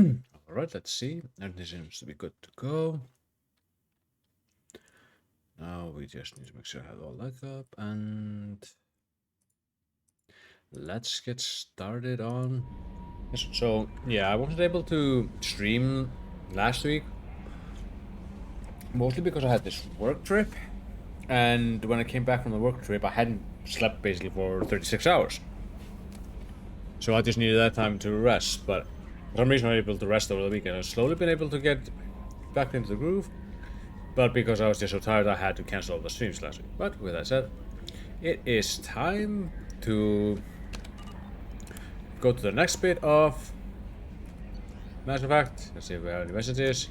Alright, let's see. Everything seems to be good to go. Now we just need to make sure I have all that up, and let's get started on this. So yeah, I wasn't able to stream last week, mostly because I had this work trip, and when I came back from the work trip, I hadn't slept basically for 36 hours. So I just needed that time to rest, but for some reason I was able to rest over the weekend. I've slowly been able to get back into the groove, but because I was just so tired, I had to cancel all the streams last week. But with that said, it is time to go to the next bit of Mass Effect. Let's see if we have any messages.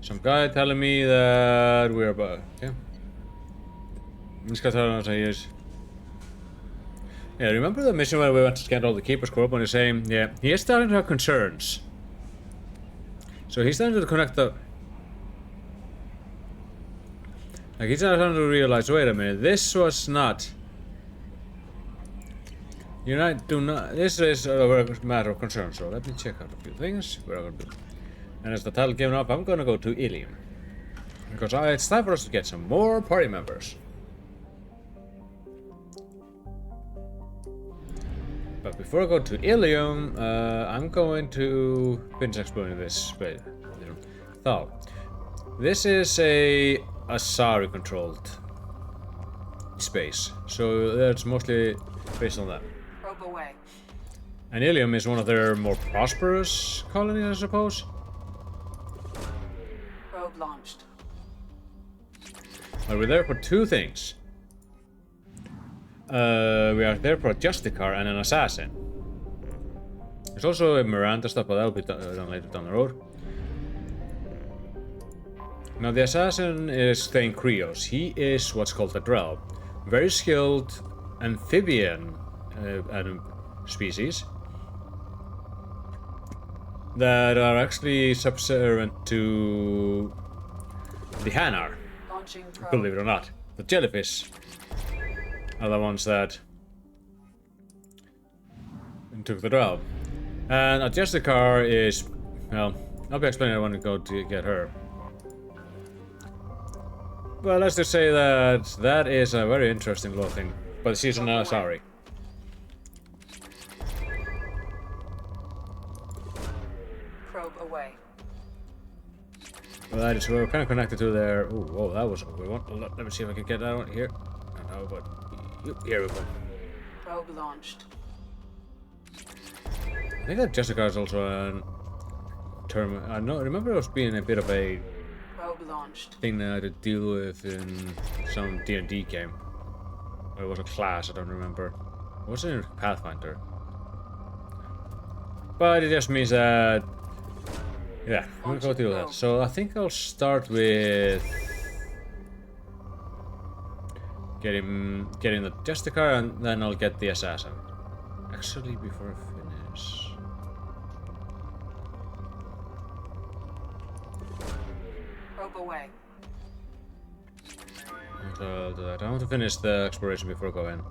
Some guy telling me that we're about. Okay. This guy telling us he is. Yeah, remember the mission where we went to scan all the Keeper's Corp and he's saying, yeah, he is starting to have concerns. So he's starting to connect the. Like he's starting to realize, wait a minute, this was not. This is a matter of concern, so let me check out a few things. We're going to do. And as the title came up, I'm going to go to Illium. Because it's time for us to get some more party members. But before I go to Illium, I'm going to finish exploring this space. So, this is a Asari controlled space, so that's mostly based on that. Probe away. And Illium is one of their more prosperous colonies, I suppose. Probe launched. We're there for two things. We are there for a Justicar and an assassin. There's also a Miranda stuff, but that'll be done later down the road. Now the assassin is Thane Krios. He is what's called a Drell. Very skilled amphibian species that are actually subservient to the Hanar. Launching probe. Believe it or not. The jellyfish are the ones that took the Drell. And a Justicar is, well, I'll be explaining it when we go to get her. Well, let's just say that that is a very interesting little thing. But she's an Asari. Probe away. Well, that is, we're kind of connected to their. Ooh, whoa, that was a weird one. Let me see if I can get that one here. No, but here we go. Probe launched. I think that Jessica is also a term. I know. Remember, it was being a bit of a Probe launched. thing that I had to deal with in some D&D game. Or it was a class. I don't remember. It wasn't in Pathfinder. But it just means that. Yeah, I'm gonna go deal with that. So I think I'll start with getting the Justicar, and then I'll get the assassin. Actually, before I finish, Probe away. I'll do that. I want to finish the exploration before I go in.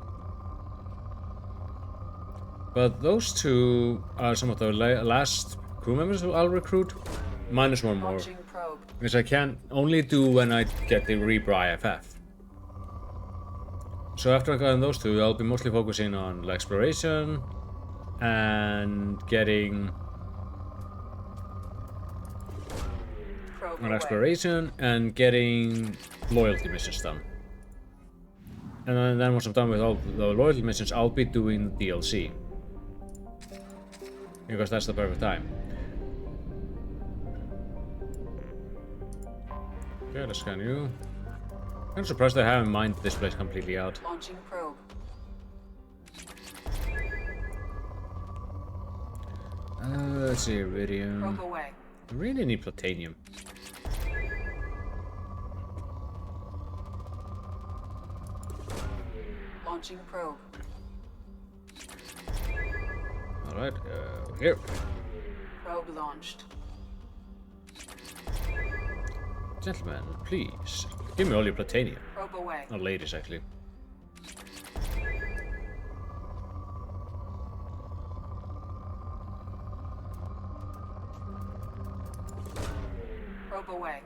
But those two are some of the last crew members who I'll recruit, minus one more, Launching probe. which I can only do when I get the Rebra IFF. So after I've gotten those two, I'll be mostly focusing on exploration and getting Probe on away. exploration and getting loyalty missions done. And then once I'm done with all the loyalty missions, I'll be doing the DLC. Because that's the perfect time. Okay, let's scan you. I'm surprised I haven't mined this place completely out. Launching probe. Let's see, Iridium. Probe away. I really need Platanium. Launching probe. Alright, here. Probe launched. Gentlemen, please, give me all your Platanium. Probe away. Or ladies, actually. Probe away.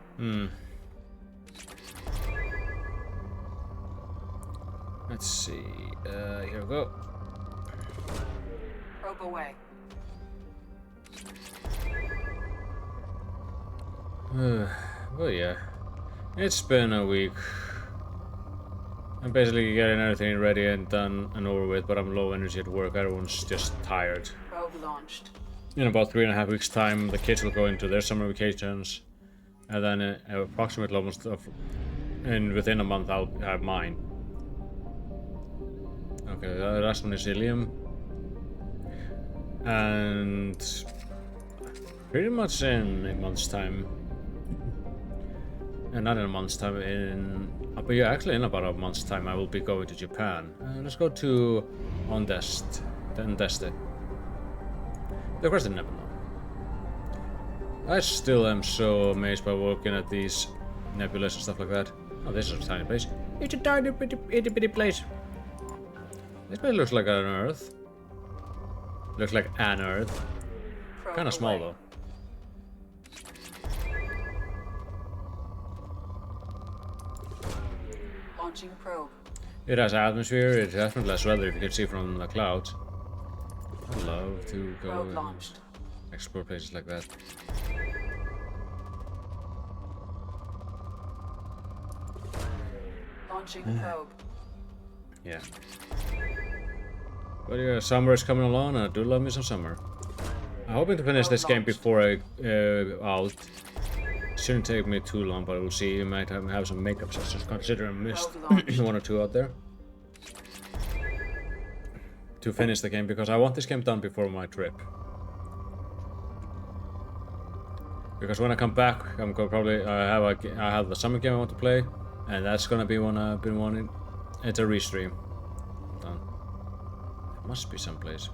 Let's see. Here we go. Probe away. Well, yeah. It's been a week. I'm basically getting everything ready and done and over with, but I'm low energy at work. Everyone's just tired. Probe launched. In about 3.5 weeks' time, the kids will go into their summer vacations, and then approximately almost within a month I'll have mine. Okay, the last one is Illium, and pretty much in a month's time. And not in a month's time, but yeah, actually in about a month's time I will be going to Japan. Let's go to Ondest. The rest I never know. I still am so amazed by looking at these nebulas and stuff like that. Oh, this is a tiny place. It's a tiny itty bitty place. This place looks like an Earth. Looks like an Earth. Kinda small though. Launching probe. It has atmosphere, it definitely has weather if you can see from the clouds. I'd love to go Probe and launched. explore places like that. Launching probe. Yeah. But yeah, summer is coming along and I do love me some summer. I'm hoping to finish this game before I out. Shouldn't take me too long, but we'll see. You might have some makeup sessions considering I missed one or two out there. To finish the game because I want this game done before my trip. Because when I come back, I'm gonna probably I have the summer game I want to play, and that's gonna be one I've been wanting. It's a restream. Done. It must be someplace.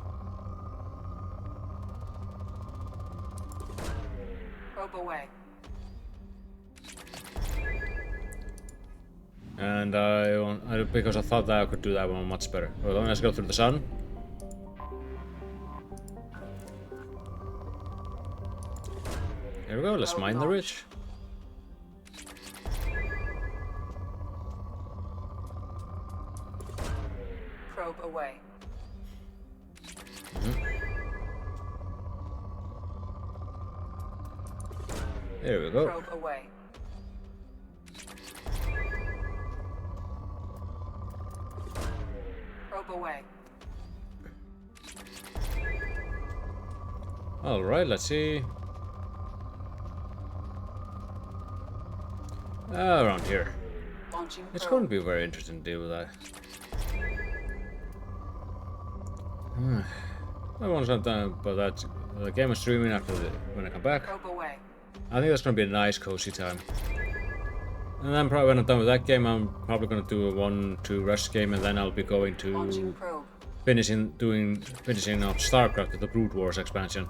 Probe away. And because I thought that I could do that one much better. Well, let's go through the sun. Here we go, let's mine the rich. Probe away. There we go. Probe away. Probe away. Alright, let's see. Around here. Launching It's probe. going to be very interesting to deal with that. I want something, but that the game is streaming after when I come back. Probe away. I think that's going to be a nice cozy time. And then probably when I'm done with that game, I'm probably going to do a 1-2 rush game, and then I'll be going Launching to probe. finishing off StarCraft, the Brood Wars expansion.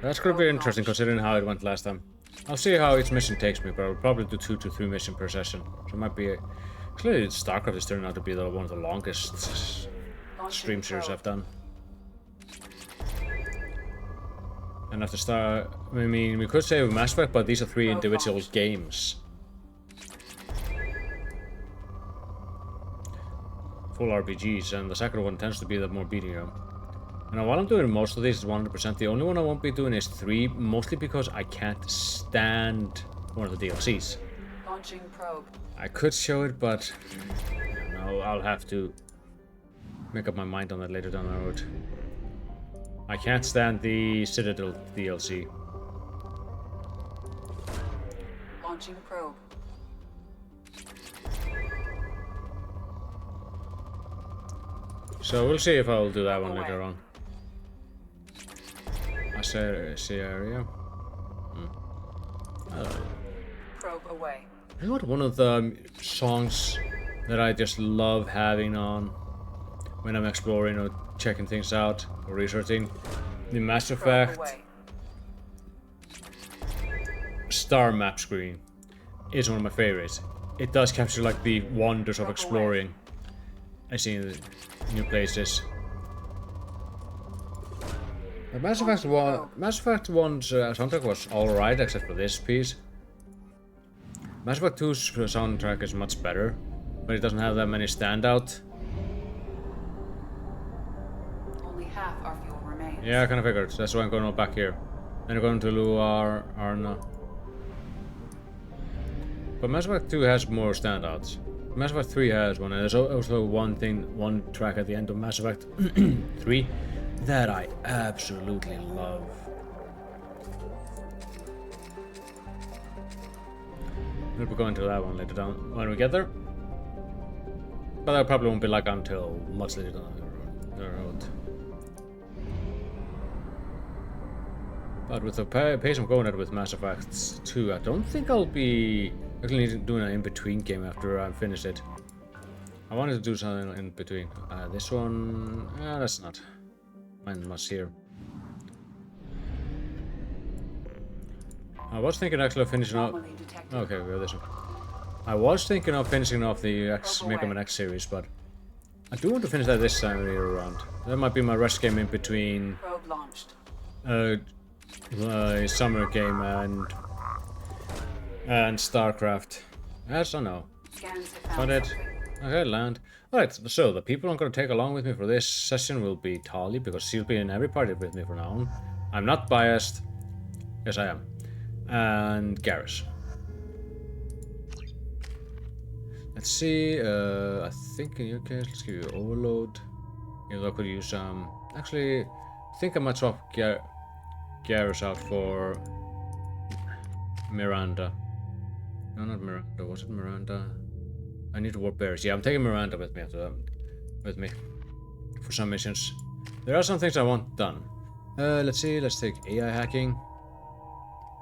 That's going to be interesting considering how it went last time. I'll see how each mission takes me, but I'll probably do 2 to 3 missions per session. So it might be. Clearly, StarCraft is turning out to be one of the longest stream series I've done. And after I mean, we could say Mass Effect, but these are 3 individual games. Full RPGs, and the second one tends to be the more beating them. And while I'm doing most of these 100%, the only one I won't be doing is 3, mostly because I can't stand one of the DLCs. Launching probe. I could show it, but no, I'll have to make up my mind on that later down the road. I can't stand the Citadel DLC. Launching probe. So we'll see if I'll do that one later on. I see area. Probe away. You know what? One of the songs that I just love having on when I'm exploring or checking things out or researching, the Mass Probe Effect away. star map screen is one of my favorites. It does capture like the wonders of exploring and seeing the new places. The Mass Effect 1, Mass Effect 1's soundtrack was alright except for this piece. Mass Effect 2's soundtrack is much better, but it doesn't have that many standout. Only half our fuel remains. Yeah, I kinda figured. That's why I'm going back here. Then I'm going to Luar, Arna. But Mass Effect 2 has more standouts. Mass Effect 3 has one, and there's also one track at the end of Mass Effect 3 that I absolutely love. We'll be going to that one later down when we get there. But that probably won't be like until much later down the road. But with the pace I'm going at with Mass Effect 2, I don't think I'll be actually doing an in-between game after I finish it. I wanted to do something in between. This one, that's not. Mine was here. I was thinking actually of finishing off. Okay, we have this one. I was thinking of finishing off the Mega Man X series, but I do want to finish that this time around. That might be my rush game in between. Probe launched. Summer game and StarCraft. Yes or no? Scans have Found found it. something. Okay, land. Alright, so the people I'm going to take along with me for this session will be Tali, because she'll be in every party with me from now on. I'm not biased. Yes, I am. And Garrus. Let's see, I think in your case, let's give you Overload. Even though I could use actually, I think I might swap Garrus out for Miranda. No, not Miranda. Was it Miranda? I need to warp bears. Yeah, I'm taking Miranda with me after that. With me. For some missions. There are some things I want done. Let's see, let's take AI hacking.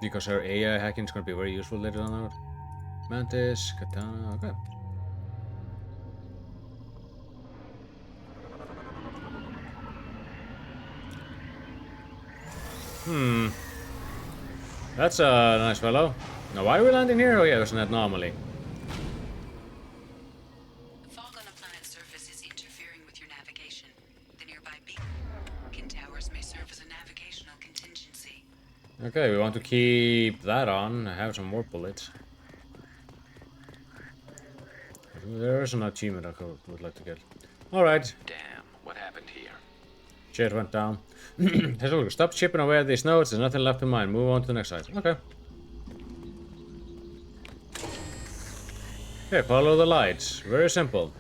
Because her AI hacking is going to be very useful later on out. Mantis, Katana, okay. That's a nice fellow. Now why are we landing here? Oh yeah, there's an anomaly. The fog on a planet's surface is interfering with your navigation. The nearby beacon towers may serve as a navigational contingency. Okay, we want to keep that on. I have some more bullets. There's an achievement I would like to get. Alright. Damn, what happened here? Shit went down. Let's look. Stop chipping away at these nodes. There's nothing left in mine. Move on to the next side. Okay. Okay, follow the lights. Very simple.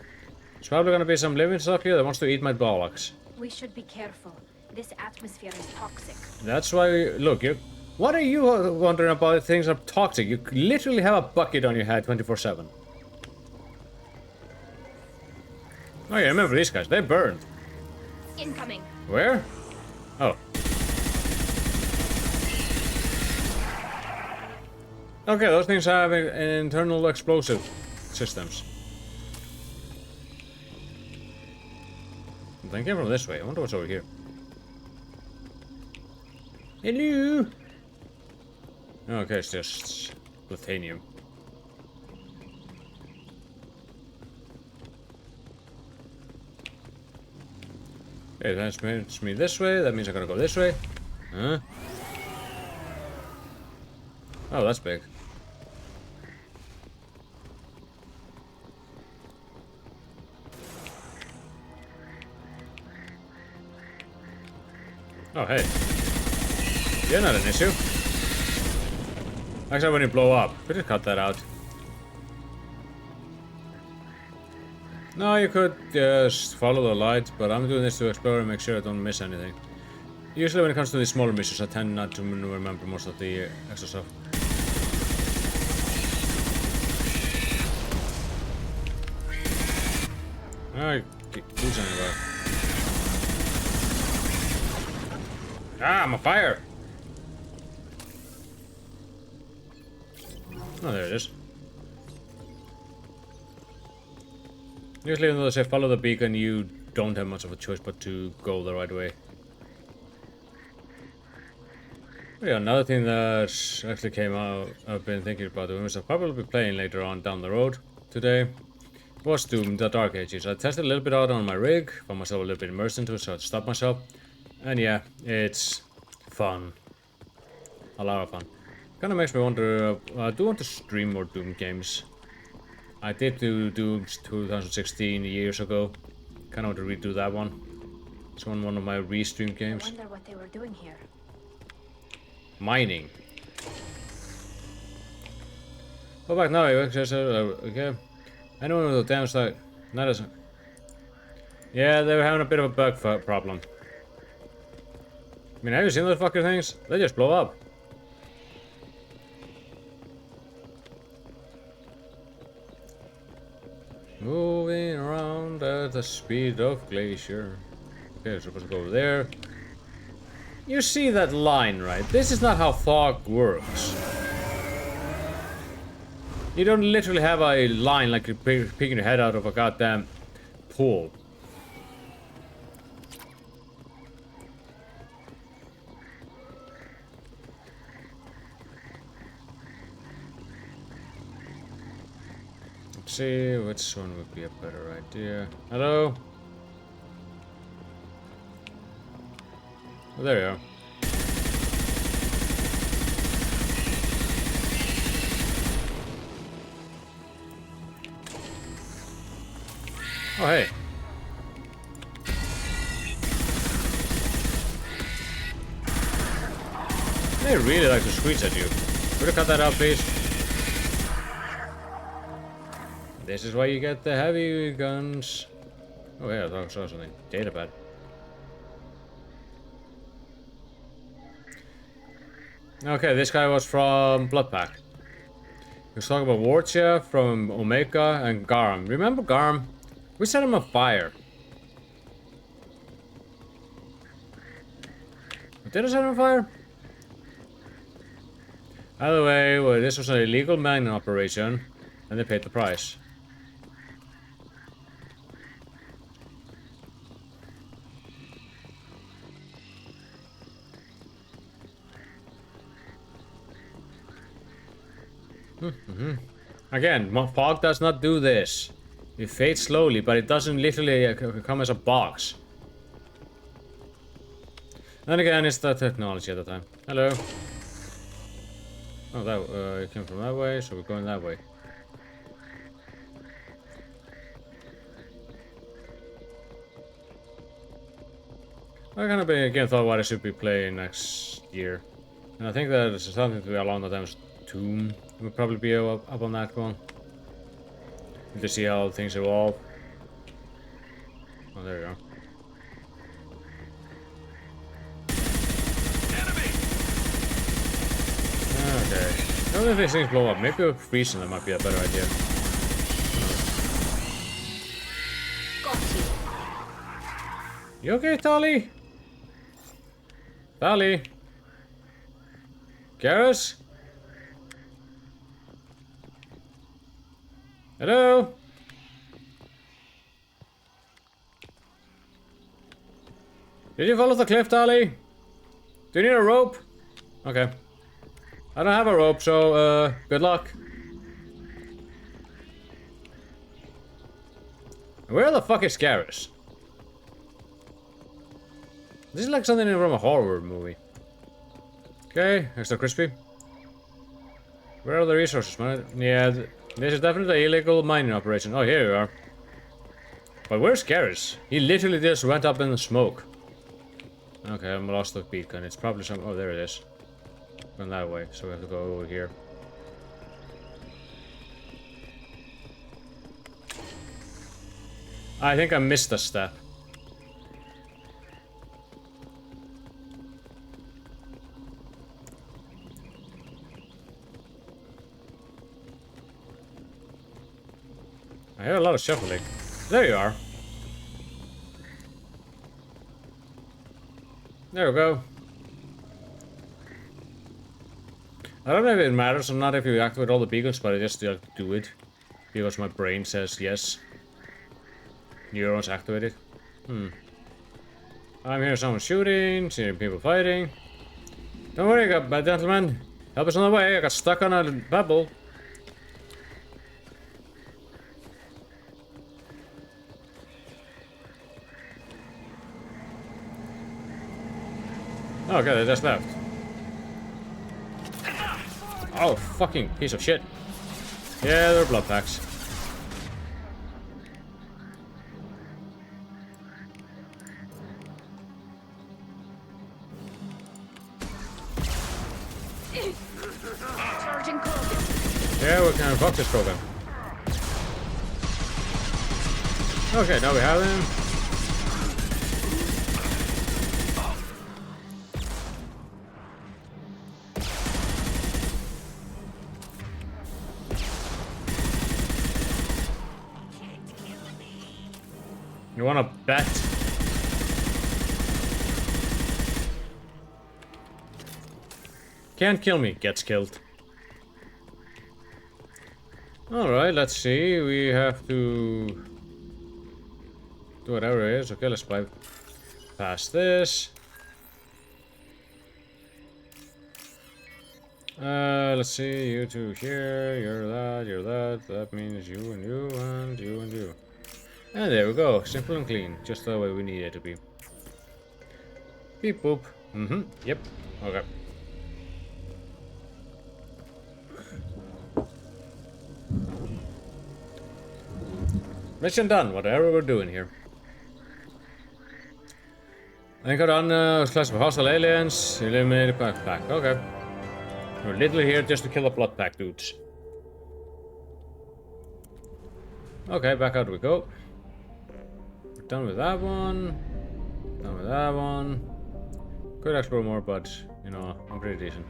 There's probably gonna be some living stuff here that wants to eat my bollocks. We should be careful. This atmosphere is toxic. That's why look, what are you wondering about things are toxic? You literally have a bucket on your head 24/7. Oh yeah, remember these guys, they burned. Incoming. Where? Oh. Okay, those things have internal explosive systems. They came from this way. I wonder what's over here. Hello. Okay, it's just plutonium. Okay, that means me this way. That means I gotta go this way. Huh? Oh, that's big. Oh, hey. You're not an issue. Actually, when you blow up, we just cut that out. No, you could just follow the light, but I'm doing this to explore and make sure I don't miss anything. Usually when it comes to these smaller missions, I tend not to remember most of the extra stuff. Alright, who's anywhere? Ah, I'm on fire! Oh, there it is. Usually when they say follow the beacon, you don't have much of a choice but to go the right way. Oh, yeah, another thing that actually came out, I've been thinking about doing, which I'll probably be playing later on down the road today, was Doom, the Dark Ages. I tested a little bit out on my rig, found myself a little bit immersed into it, so I had to stop myself. And yeah, it's fun. A lot of fun. Kinda makes me wonder, I do want to stream more Doom games. I did do Doom 2016 years ago. Kinda want to redo that one. It's one of my restream I games. wonder what they were doing here. Mining. Go back now, okay. Anyone with a damage that doesn't. Yeah, they were having a bit of a bug problem. I mean, have you seen those fucking things? They just blow up. Moving around at the speed of glacier. Okay, we're supposed to go over there. You see that line, right? This is not how fog works. You don't literally have a line like you're picking your head out of a goddamn pool. Let's see which one would be a better idea. Hello? Oh, there you are. Oh, hey. They really like to squeeze at you. Could you cut that out, please? This is why you get the heavy guns. Oh, yeah, I saw something. Datapad. Okay, this guy was from Bloodpack. He was talking about Wartia from Omega and Garm. Remember Garm? We set him on fire. Did I set him on fire? Either way, well, this was an illegal mining operation, and they paid the price. Again, fog does not do this. It fades slowly, but it doesn't literally come as a box. And again, it's the technology at the time. Hello. Oh, that it came from that way, so we're going that way. I kind of again thought what I should be playing next year, and I think that it's something to be along the times. Tomb would probably be up on that one. To see how things evolve. Oh, there you go. Okay. I don't know if these things blow up. Maybe freezing them might be a better idea. Got you. You okay, Tali? Tali? Garrus? Hello? Did you follow the cliff, Tali? Do you need a rope? Okay. I don't have a rope, so, good luck. Where the fuck is Garrus? This is like something from a horror movie. Okay, extra crispy. Where are the resources, man? Yeah, this is definitely an illegal mining operation. Oh, here you are. But where's Garrus? He literally just went up in the smoke. Okay, I'm lost the beacon. It's probably some... Oh, there it is. Going that way, so we have to go over here. I think I missed a step. I hear a lot of shuffling. There you are. There we go. I don't know if it matters or not if you activate all the beacons, but I just do it. Because my brain says yes. Neurons activated. I'm hearing someone shooting, seeing people fighting. Don't worry, gentlemen. Help us on the way. I got stuck on a pebble. Okay, they just left. Oh, fucking piece of shit. Yeah, they're blood packs. Charging code. Yeah, we can fuck this program. Okay, now we have him. You wanna bet? Can't kill me, gets killed. Alright, let's see. We have to do whatever it is. Okay, let's past this. Let's see. You two here. You're that. You're that. That means you and you and you and you. And there we go. Simple and clean. Just the way we need it to be. Beep boop. Mm-hmm. Yep. Okay. Mission done. Whatever we're doing here. Anchored on class of hostile aliens. Eliminated blood pack. Okay. We're literally here just to kill the blood pack dudes. Okay, back out we go. We're done with that one. Done with that one. Could explore more, but you know, I'm pretty decent.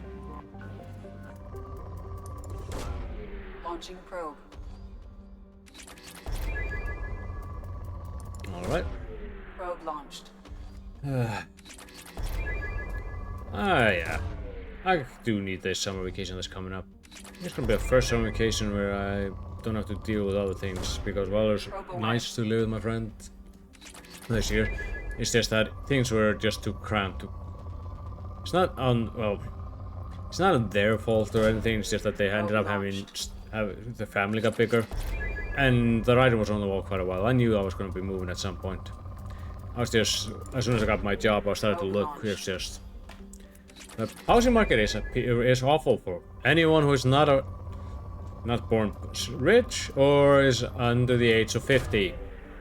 Launching probe. Alright. Probe launched. Yeah. I do need this summer vacation that's coming up. It's gonna be a first summer vacation where I don't have to deal with other things because, well, it's nice to live with my friend this year. It's just that things were just too cramped. It's not on, well, it's not on their fault or anything. It's just that they ended up having the family got bigger, and the writing was on the wall quite a while. I knew I was going to be moving at some point. I was just, as soon as I got my job, I started to look. It's just the housing market is awful for anyone who is not born rich or is under the age of 50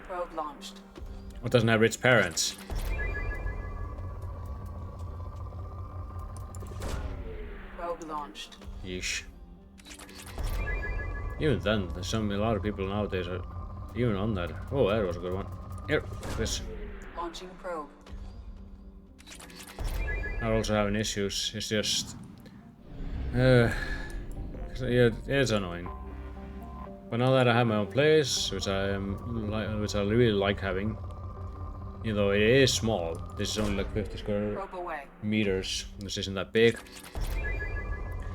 Probe launched. or doesn't have rich parents. Probe launched. Yeesh. Even then, there's a lot of people nowadays are even on that. Oh, that was a good one. Here, this. Launching probe. I'm also having issues. It's just, yeah, it's annoying. But now that I have my own place, which I really like having, even though it is small, this is only like 50 square Probe away. meters. This isn't that big.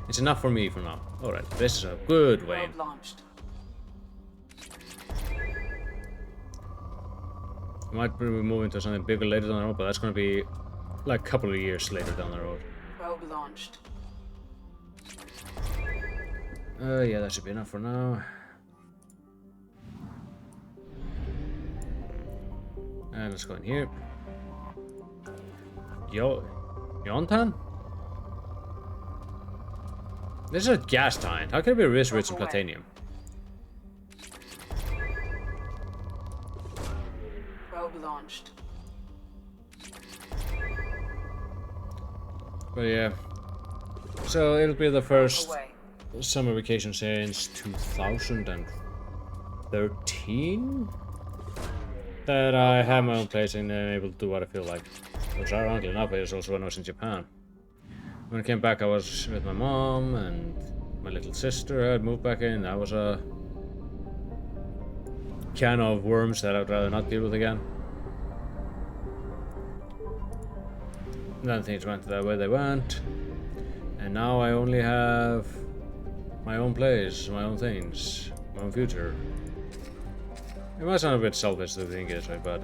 It's enough for me for now. Alright, this is a good way. Probe launched. I might be moving to something bigger later down the road, but that's going to be like a couple of years later down the road. Probe launched. Yeah, that should be enough for now. And let's go in here. Yontan? This is a gas giant. How can it be rich in platinum? Probe launched. But yeah. So it'll be the first Away. summer vacation since 2013 that I have my own place and am able to do what I feel like. Which ironically enough is also when I was in Japan. When I came back I was with my mom and my little sister had moved back in. That was a can of worms that I'd rather not deal with again. Then things went the way they went. And now I only have my own place, my own things, my own future. It might sound a bit selfish to think it this way, but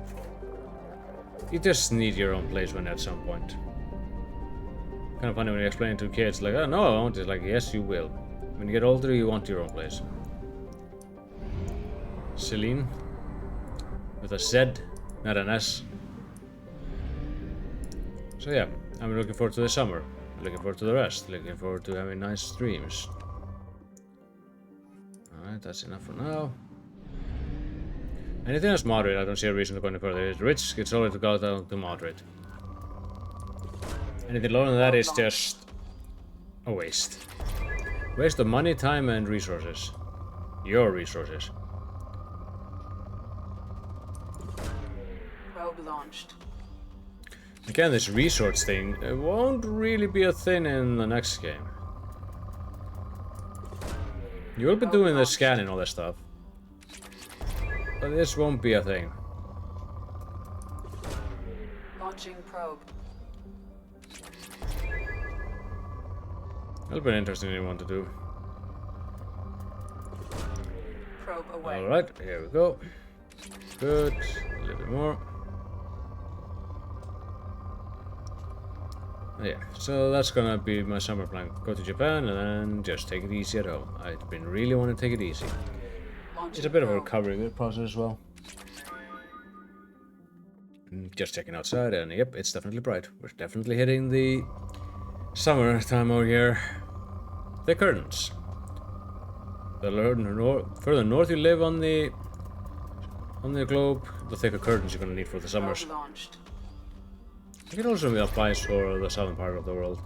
you just need your own place when at some point. Kind of funny when you explain to kids like, oh no, I want it. Like, yes, you will. When you get older, you want your own place. Celine, with a Z, not an S. So yeah, I'm looking forward to the summer. Looking forward to the rest. Looking forward to having nice streams. Alright, that's enough for now. Anything else moderate, I don't see a reason to go any further. It's rich, it's solid to go down to moderate. Anything lower than that is just a waste. Waste of money, time, and resources. Your resources. Probe launched. Again, this resource thing won't really be a thing in the next game. You will be doing the scan and all that stuff. But this won't be a thing. Launching probe. That'll be an interesting one to do. Probe away. Alright, here we go. Good. A little bit more. Yeah, so that's gonna be my summer plan. Go to Japan and then just take it easy at home. I've been really want to take it easy. Launching It's a bit of a probe. recovery process as well. Just checking outside and yep, it's definitely bright. We're definitely hitting the summer time over here. The curtains. The further north you live on the globe, the thicker curtains you're gonna need for the summers. Probe launched. It can also be applies for the southern part of the world.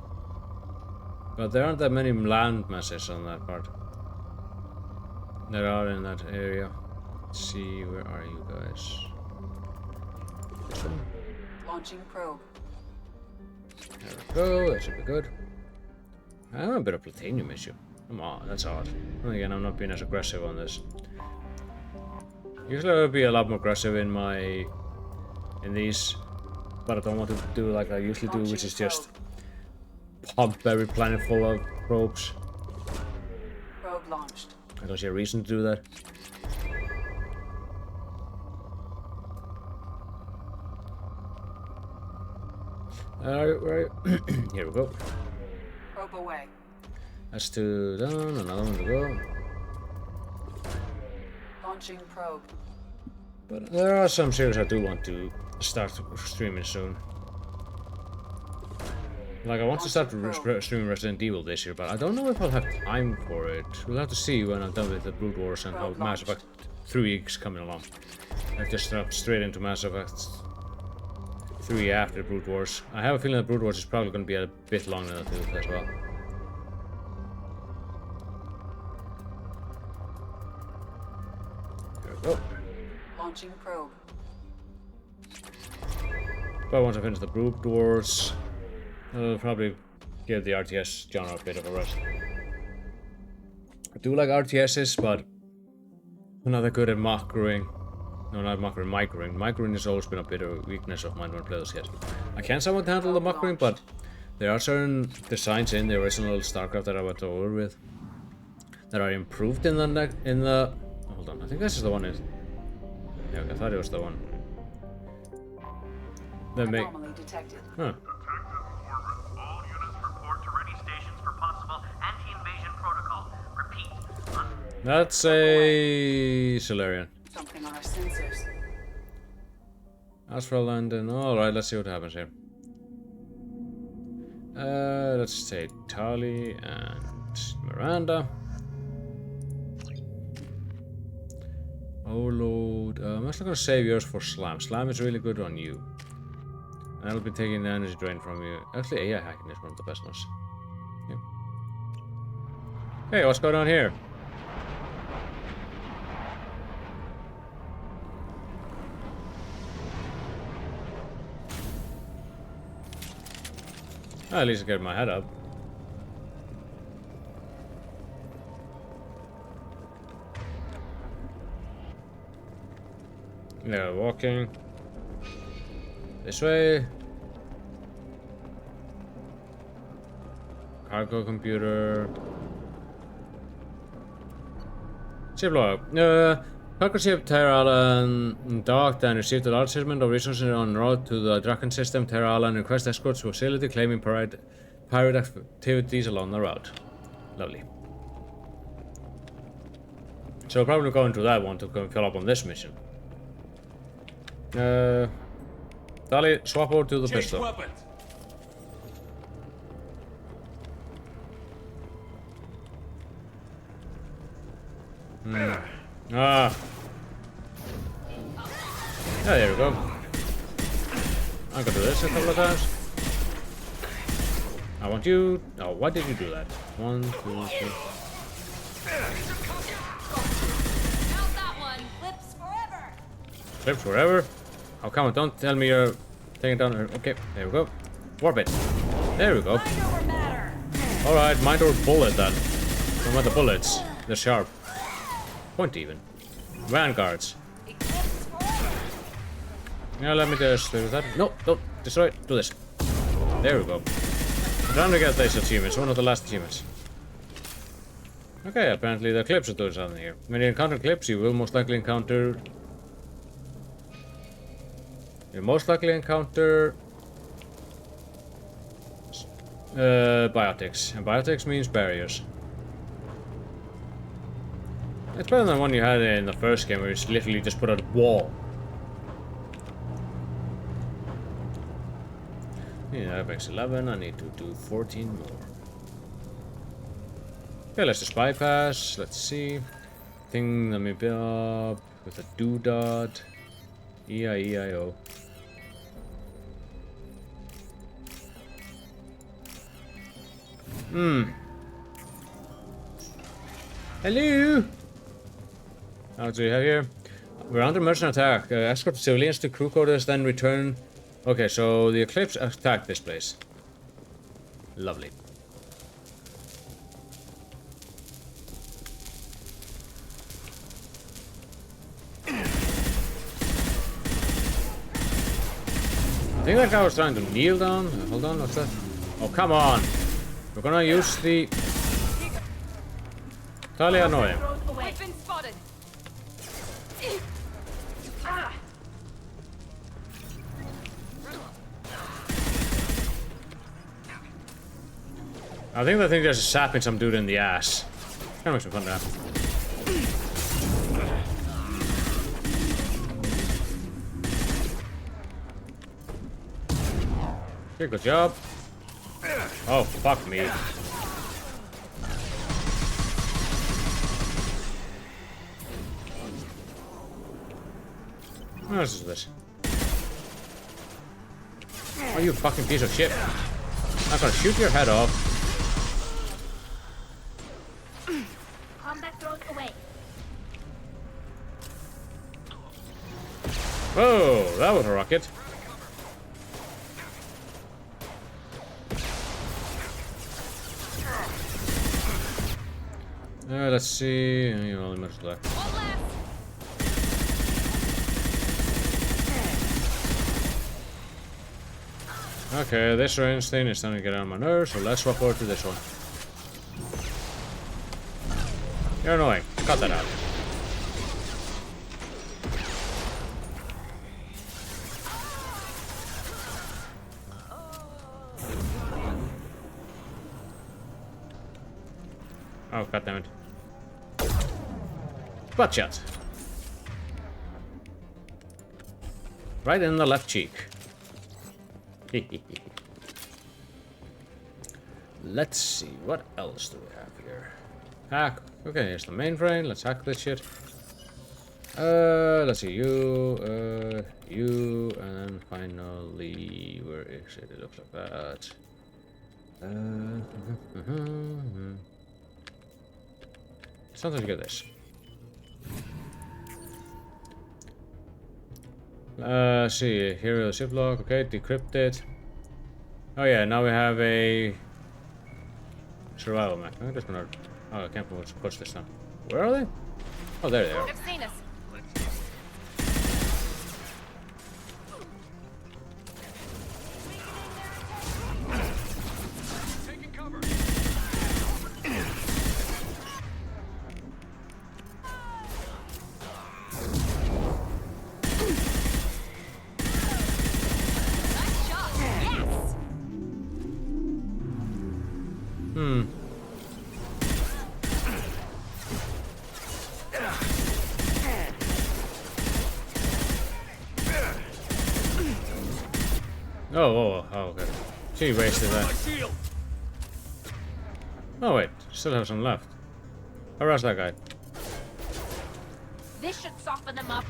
But there aren't that many land masses on that part. There are in that area. Let's see, where are you guys? This one? Launching probe. There we go, that should be good. I have a bit of platinum issue. Come on, that's odd. And again, I'm not being as aggressive on this. Usually I would be a lot more aggressive in these, but I don't want to do like I usually do, which is just pump every planet full of probes. Probe launched. I don't see a reason to do that. Right. Here we go. Probe away. That's two done, another one to go. Launching probe. But there are some series I do want to start streaming soon. Like I want to start streaming Resident Evil this year, but I don't know if I'll have time for it. We'll have to see when I'm done with the Brood Wars and how Mass Effect 3 is coming along. I've just stepped straight into Mass Effect 3 after Brood Wars. I have a feeling that Brood Wars is probably going to be a bit longer than that as well. There we go. Launching probe. But once I finish the Brood Wars, I'll probably give the RTS genre a bit of a rest. I do like RTSs, but I'm not that good at macroing. No, not macroing, microing. Microing has always been a bit of a weakness of mine when I play those games. I can somewhat handle the macroing, but there are certain designs in the original StarCraft that I went over with that are improved in the. Hold on, I think this is the one. Yeah, I thought it was the one. That make. Anomaly detected. Huh. All units report to ready stations for possible anti-invasion protocol. Repeat. That's a Solarian. Something on our sensors. Astral London. Alright, let's see what happens here. Let's say Tali and Miranda. Overload. I'm actually gonna save yours for Slam. Slam is really good on you. And I'll be taking the energy drain from you. Actually, AI hacking is one of the best ones. Yep. Hey, what's going on here? At least I get my head up. Yeah, walking. This way. Cargo computer. Ship log. Cargo ship Terra Island docked and received a large shipment of resources en route to the Draken system. Terra Island requests escorts to facility claiming pirate activities along the route. Lovely. So probably go into that one to go fill up on this mission. Dali, swap over to the pistol. Weapons. Ah. Oh, there we go. I can do this a couple of times. I want you. Oh, why did you do that? 1, 2, 3. How's that one? Flips forever. Flips forever. Oh, come on! Don't tell me you're taking down. Okay, there we go. Warp it. There we go. Mind over matter. All right, mind over bullet then. What about the bullets? They're sharp. Point even. Vanguards. Eclipse forever. Yeah, let me just do that. No, don't destroy it. Do this. There we go. I'm trying to get these achievements. One of the last achievements. Okay, apparently the clips are doing something here. When you encounter clips, you will most likely encounter. You'll most likely encounter biotics, and biotics means barriers. It's better than the one you had in the first game, where you literally just put a wall. Yeah, that makes 11. I need to do 14 more. Okay, let's just bypass. Let's see. Thing let me build up with a doodad. E-I-E-I-O. Hello! What do we have here? We're under merchant attack. Escort civilians to crew quarters, then return. Okay, so the Eclipse attacked this place. Lovely. I think that guy was trying to kneel down. Hold on, what's that? Oh, come on! We're gonna use the... Totally annoying. I've been spotted. Ah. I think that thing just sapping some dude in the ass. Kinda makes me fun now. Okay, good job. Oh, fuck me. What else is this? Oh, you fucking piece of shit. I'm gonna shoot your head off. Combat thrown away. Whoa, that was a rocket. Let's see. You know, much left. One left. Okay, this range thing is starting to get on my nerves, so let's swap over to this one. You're annoying. Cut that out. Oh, goddammit. Butt shot. Right in the left cheek. Let's see, what else do we have here? Hack. Okay, here's the mainframe. Let's hack this shit. Let's see, you, and then finally, where is it? It looks like that. Something to get this. See, here is the ship log. Okay, decrypted. Oh yeah, now we have a survival map. I'm just gonna. Oh, I can't push this now. Where are they? Oh, there they are. They've seen us. Taking cover. Nice shot. Yes. Oh, okay. She wasted that. Shield. Oh wait, still have some left. Harass that guy. This should soften them up.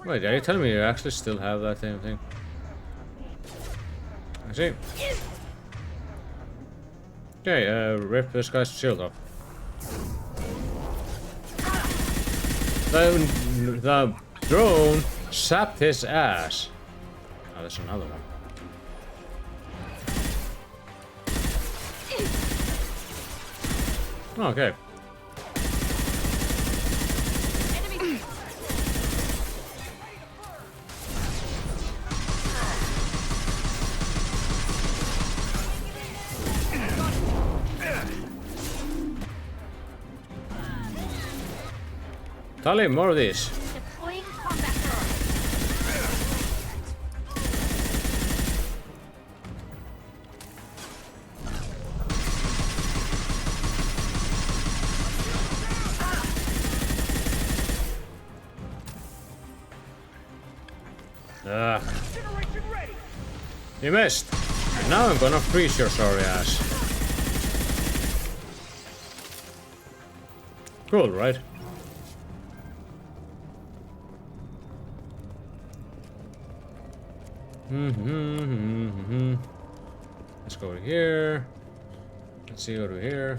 Wait, are you telling me you actually still have that same thing? I see. Okay, rip this guy's shield off. The drone sapped his ass. Oh, there's another one. Oh, okay. Tali, more of these. Deploying combat drone. Ugh. You missed. And now I'm gonna freeze your sorry ass. Cool, right? Let's go over here. Let's see over here.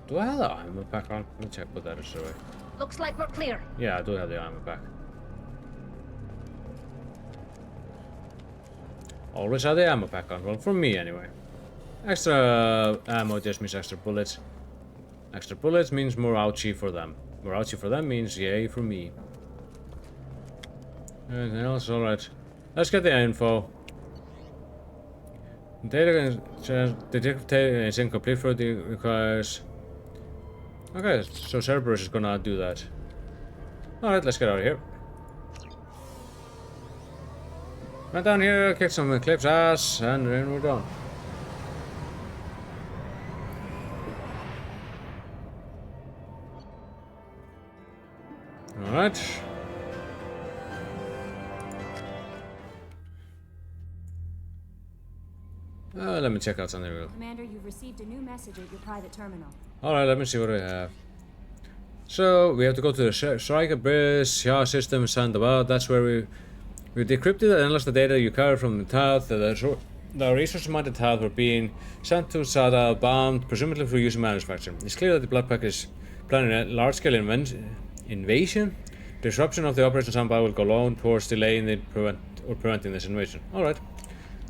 Do I have the armor pack on? Let me check what that is away. Looks like we're clear. Yeah, I do have the armor pack. Always have the ammo pack on. Well, for me anyway. Extra ammo just means extra bullets. Extra bullets means more ouchie for them. More ouchie for them means yay for me. Anything else? Alright. Let's get the info. Data detective is incomplete for the requires. Okay, so Cerberus is gonna do that. Alright, let's get out of here. Run down here, kick some Eclipse ass, and then we're done. Alright. Let me check out something real. Commander, you've received a new message at your private terminal. Alright, let me see what we have. So, we have to go to the Striker Bridge, Yah system, and about. That's where we decrypted and analyzed the data you carried from the TAD. The resource-minded TAD were being sent to Sada, bombed, presumably for use in manufacturing. It's clear that the Blood Pack is planning a large-scale invasion. Disruption of the Operation Samba will go long towards delaying the preventing this invasion. Alright.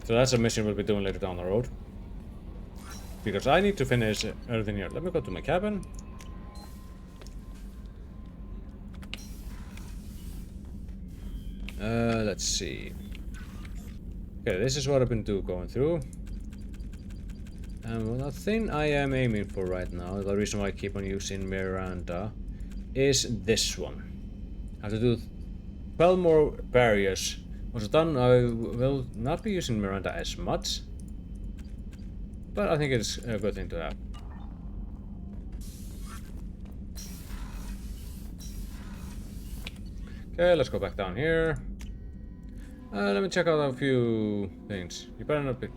So that's a mission we'll be doing later down the road. Because I need to finish everything here. Let me go to my cabin. Let's see. Okay, this is what I've been going through. And the thing I am aiming for right now, the reason why I keep on using Miranda, is this one. I have to do 12 more barriers. Once done, I will not be using Miranda as much. But I think it's a good thing to have. Okay, let's go back down here. Let me check out a few things. You better not be...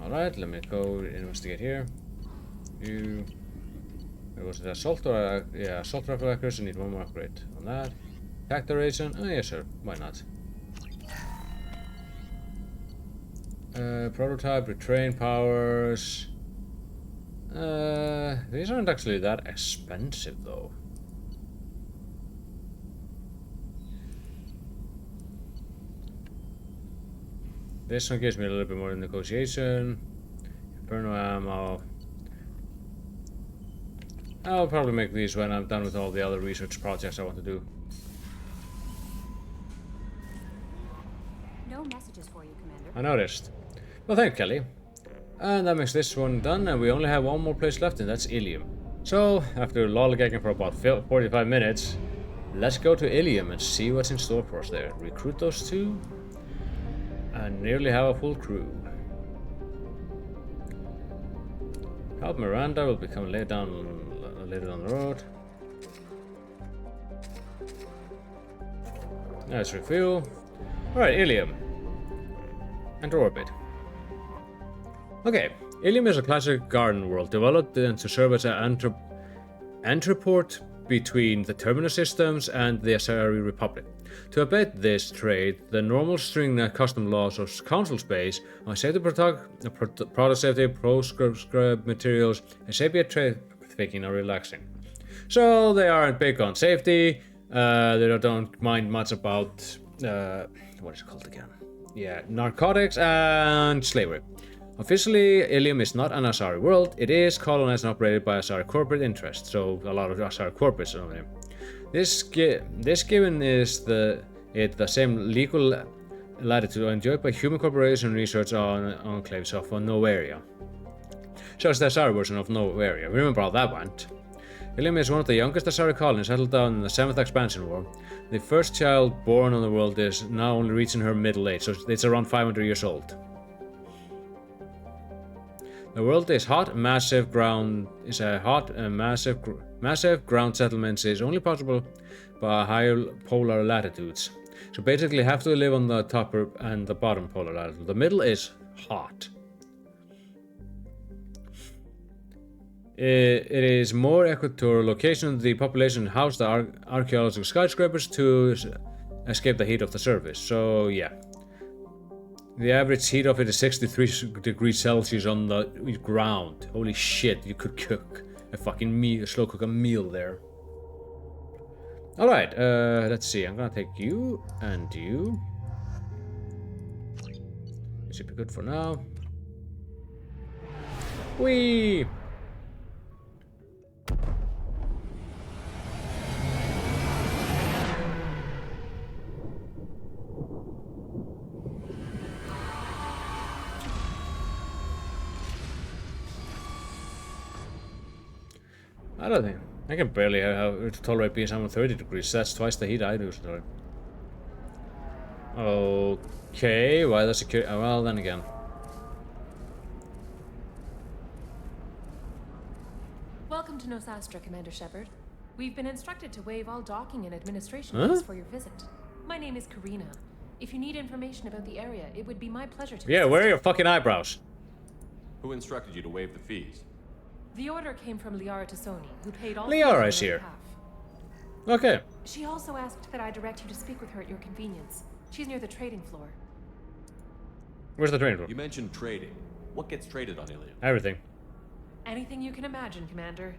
Alright, let me go investigate here. There was the assault or yeah, assault rifle accuracy. Need one more upgrade on that. Attack duration. Oh yeah, sure. Why not? Prototype, retrain powers. These aren't actually that expensive though. This one gives me a little bit more in negotiation. Inferno ammo. I'll probably make these when I'm done with all the other research projects I want to do. No messages for you, Commander. I noticed. Well, thank you, Kelly. And that makes this one done, and we only have one more place left, and that's Illium. So, after lollygagging for about 45 minutes, let's go to Illium and see what's in store for us there. Recruit those two, and nearly have a full crew. Help Miranda will become later down the road. Let's refuel. Alright, Illium. Enter orbit. Okay, Illium is a classic garden world developed to serve as an entreport between the Terminus systems and the Asari Republic. To abet this trade, the normal string custom laws of council space on safety product safety, proscribed materials, and sapient trade thinking are relaxing. So they aren't big on safety, they don't mind much about, what is it called again? Yeah, narcotics and slavery. Officially, Illium is not an Asari world, it is colonized and operated by Asari corporate interests, so a lot of Asari corporates over there. This given is the same legal latitude enjoyed by human corporation research on enclaves of no area. So it's the Asari version of no area. Remember how that went. Illium is one of the youngest Asari colonies settled down in the 7th expansion war. The first child born on the world is now only reaching her middle age, so it's around 500 years old. The world is hot, massive ground settlements is only possible by higher polar latitudes. So basically, you have to live on the top and the bottom polar latitude. The middle is hot. It is more equatorial location. The population house the archaeological skyscrapers to escape the heat of the surface. So yeah. The average heat of it is 63 degrees Celsius on the ground. Holy shit, you could cook a fucking meal, slow cook a meal there. Alright, let's see. I'm gonna take you and you. This should be good for now. Whee! I don't think. I can barely tolerate being somewhere 30 degrees. That's twice the heat I do. Okay, why the security? Well, then again. Welcome to Nosastra, Commander Shepard. We've been instructed to waive all docking and administration fees for your visit. My name is Karina. If you need information about the area, it would be my pleasure to. Yeah, where are your fucking eyebrows? Who instructed you to waive the fees? The order came from Liara Tassoni, who paid all. Liara is here. Okay. She also asked that I direct you to speak with her at your convenience. She's near the trading floor. Where's the trading floor? You mentioned trading. What gets traded on Illium? Everything. Anything you can imagine, Commander.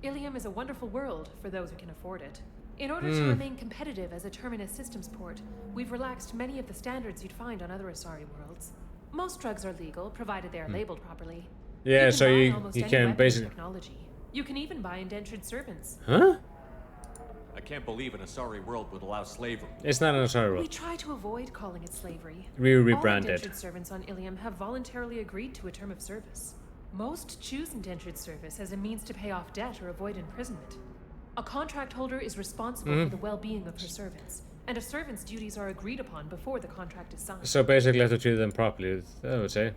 Illium is a wonderful world for those who can afford it. In order to remain competitive as a Terminus systems port, we've relaxed many of the standards you'd find on other Asari worlds. Most drugs are legal, provided they are labeled properly. Yeah, so you can basically. Technology. You can even buy indentured servants. Huh? I can't believe an Asari world would allow slavery. It's not an Asari We world. try to avoid calling it slavery. We All rebranded. indentured servants on Illium have voluntarily agreed to a term of service. Most choose indentured service as a means to pay off debt or avoid imprisonment. A contract holder is responsible for the well-being of her servants, and a servant's duties are agreed upon before the contract is signed. So basically, have to treat them properly, I would say.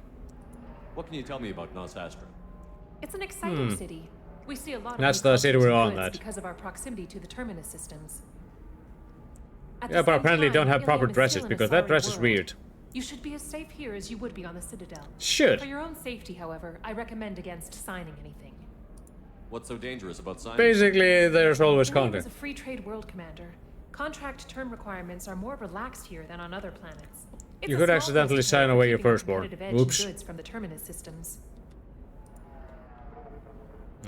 What can you tell me about Nosastra? It's an exciting city. We see a lot of That's new the city we're cultures and on, goods that. because of our proximity to the Terminus systems. At Yeah, the but same apparently time, don't have proper Illium is dresses still an because that Asari dress is world. weird. You should be as safe here as you would be on the Citadel. Should. For your own safety, however, I recommend against signing anything. What's so dangerous about signing? Basically, there's always Illium content. is a free trade world, Commander. Contract term requirements are more relaxed here than on other planets. It's You a could small accidentally price to sign pay for away your keeping a firstborn. competitive edge in Oops. goods from the Terminus systems.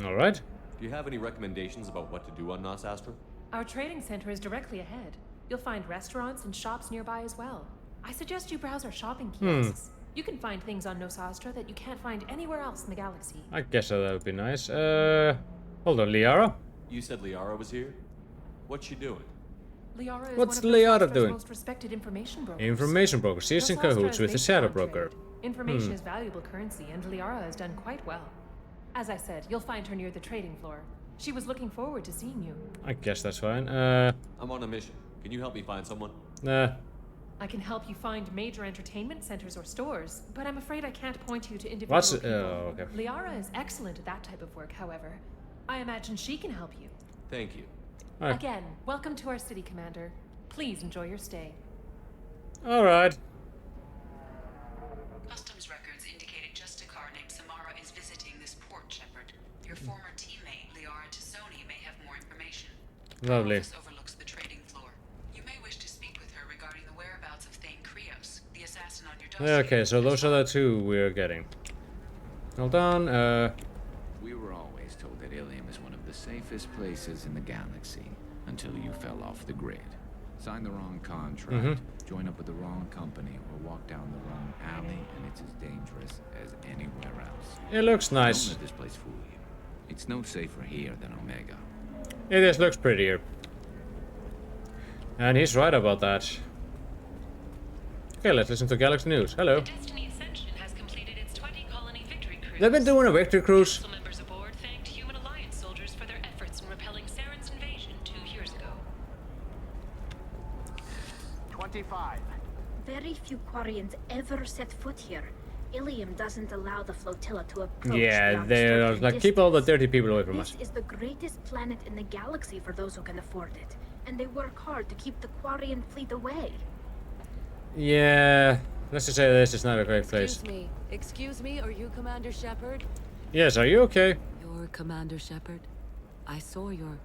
Alright. Do you have any recommendations about what to do on Nosastra? Our trading center is directly ahead. You'll find restaurants and shops nearby as well. I suggest you browse our shopping kiosks. You can find things on Nosastra that you can't find anywhere else in the galaxy. I guess that would be nice. Hold on, Liara? You said Liara was here? What's she doing? Liara is What's one of Liara Nosastra's doing? most respected information brokers. Information broker. She's in Nosastra cahoots is with the based shadow on broker. trade. Information is valuable currency, and Liara has done quite well. As I said, you'll find her near the trading floor. She was looking forward to seeing you. I guess that's fine. I'm on a mission. Can you help me find someone? Nah. I can help you find major entertainment centers or stores, but I'm afraid I can't point you to individual What's people. oh, okay. Liara is excellent at that type of work, however. I imagine she can help you. Thank you. Alright. Again, welcome to our city, Commander. Please enjoy your stay. Alright. Customs records indicated just a car named Samara is visiting this port, Shepard. Your former teammate, Liara Tassoni, may have more information. Lovely. Her office overlooks the trading floor. You may wish to speak with her regarding the whereabouts of Thane Krios, the assassin on your dossier. Okay, so those are the two we're getting. Hold on, We were always told that Illium is one of the safest places in the galaxy until you fell off the grid. Sign the wrong contract, join up with the wrong company, or walk down the wrong alley, and it's as dangerous as anywhere else. it looks Don't nice. let this place fool you. It's no safer here than Omega. It just looks prettier. And he's right about that. Okay, let's listen to Galaxy News. Hello. Destiny Ascension has completed its 20-colony victory cruise. They've been doing a victory cruise. Council members aboard thanked Human Alliance soldiers for their efforts in repelling Saren's invasion 2 years ago. 25. Very few Quarians ever set foot here. Illium doesn't allow the flotilla to approach. Yeah, beyond they're certain like, keep all the distance. dirty people away from us. This is the greatest planet in the galaxy for those who can afford it, and they work hard to keep the Quarian fleet away. Yeah, let's just say this is not a great place. Excuse me, are you Commander Shepard? Yes, are you okay? You're Commander Shepard? I saw your...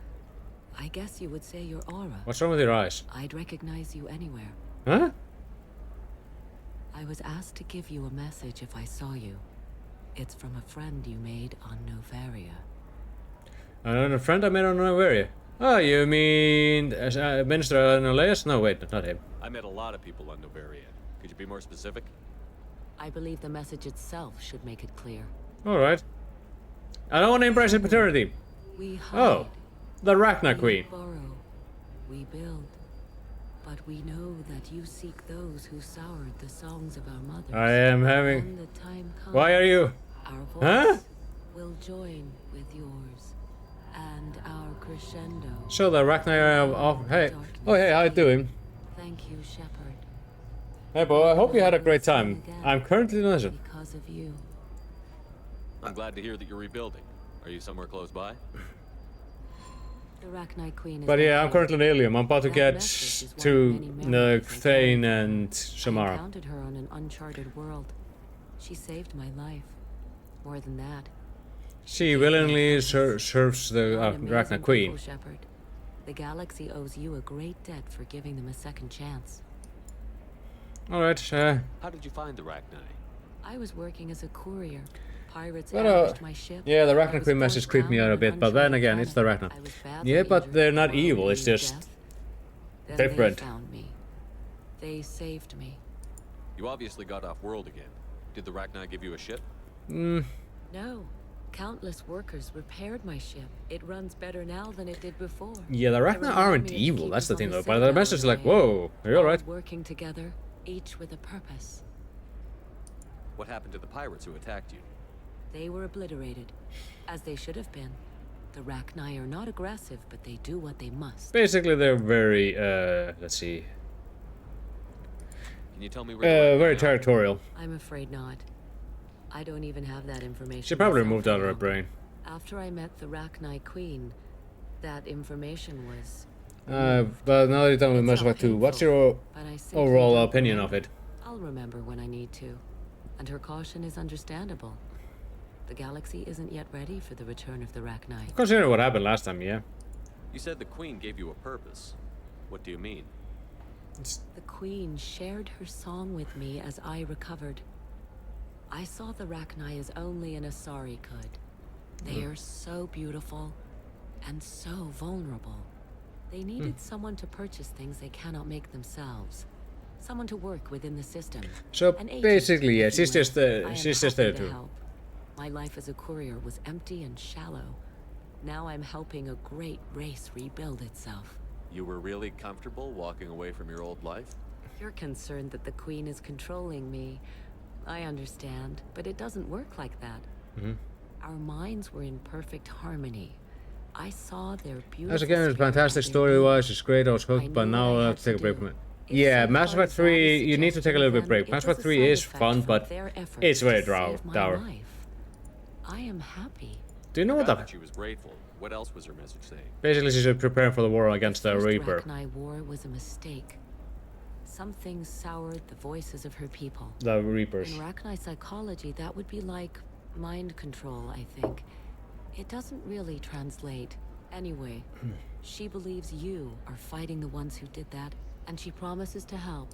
I guess you would say your aura. What's wrong with your eyes? I'd recognize you anywhere. Huh? I was asked to give you a message if I saw you. It's from a friend you made on Novaria. And a friend I met on Novaria. Oh, you mean Minister Noleus? No, wait, not him. I met a lot of people on Novaria. Could you be more specific? I believe the message itself should make it clear. Alright. I don't want to embrace paternity. We hide. Oh, the Rachna We Queen. borrow. We build. But we know that you seek those who soured the songs of our mothers. I am When having... the time comes, Why are you... our voice Huh? will join with yours. And our crescendo. So the Rachna of... Hey. Oh, hey, how you doing? Thank you, Shepard. Hey, boy, I hope you had a great time. I'm currently in London. Because of you. I'm glad to hear that you're rebuilding. Are you somewhere close by? The Rachni Queen is But yeah, I'm okay. currently in Illium. I'm about to That get message is one of to many memories I Thane carry. and I Samara. encountered her on an uncharted world. She saved my life. More than that, She willingly serves the you're an amazing Rachna Queen. people, Shepard. The galaxy owes you a great debt for giving them a second chance. Alright, How did you find the Rachni? I was working as a courier. Pirates But, ambushed my ship. yeah, the I Rachna was Queen message forced creeped me down out a on bit, an but then uncharted again, it's the planet. Rachna. I was badly Yeah, but injured, they're not morally evil, it's to just death. Then different. They found me. They saved me. You obviously got off world again. Did the Rachni give you a ship? Mm, No. Countless workers repaired my ship. It runs better now than it did before. yeah, the They Rachna remind aren't me to evil, keep that's us the on thing the though. safe But the message is like, way. whoa, are you All alright? working together, each with a purpose. What happened to the pirates who attacked you? They were obliterated, as they should have been. The Rachni are not aggressive, but they do what they must. Basically, they're very, let's see, Can you tell me where the very Rachni are? territorial. I'm afraid not. I don't even have that information. She probably myself moved out of her anymore. brain. After I met the Rachni Queen, that information was. But now that you're done with It's Mass not Effect 2, what's painful, your but I simply overall don't opinion remember. of it? I'll remember when I need to, and her caution is understandable. The galaxy isn't yet ready for the return of the Rachni. Considering what happened last time, yeah. You said the Queen gave you a purpose. What do you mean? The Queen shared her song with me as I recovered. I saw the Rachni as only an Asari could. They are so beautiful and so vulnerable. They needed someone to purchase things they cannot make themselves. Someone to work within the system. So An agent, basically, yeah, if you she's will. just I am she's just happy there to too. help. My life as a courier was empty and shallow. Now I'm helping a great race rebuild itself. You were really comfortable walking away from your old life? You're concerned that the Queen is controlling me. I understand, but it doesn't work like that. Our minds were in perfect harmony. I saw their beautiful. As again, it's spirit fantastic at their story-wise, it's great, I was I hooked, but knew now what I I had have to take a to break do. from it. If Yeah, some Mass part Effect of that is 3, you need to take a little bit suggestion, break. then Mass it was Effect a 3 side is effect fun, from but their efforts it's very to save my dour. life. I am happy. Do you know what Glad the... that she was grateful. What else was her message saying? Basically, she's preparing for the war against the First Reaper. Rachni war was a mistake. Something soured the voices of her people. The Reapers. In Rachni psychology, that would be like mind control, I think. It doesn't really translate. Anyway, she believes you are fighting the ones who did that, and she promises to help.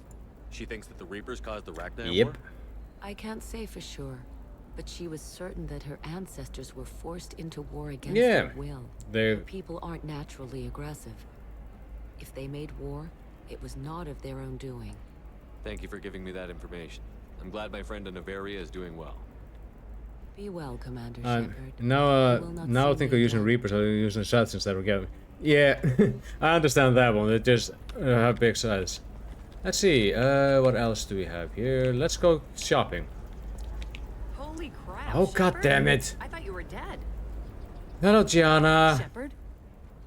She thinks that the Reapers caused the Rachni Yep. War? I can't say for sure, but she was certain that her ancestors were forced into war against Yeah. their will. They... Her people aren't naturally aggressive. If they made war, it was not of their own doing. Thank you for giving me that information. I'm glad my friend in Noveria is doing well. Be well, Commander Shepard. Now, You will not now I see think me we're using again. Reapers, or using shots instead of getting... Yeah, I understand that one. It just have big size. Let's see, what else do we have here? Let's go shopping. Holy crap. Oh, god Shepard. damn it. I thought you were dead. Hello, Gianna. Shepard?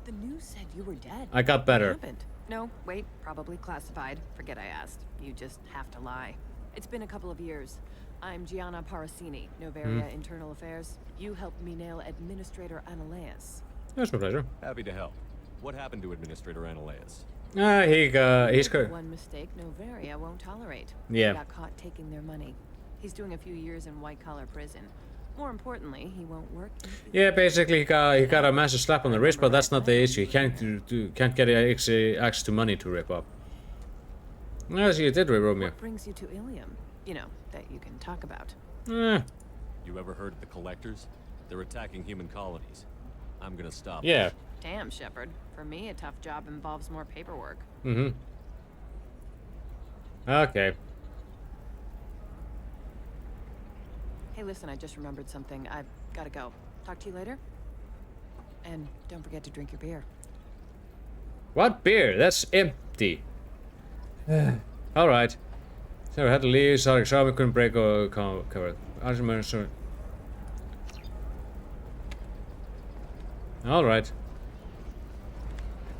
The news said you were dead. I got better. What happened? No, wait, probably classified. Forget I asked. You just have to lie. It's been a couple of years. I'm Gianna Parasini, Noveria Internal Affairs. You helped me nail Administrator Analeas. That's my pleasure. Happy to help. What happened to Administrator Analeas? He's good. One mistake Noveria won't tolerate. Yeah. He got caught taking their money. He's doing a few years in white-collar prison. More importantly, he won't work. Yeah, basically he got a massive slap on the wrist, but that's not the issue. He can't get access to money to rip up. Yes, you did rip me. What brings you to Illium? You know, that you can talk about. You ever heard of the Collectors? They're attacking human colonies. I'm gonna stop them. Yeah. Damn, Shepard. For me, a tough job involves more paperwork. Mm-hmm. Okay. Hey, listen, I just remembered something. I've gotta go. Talk to you later. And don't forget to drink your beer. What beer? That's empty. Alright. So we had to leave. Sorry, we couldn't break or cover. Alright.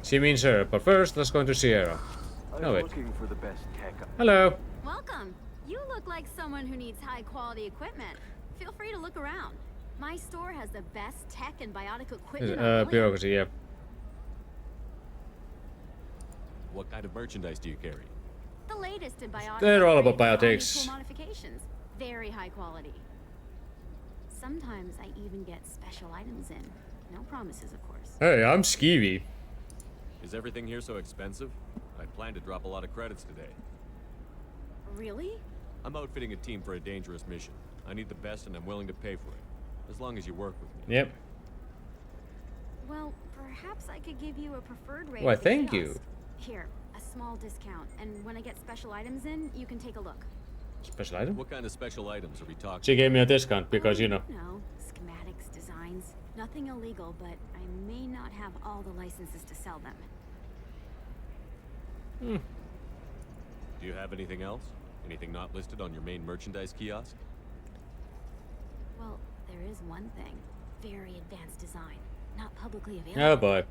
See me in Sierra, but first let's go into Sierra. No, wait. Looking for the best tech. Hello. Welcome. You look like someone who needs high-quality equipment. Feel free to look around. My store has the best tech and biotic equipment on Illium. Bureaucracy, yeah. What kind of merchandise do you carry? The latest in biotic. They're all about upgrades and biotics. cool modifications. Very high quality. Sometimes I even get special items in. No promises, of course. Hey, I'm skeevy. Is everything here so expensive? I plan to drop a lot of credits today. Really? I'm outfitting a team for a dangerous mission. I need the best and I'm willing to pay for it. As long as you work with me. Yep. Well, perhaps I could give you a preferred rate. Why, of the thank kiosk. you. Here, a small discount, and when I get special items in, you can take a look. Special item? What kind of special items are we talking? She gave me a discount because, you know. No, schematics, designs, nothing illegal, but I may not have all the licenses to sell them. Do you have anything else? Anything not listed on your main merchandise kiosk? Well, there is one thing. Very advanced design. Not publicly available. Oh boy.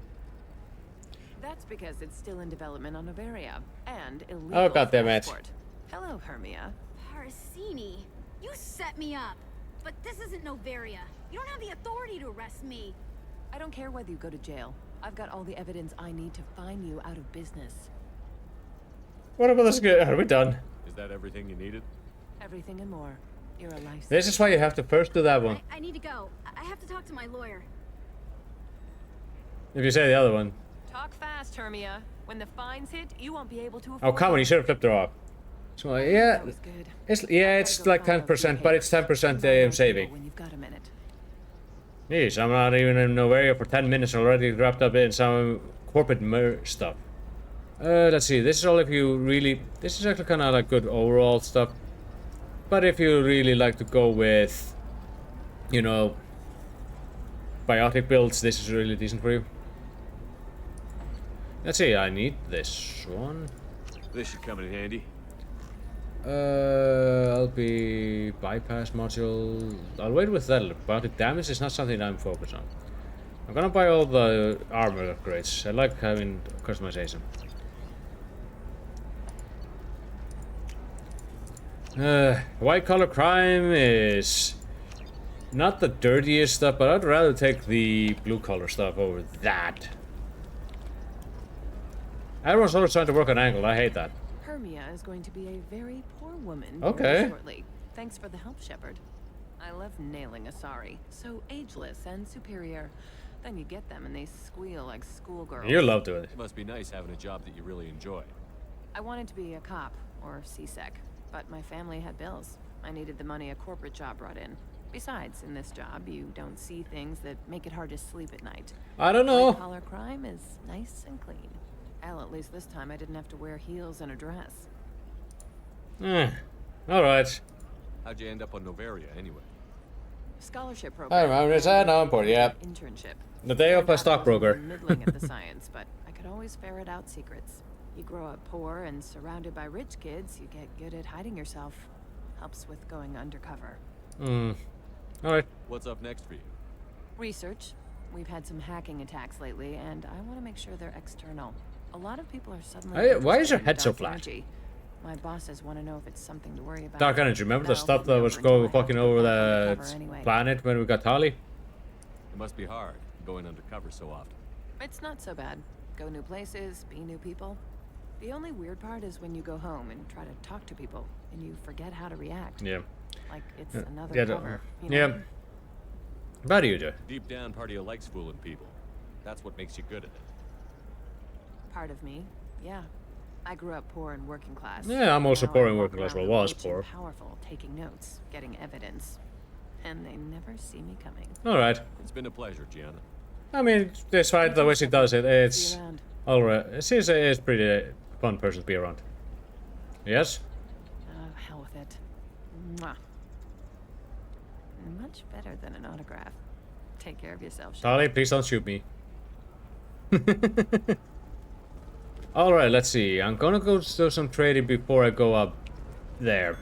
That's because it's still in development on Noveria and illegal. Oh, goddammit. export. Hello, Hermia. Parasini, you set me up. But this isn't Noveria. You don't have the authority to arrest me. I don't care whether you go to jail. I've got all the evidence I need to find you out of business. What about this? Are we done? Is that everything you needed? Everything and more. You're a lifesaver. This is why you have to first do that one. I need to go. I have to talk to my lawyer. If you say the other one. Talk fast, Hermia. When the fines hit, you won't be able to afford Oh, come on, you should have flipped her off. So, yeah. That was good. It's like 10%, but it's 10% AM saving. When you've got a minute. Jeez, I'm not even in Noveria for 10 minutes already wrapped up in some corporate stuff. Let's see, this is all if you really... This is actually kind of like good overall stuff. But if you really like to go with, you know, biotic builds, this is really decent for you. Let's see, I need this one. This should come in handy. I'll be bypass module. I'll wait with that. Biotic damage is not something I'm focused on. I'm gonna buy all the armor upgrades. I like having customization. White collar crime is not the dirtiest stuff, but I'd rather take the blue collar stuff over that. Everyone's always trying to work on angle. I hate that. Hermia is going to be a very poor woman Okay. very shortly. Thanks for the help, Shepard. I love nailing Asari. So ageless and superior. Then you get them and they squeal like schoolgirls. You love doing it. It must be nice having a job that you really enjoy. I wanted to be a cop or CSEC, but my family had bills. I needed the money a corporate job brought in. Besides, in this job, you don't see things that make it hard to sleep at night. I don't know. White-collar crime is nice and clean. Hell, at least this time I didn't have to wear heels and a dress. Alright. How'd you end up on Noveria, anyway? Scholarship I program. remember it's on board, yeah. Internship. The day of a I stockbroker. wasn't middling at the science, but I could always ferret out secrets. You grow up poor and surrounded by rich kids, you get good at hiding yourself. Helps with going undercover. Alright. What's up next for you? Research. We've had some hacking attacks lately, and I want to make sure they're external. A lot of people are suddenly. Hey, why is your interested in head so dark flat? energy. My bosses want to know if it's something to worry about. Dark energy. Remember the That'll stuff put me that was over until I have fucking to over go the undercover anyway. planet when we got Tali? It must be hard, going undercover so often. It's not so bad. Go new places, be new people. The only weird part is when you go home and try to talk to people, and you forget how to react. Yeah. Like it's Yeah, another yeah, cover. You know? yeah. How do you do? Deep down, part of you likes fooling people. That's what makes you good at it. Part of me, yeah. I grew up poor and working class. Yeah, I'm also Now poor I and walk working class. around Well, was rich and poor. Powerful, taking notes, getting evidence, and they never see me coming. Alright. It's been a pleasure, Gianna. I mean, despite the way she does it, See it's you around. alright. She's pretty fun person to be around. Yes? Oh, hell with it. Mwah. Much better than an autograph. Take care of yourself, Shep. Tali, please don't shoot me. Alright, let's see. I'm gonna go do some trading before I go up there.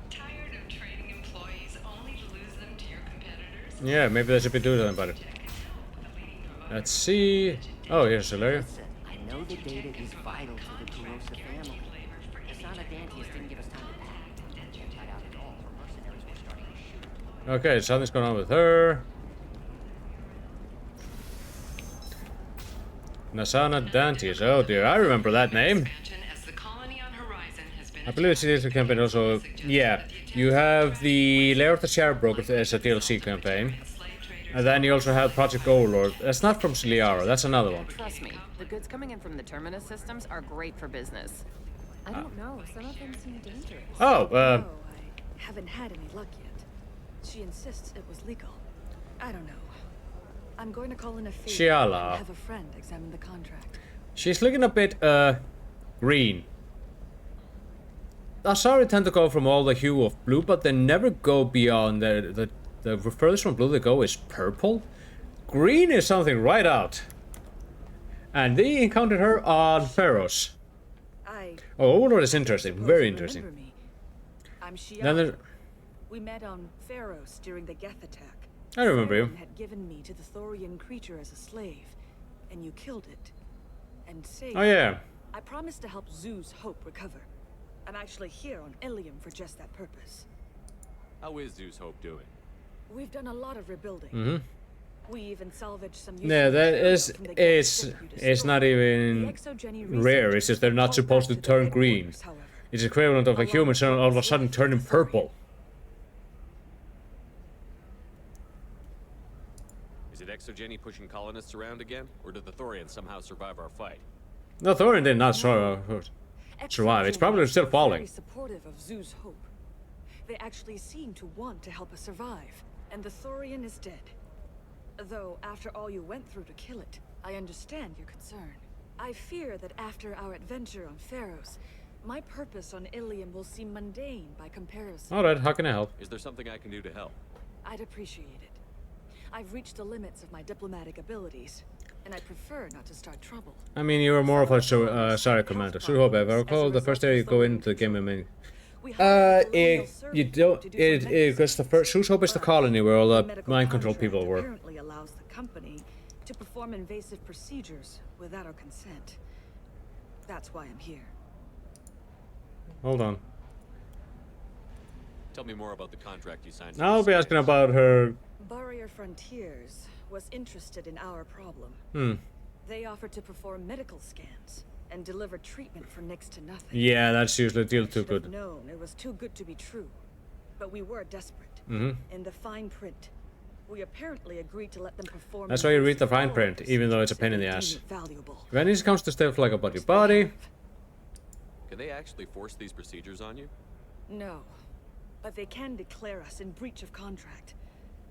Tired of trading employees only to lose them to your competitors? Yeah, maybe they should be doing something about it. Let's see. Oh, here's Solaria. I know the data is vital to the Corrosa family. Asana Dantius didn't give us time to act. Find out at all, or mercenaries were starting to shoot. Okay, something's going on with her. Nasana Dantius. Oh dear, I remember that name. I believe it's a DLC campaign also. Yeah, you have the Lair of the Sharebroker as a DLC campaign. And then you also have Project Overlord. That's not from Liara, that's another one. Trust me, the goods coming in from the Terminus systems are great for business. I don't know, some of them seem dangerous. Oh, I haven't had any luck yet. She insists it was legal. I don't know. I'm going to call in a favor Shiala. and have a friend examine the contract. She's looking a bit, green. Asari tend to go from all the hue of blue, but they never go beyond the furthest from blue they go is purple. Green is something right out. And they encountered her on Pharos. Oh, Overlord is interesting, very interesting. Me. I'm Then there- Shiala. We met on Pharos during the Geth attack. I remember you. Someone had given me to the Thorian creature as a slave, and you killed it. And saved Oh yeah. I promised to help Zoo's Hope recover. I'm actually here on Illium for just that purpose. How is Zeus Hope doing? We've done a lot of rebuilding. Mm-hmm. We even salvaged some Yeah, useful that material is from the Geth it's city you it's destroyed. not even The exogeny rare. researchers It's just they're have not called supposed to back turn the green. headquarters, however. It's equivalent of a human all of a sudden turning purple. Is it Exogeny pushing colonists around again? Or did the Thorians somehow survive our fight? No, Thorin did not survive. It's probably still Exogeny falling. Very supportive of Zoo's Hope. They actually seem to want to help us survive, and the Thorian is dead. Though after all you went through to kill it, I understand your concern. I fear that after our adventure on Pharos, my purpose on Illium will seem mundane by comparison. Alright, how can I help? Is there something I can do to help? I'd appreciate it. I've reached the limits of my diplomatic abilities, and I prefer not to start trouble. I mean, you were more of a sorry commander. So hope I recall the first day you go into the game. I mean, you don't. Because the first Shoes Hope is the colony where all the mind control people were. Apparently allows the company to perform invasive procedures without our consent. That's why I'm here. Hold on. Tell me more about the contract you signed. I'll be asking about her. Barrier Frontiers was interested in our problem. Hmm. They offered to perform medical scans and deliver treatment for next to nothing. Yeah, that's usually a deal too Should have good. known it was too good to be true, but we were desperate. Mhm. In the fine print, we apparently agreed to let them perform. That's why you read the fine print, even though it's a pain in the ass. Valuable. When it comes to stuff like about your body, Can they actually force these procedures on you? No, but they can declare us in breach of contract,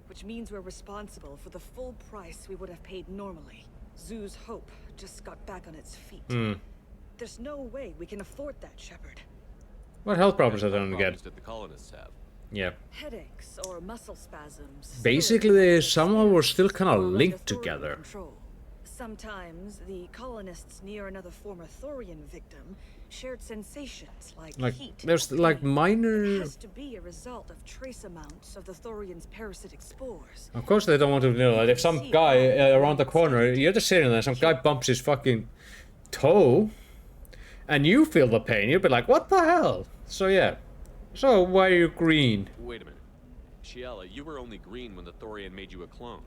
which means we're responsible for the full price we would have paid normally. Zoo's Hope just got back on its feet. Hmm. There's no way we can afford that, Shepard. What health problems What are they gonna problems get? did the colonists have? Yeah. Headaches or muscle spasms. Basically, they somehow were still kind of linked together. Control. Sometimes the colonists near another former Thorian victim shared sensations like heat. There's or like pain. minor. It has to be a result of trace amounts of the Thorian's parasitic spores. Of course, they don't want to know. Like if some guy around the corner, you're just sitting there, some guy bumps his fucking toe, and you feel the pain. You'll be like, "What the hell?" So yeah. So why are you green? Wait a minute. Shiela, you were only green when the Thorian made you a clone.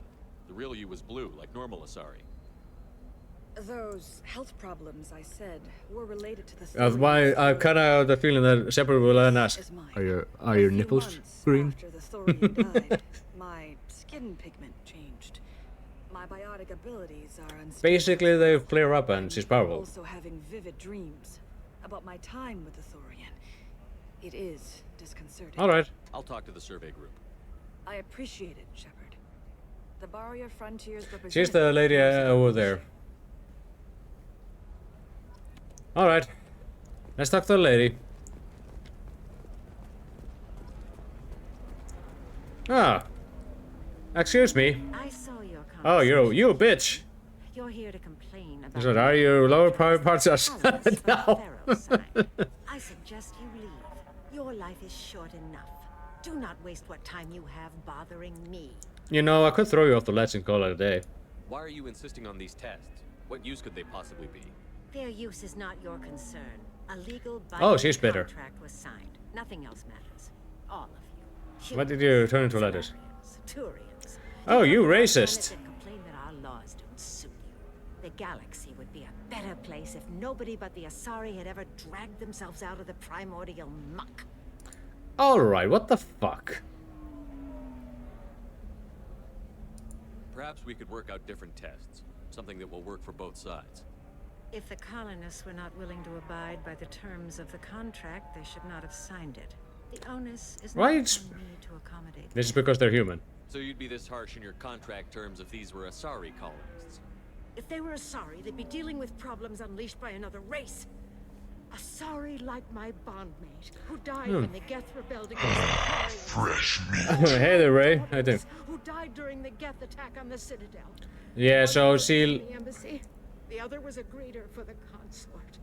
The real you was blue, like normal Asari. Those health problems I said were related to the Why I kind of have the feeling that Shepard will then ask, "Are your nipples green?" After the Thorian died, my skin pigment changed. My biotic abilities are unstable. Basically, they flare up and she's powerful. Also having vivid dreams about my time with the Thorian. It is disconcerting. All right. I'll talk to the survey group. I appreciate it, Shepard. The Barrier Frontiers representative. She's the lady over there. All right. Let's talk to the lady. Ah. Excuse me. I saw your Oh, you a bitch. You're here to complain about. Is it, are your lower private parts are no. I suggest you leave. Your life is short enough. Do not waste what time you have bothering me. You know, I could throw you off the ledge and call it a day. Why are you insisting on these tests? What use could they possibly be? Their use is not your concern. A legal Oh, she's bitter. contract was signed. Nothing else matters. All of you. What did you turn into letters? Turians. Oh, you Planet racist. that complain that our laws don't suit you. The galaxy would be a better place if nobody but the Asari had ever dragged themselves out of the primordial muck. Alright, what the fuck? Perhaps we could work out different tests. Something that will work for both sides. If the colonists were not willing to abide by the terms of the contract, they should not have signed it. The onus is not Right. on me to accommodate. This is because they're human. So you'd be this harsh in your contract terms if these were Asari colonists? If they were Asari, they'd be dealing with problems unleashed by another race. Asari like my bondmate, who died when the Geth rebelled against the Fresh meat. Hey there, Ray. How you doing? who died during the Geth attack on the Citadel. Yeah, so One she in the embassy, the other was a greeter for the consort.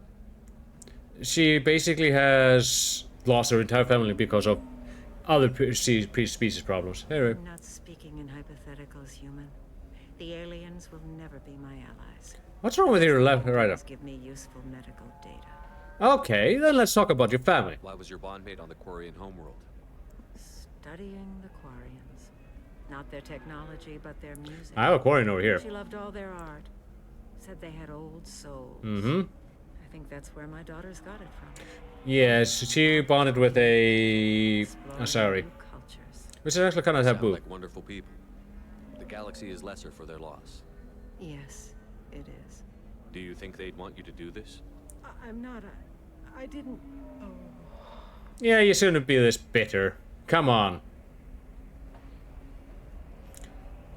basically has lost her entire family because of other species problems. Hey, Ray. I'm not speaking in hypotheticals, human. The aliens will never be my allies. What's wrong with your left right up? Give me useful medical data. Okay, then let's talk about your family. Why was your bondmate on the Quarian homeworld? Studying the Quarians. Not their technology, but their music. I have a Quarian over here. She loved all their art. Said they had old souls. Mm-hmm. I think that's where my daughters got it from. Yes, she bonded with a Asari, Cultures. which is actually kind of Sound taboo. like wonderful people. The galaxy is lesser for their loss. Yes, it is. Do you think they'd want you to do this? I'm not I didn't... Oh. Yeah, you shouldn't be this bitter. Come on.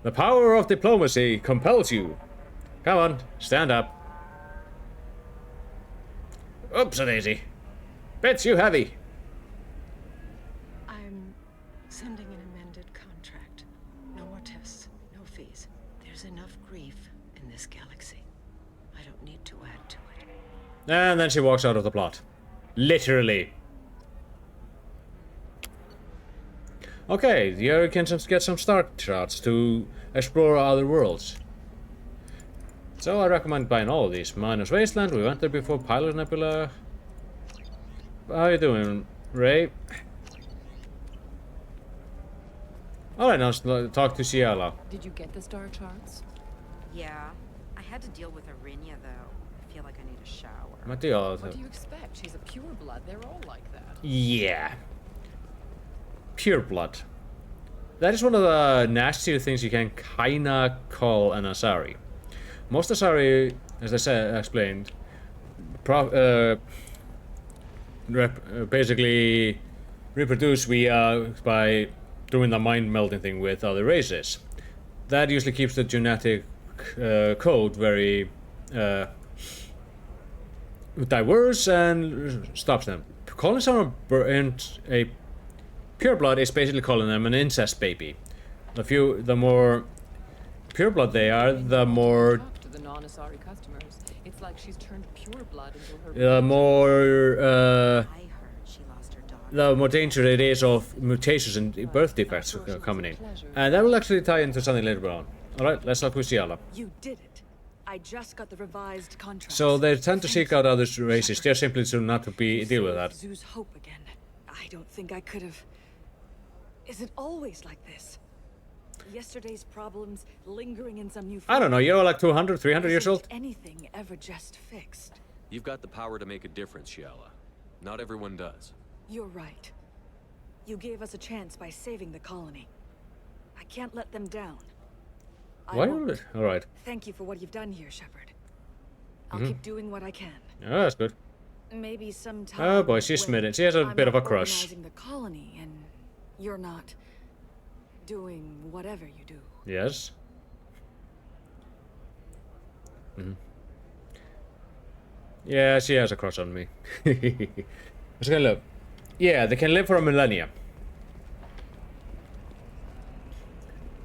The power of diplomacy compels you. Come on, stand up. Oops-a-daisy. Bits you heavy. I'm sending an amended contract. No more tests, no fees. There's enough grief in this galaxy. I don't need to add to it. And then she walks out of the plot. Literally. Okay, the other can get some start shots to explore other worlds. So I recommend buying all of these. Minus Wasteland, we went there before. Pilot Nebula. How you doing, Ray? Alright, now talk to Ciala. Did you get the star charts? Yeah. I had to deal with Arinia, though. I feel like I need a shower. Mä tiedän. What do you expect? She's a pureblood. They're all like that. Yeah. Pure blood. That is one of the nastier things you can kinda call an Asari. Most Asari, as I said, explained, basically reproduce by doing the mind melding thing with other races. That usually keeps the genetic code very diverse and stops them. Calling someone a pureblood is basically calling them an incest baby. The more pureblood they are, the more To the non-Asari customers, it's like she's turned pureblood into her. the more danger it is of mutations and birth defects coming in. And that will actually tie into something later on. Alright, let's talk with Ciala. You did it. I just got the revised contract. So they tend to seek out other races, just simply to not to deal with that. Zoo's hope again. I don't think I could have. Is it always like this? Yesterday's problems lingering in some new. I don't know, you're like 200, 300 years old? Anything ever just fixed? You've got the power to make a difference, Ciala. Not everyone does. You're right. You gave us a chance by saving the colony. I can't let them down. Why? Alright. Thank you for what you've done here, Shepard. I'll keep doing what I can. Oh, that's good. Maybe sometime. Oh boy, she's smitten. She has a bit of a crush. Organizing the colony, and you're not doing whatever you do. Yes. Yeah, she has a crush on me. Let's go look. Yeah, they can live for a millennia.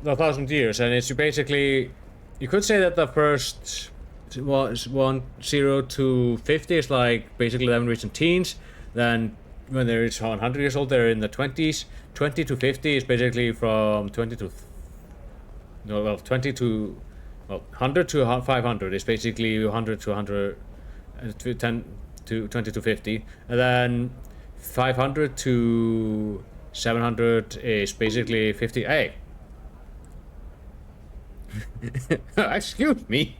1,000 years, and it's basically, you could say that the first 0 to 50 is like basically they haven't reached teens. Then when they reach 100 years old, they're in the 20s. 20 to 50 is basically from 20 to 100 to 500 is basically 100 to 100, 10 to 20 to 50, and then 500 to 700 is basically 50. Hey. Excuse me.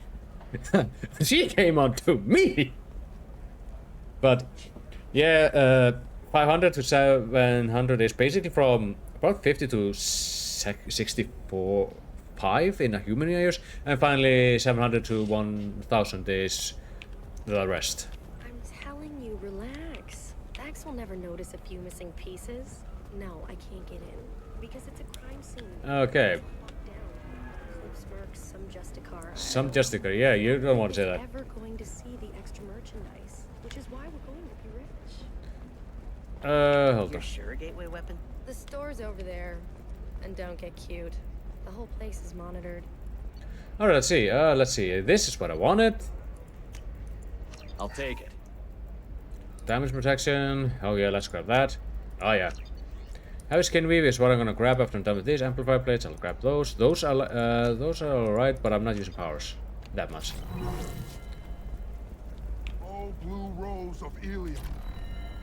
She came on to me. But yeah, 500 to 700 is basically from about 50 to 64, 5 in the human years, and finally 700 to 1000 is the rest. I'm telling you, relax. Dax will never notice a few missing pieces. No, I can't get in because it's a crime scene. Okay. Some Justicar, yeah, you don't want to say that. Ever going to see the extra merchandise, which is why we're going to be rich. Hold on. Sure, a gateway weapon? The store's over there, and don't get cute. The whole place is monitored. Alright, let's see. This is what I wanted. I'll take it. Damage protection. Oh yeah, let's grab that. Oh yeah. Heavy skin weave is what I'm gonna grab after I'm done with these amplifier plates. I'll grab those. Those are alright, but I'm not using powers that much. Oh, blue rose of Illium,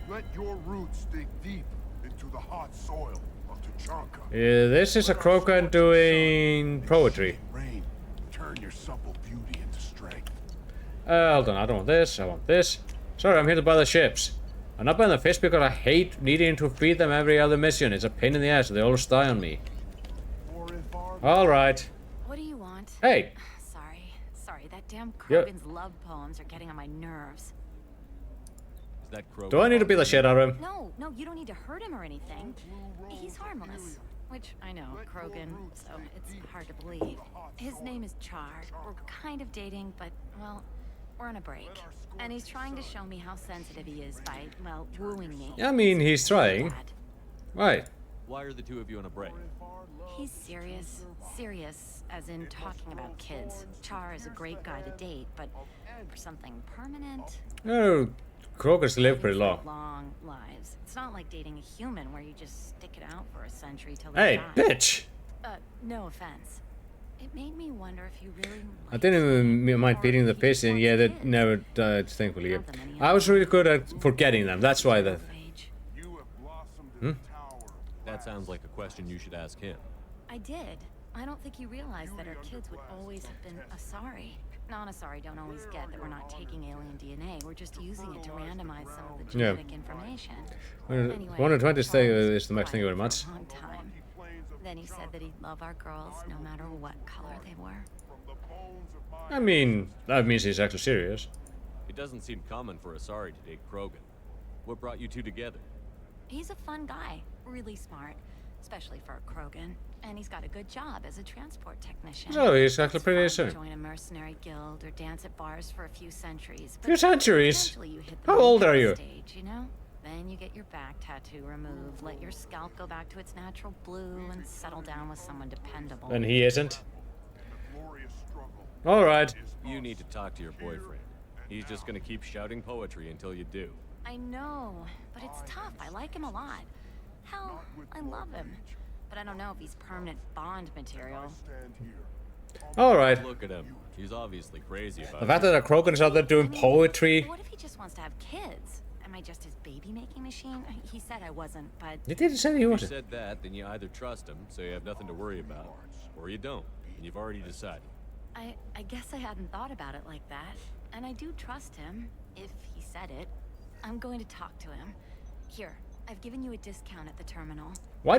let your roots dig deep into the hot soil of Tuchanka. This is a Krogan doing poetry. Rain, turn your supple beauty into strength. Hold on, I don't want this. I want this. Sorry, I'm here to buy the ships. I'm not buying the fish because I hate needing to feed them every other mission. It's a pain in the ass. They always die on me. Alright. What do you want? Hey. Sorry. That damn Krogan's love poems are getting on my nerves. Is that Krogan? Do I need to beat the shit out of him? No, you don't need to hurt him or anything. He's harmless. Which, I know, Krogan, so it's hard to believe. His name is Char. We're kind of dating, but, well, we're on a break. And he's trying to show me how sensitive he is by, well, wooing me. I mean, he's trying. Right. Why are the two of you on a break? He's serious. Serious, as in talking about kids. Char is a great guy to date, but for something permanent... Oh, Krogans live pretty long. Long lives. It's not like dating a human where you just stick it out for a century till they Hey, die. bitch! No offense. It made me wonder if you really... I didn't even mind beating the fish, and yeah, they never died, thankfully. I was really good at forgetting them, that's why the... That sounds like a question you should ask him. I did. I don't think you realized that our kids would always have been Asari. Non-Asari don't always get that we're not taking alien DNA. We're just using it to randomize some of the genetic information. Anyway, 120 stay Charles is the max. Thank you very quiet much. for a long time. Then he said that he'd love our girls no matter what color they were. I mean, that means he's actually serious. It doesn't seem common for Asari to date Krogan. What brought you two together? He's a fun guy, really smart, especially for a Krogan. And he's got a good job as a transport technician. So he's actually pretty It's fun to soon. join a mercenary guild or dance at bars for a few centuries. Few centuries? Eventually you hit the How old are midlife you? Stage, you know? Then you get your back tattoo removed, let your scalp go back to its natural blue, and settle down with someone dependable. And he isn't. Alright. You need to talk to your boyfriend. He's just gonna keep shouting poetry until you do. I know, but it's tough. I like him a lot. Hell, I love him. But I don't know if he's permanent Bond material. Alright. Look at him. He's obviously crazy about The fact that a Krogan is out there doing poetry. What if he just wants to have kids? Am I just his baby-making machine? He said I wasn't, but... He didn't say he If you wasn't. said that, then you either trust him, so you have nothing to worry about, or you don't, and you've already decided. I guess I hadn't thought about it like that. And I do trust him, if he said it. I'm going to talk to him. Here, I've given you a discount at the terminal. Why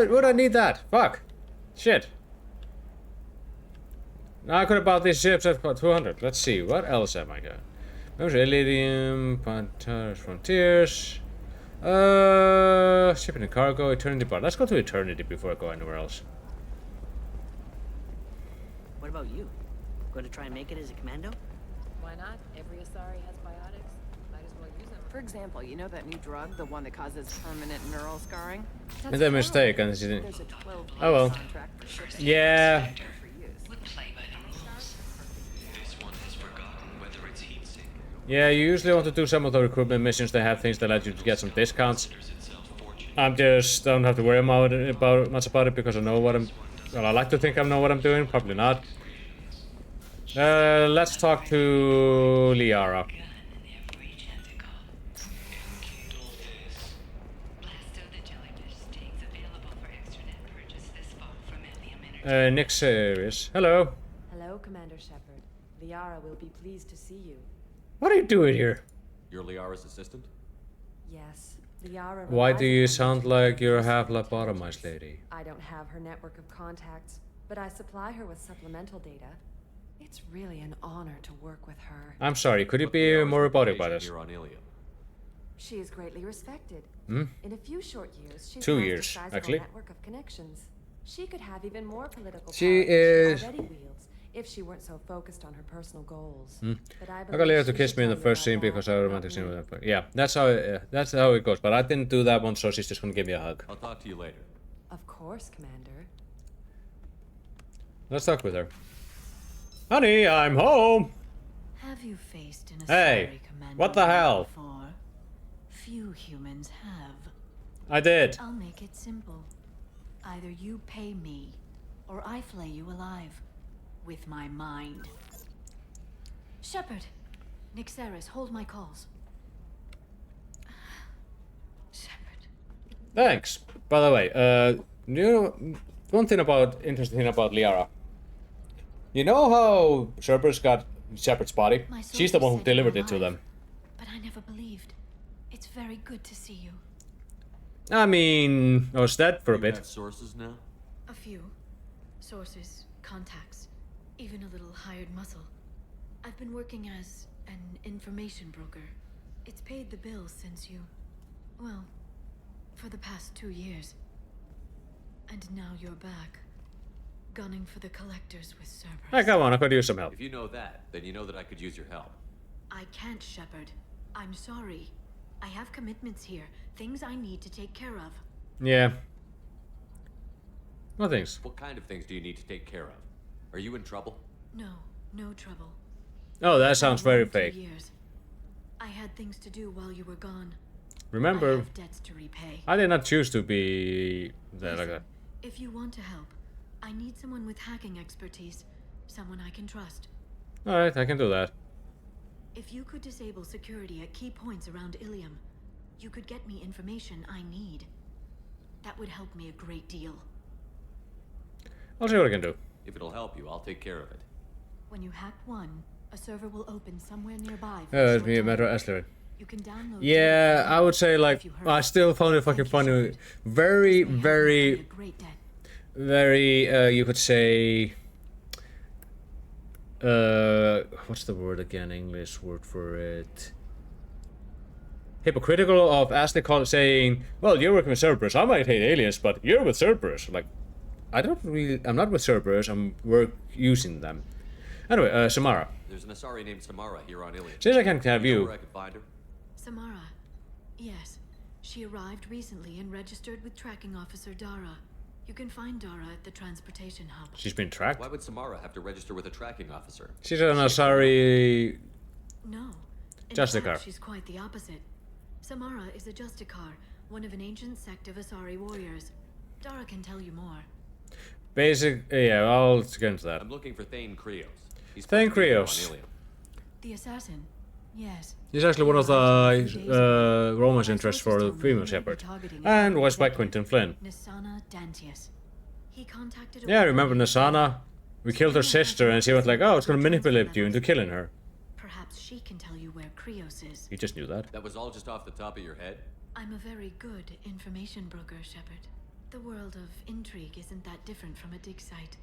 would I need that? Fuck. Shit. Now I could have bought these ships at 200. Let's see, what else am I got? There's Illium, Pantaris Frontiers. Shipping and cargo, Eternity Bar. Let's go to Eternity before I go anywhere else. What about you? Going to try and make it as a commando? Why not? Every Asari has biotics. Might as well use them. For example, you know that new drug, the one that causes permanent neural scarring? Made a mistake and she didn't. There's a 12-month Oh well. contract for ships. Yeah. Yeah, you usually want to do some of the recruitment missions. They have things that let you get some discounts. I'm just don't have to worry much about it because I know what I'm. Well, I like to think I know what I'm doing. Probably not. Let's talk to Liara. Nick Series. Hello. Hello, Commander Shepard. Liara will be pleased to see you. What are you doing here? You're Liara's assistant? Yes, Liara. Why do you relies upon sound like you're half lobotomized, lady? I don't have her network of contacts, but I supply her with supplemental data. It's really an honor to work with her. I'm sorry, could you be more robotic about this? Here on Illium. She is greatly respected. Hmm? In a few short years, she's 2 amassed years, a sizable actually. network of connections. She could have even more political She power than is- she already wields if she weren't so focused on her personal goals. Hmm. But I I got believe Leo to she kiss should me in the tell you first about scene that, because I not romantic scene me. with her. Yeah, that's how it goes. But I didn't do that one, so she's just gonna give me a hug. I'll talk to you later. Of course, Commander. Let's talk with her. Honey, I'm home. Have you faced an Hey, Asari commander what the hell? before? Few humans have. I did. I'll make it simple. Either you pay me, or I flay you alive. With my mind. Shepard! Nixeris, hold my calls. Thanks. By the way, you know, one thing interesting thing about Liara. You know how Cerberus got Shepard's body? My She's the one who soldiers said you delivered were it to alive, them. But I never believed. It's very good to see you. I mean, I was dead for a You bit. have sources now? A few. Sources, contacts, even a little hired muscle. I've been working as an information broker. It's paid the bills since you... well, for the past 2 years. And now you're back. Gunning for the collectors with Cerberus. Hey, come on, I could use some help. If you know that, then you know that I could use your help. I can't, Shepard. I'm sorry. I have commitments here. Things I need to take care of. Yeah. What things? What kind of things do you need to take care of? Are you in trouble? No, no trouble. Oh, that sounds very 2 fake. years. I had things to do while you were gone. I Remember, have debts to repay. I did not choose to be there like that. If you want to help, I need someone with hacking expertise. Someone I can trust. Alright, I can do that. If you could disable security at key points around Illium, you could get me information I need. That would help me a great deal. I'll see what I can do. If it'll help you, I'll take care of it. When you hack one, a server will open somewhere nearby. For a It's short me, time. Metro Esler. You can download. Yeah, I would say like I still found it fucking funny. Very, very, very. You could say. What's the word again? English word for it. Hypocritical of Ashley saying, "Well, you're working with Cerberus. I might hate aliens, but you're with Cerberus." Like, I'm not with Cerberus. I'm using them. Anyway, Samara. There's an Asari named Samara here on Illium. Since I can't have You know you. where I could find her? Samara. Yes. She arrived recently and registered with tracking officer Dara. You can find Dara at the transportation hub. She's been tracked. Why would Samara have to register with a tracking officer? She's an Asari. No. In Justicar. fact, she's quite the opposite. Samara is a Justicar, one of an ancient sect of Asari warriors. Dara can tell you more. Yeah, I'll get into that. I'm looking for Thane Krios. He's Thane supposed to be here on Krios. Illium. The assassin. Yes. He's actually one of the romance interests for the female shepherd, and was by Quentin Flynn. Nisana Dantius. He contacted. Yeah, remember Nasana? We killed her sister, and she was like, "Oh, it's gonna manipulate you into killing her." Perhaps she can tell you where Krios is. You just knew that. That was all just off the top of your head? I'm a very good information broker, Shepard. The world of intrigue isn't that different from a dig site,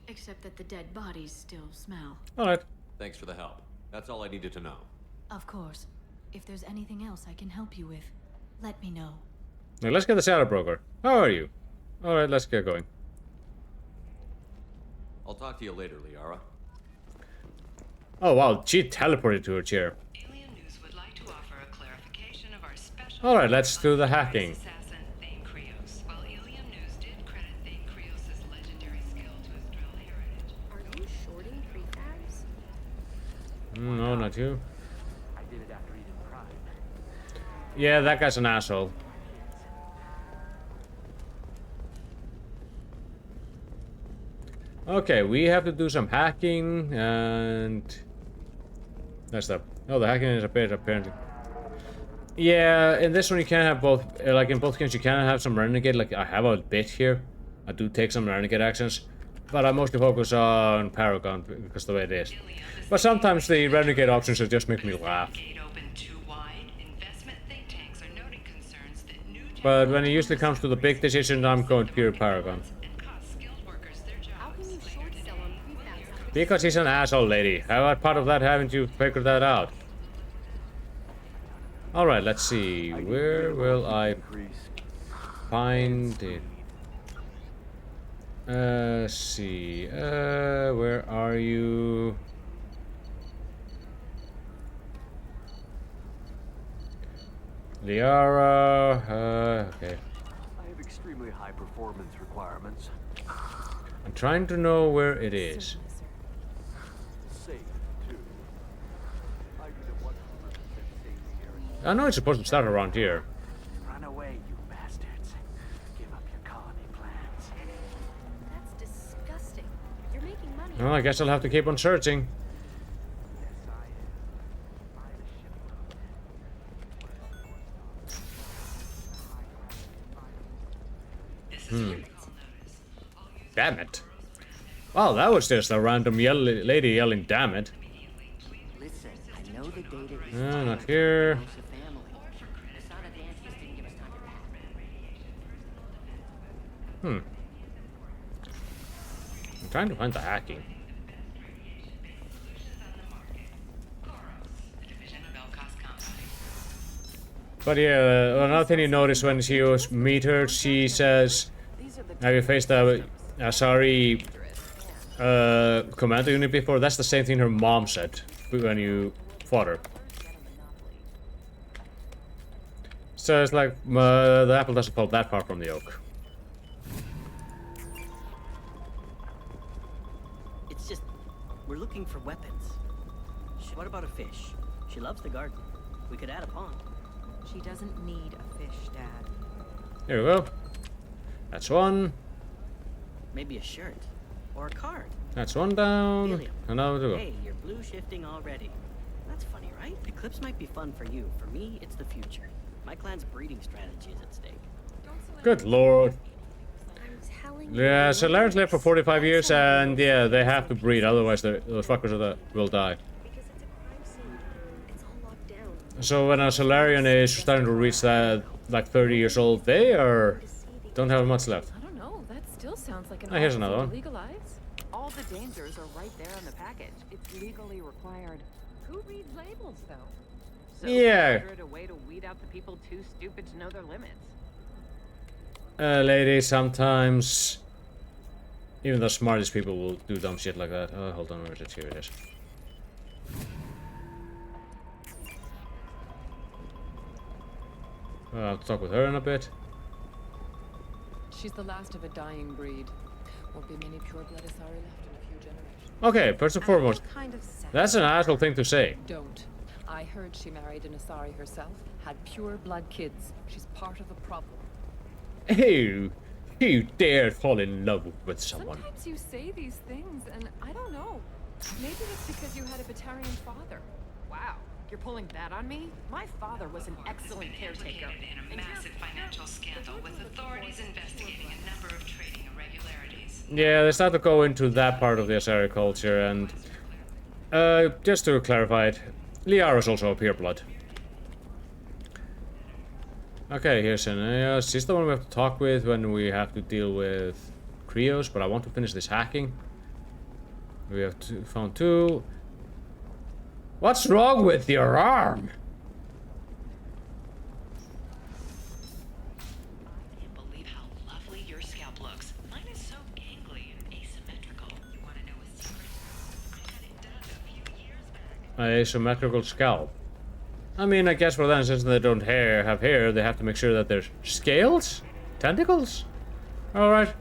except that the dead bodies still smell. Alright. Thanks for the help. That's all I needed to know. Of course. If there's anything else I can help you with, let me know. Now let's get the shadow broker. How are you? Alright, let's get going. I'll talk to you later, Liara. Oh wow, she teleported to her chair. Alright, let's do the hacking. Are you shorting prefabs? No, not you. I did it after Eden Prime. Yeah, that guy's an asshole. Okay, we have to do some hacking and that's the the hacking is a bit apparently. Yeah, in this one you can have both. Like in both games, you can have some renegade. Like I have a bit here. I do take some renegade actions, but I mostly focus on Paragon because the way it is. But sometimes the renegade options just make me laugh. But when it usually comes to the big decisions, I'm going pure Paragon. How can you short sell on prefabs? Because he's an asshole, lady. How about part of that haven't you figured that out? Alright, let's see. Where will I find it? See. Where are you? Liara. Okay. I have extremely high performance requirements. I'm trying to know where it is. Safe, too. I need a 100% safety guarantee. I know it's supposed to start around here. Run away, you bastards. Give up your colony plans. That's disgusting. You're making money. Well, I guess I'll have to keep on searching. Damn it. Wow, that was just a random lady yelling, damn it. Listen, I know the data is Not here. I'm trying to find the hacking. But yeah, another thing you notice when she was meet her, she says, "Have you faced a Asari commando unit before?" That's the same thing her mom said when you fought her. So it's like the apple doesn't fall that far from the oak. It's just, we're looking for weapons. What about a fish? She loves the garden. We could add a pond. She doesn't need a fish, Dad. Here we go. That's one. Maybe a shirt. Or a card. That's one down. Illium. Another to go. Hey, you're blue shifting already. That's funny, right? Eclipse might be fun for you. For me, it's the future. My clan's breeding strategy is at stake. Good lord. I'm telling Yeah, Solarians live for 45 years, and yeah, they have to breed, otherwise those fuckers will die. So when a Solarian is starting to reach that, like 30 years old, they don't have much left. I don't know. That still sounds like an Here's awful another thing one. to legalize. All the dangers are right there on the package. It's legally required. Who reads labels, though? So Yeah. consider it a way to weed out the people too stupid to know their limits. Lady, sometimes even the smartest people will do dumb shit like that. Oh, hold on, where is it? Here it is. I'll talk with her in a bit. She's the last of a dying breed. Won't be many pure-blood Asari left in a few generations. Okay, first and foremost, that's an asshole thing to say. Don't. I heard she married an Asari herself, had pure-blood kids. She's part of the problem. You dare fall in love with someone. Sometimes you say these things, and I don't know. Maybe it's because you had a Batarian father. Wow, you're pulling that on me? My father was an excellent caretaker. In a massive financial scandal with authorities investigating a number of trading irregularities. Yeah, they start to go into that part of the Asari culture, and just to clarify it, Liara is also a pureblood. Okay, here's Aeneas. She's the one we have to talk with when we have to deal with Krios, but I want to finish this hacking. We have found two. What's wrong with your arm? I can't believe how lovely your scalp looks. Mine is so gangly and asymmetrical. You want to know a secret? I had it done a few years back. An asymmetrical scalp. I mean, I guess for them, since they don't have hair, they have to make sure that there's scales? Tentacles? Alright.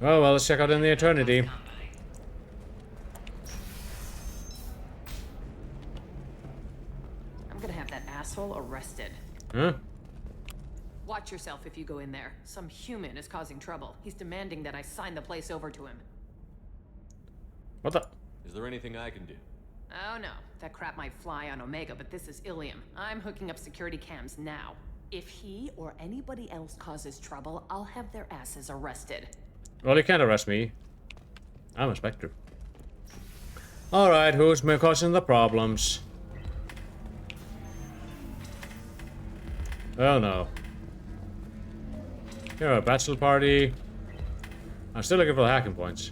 Oh, well, let's check out in the eternity. I'm gonna have that asshole arrested. Huh? Watch yourself if you go in there. Some human is causing trouble. He's demanding that I sign the place over to him. What the? Is there anything I can do? Oh no, that crap might fly on Omega, but this is Illium. I'm hooking up security cams now. If he or anybody else causes trouble, I'll have their asses arrested. Well, you can't arrest me. I'm a Spectre. Alright, who's causing the problems? Oh no. Here, a bachelor party. I'm still looking for the hacking points.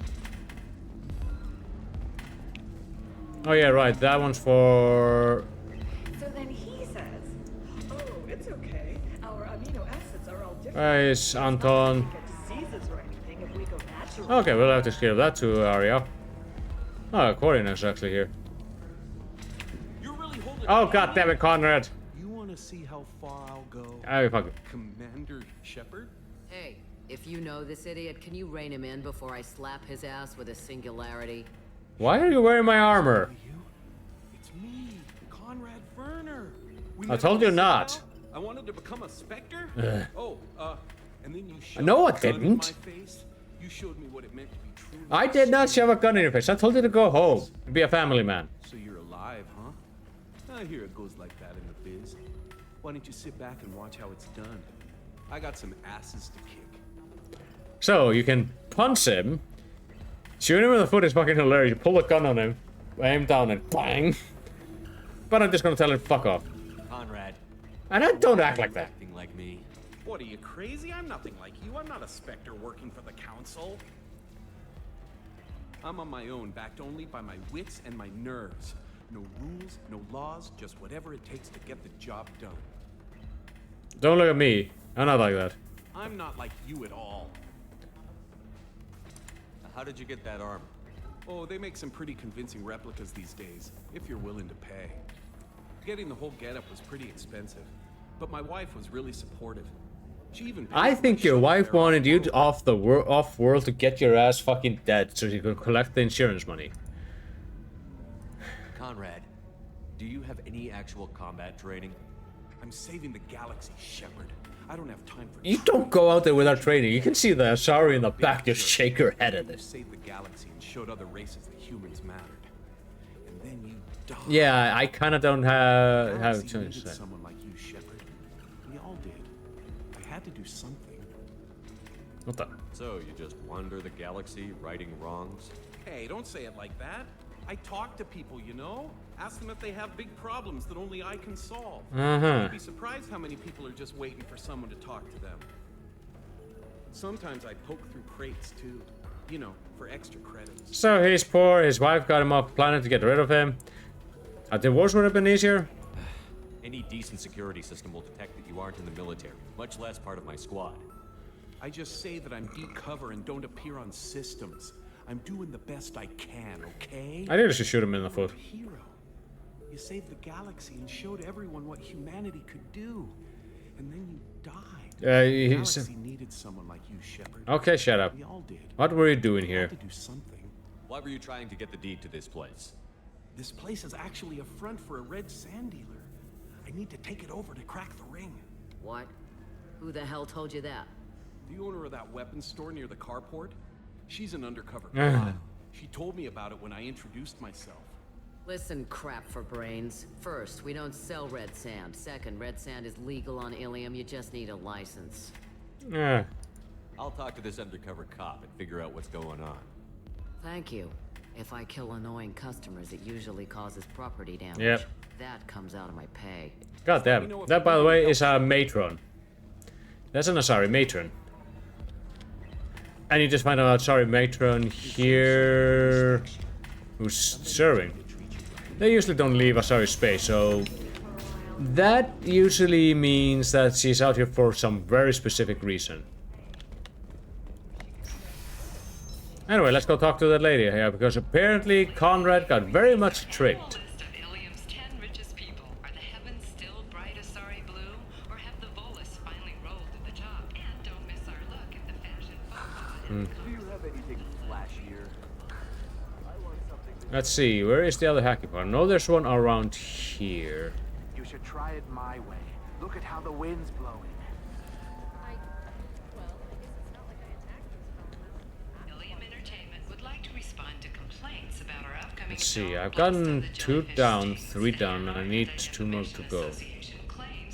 Oh yeah, right, that one's for... So then he says, oh, it's okay. Our amino acids are all different. Nice, Anton. We get diseases or anything if we go natural. Okay, we'll have to scale that to Aria. Oh, Corian is actually here. Oh, god damn it, Conrad! You want to see how far I'll go? Oh, fuck it. Commander Shepard? Hey, if you know this idiot, can you rein him in before I slap his ass with a singularity? Why are you wearing my armor? It's me, Conrad Werner. I told you not. I wanted to become a Spectre? Ugh. And then you shoved No, I a gun in didn't. my face. You showed me what it meant to be true. I did not shove a gun in your face. I told you to go home and be a family man. So you're alive, huh? I hear it goes like that in the biz. Why don't you sit back and watch how it's done? I got some asses to kick. So, you can punch him, shoot him in the foot is fucking hilarious. You pull a gun on him, aim down and bang. But I'm just gonna tell him fuck off. Conrad. And I don't act like that. Acting like me. What, are you crazy? I'm nothing like you. I'm not a Spectre working for the Council. I'm on my own, backed only by my wits and my nerves. No rules, no laws, just whatever it takes to get the job done. Don't look at me. I'm not like that. I'm not like you at all. How did you get that armor? Oh, they make some pretty convincing replicas these days, if you're willing to pay. Getting the whole getup was pretty expensive, but my wife was really supportive. She even I think your wife wanted you off the off-world to get your ass fucking dead so you could collect the insurance money. Conrad, do you have any actual combat training? I'm saving the galaxy, Shepard. I don't have time for... You don't go out there without training. You can see the Asari in the back just shake her head at it. Saved the galaxy and showed other races that humans mattered. And then you died. Yeah, I kind of don't have choice. Someone like you, Shepard. We all did. to do something. What the? So, you just wander the galaxy, righting wrongs? Hey, don't say it like that. I talk to people, you know? Ask them if they have big problems that only I can solve. You'd be surprised how many people are just waiting for someone to talk to them. Sometimes I poke through crates, too. You know, for extra credits. So he's poor, his wife got him off planet to get rid of him. A divorce would have been easier. Any decent security system will detect that you aren't in the military, much less part of my squad. I just say that I'm deep cover and don't appear on systems. I'm doing the best I can, okay? I think I should shoot him in the foot. Hero. You saved the galaxy and showed everyone what humanity could do. And then you died. The galaxy needed someone like you, Shepard. Okay, shut up. We all did. What were you doing here? Had to do something. Why were you trying to get the deed to this place? This place is actually a front for a red sand dealer. I need to take it over to crack the ring. What? Who the hell told you that? The owner of that weapons store near the carport. She's an undercover cop. She told me about it when I introduced myself. Listen, crap for brains. First, we don't sell red sand. Second, red sand is legal on Illium. You just need a license. I'll talk to this undercover cop and figure out what's going on. Thank you. If I kill annoying customers, it usually causes property damage. Yep. That comes out of my pay. God damn. That, by the way, is a matron. That's an Asari matron. And you just find out Asari matron here who's serving. They usually don't leave Asari space, so that usually means that she's out here for some very specific reason. Anyway, let's go talk to that lady here, because apparently Conrad got very much tricked. Let's see, where is the other hacking part? No, there's one around here. You should try it my way. Look at how the wind's blowing. Let's see, I've gotten 2 down, 3 down, and I need 2 more to go.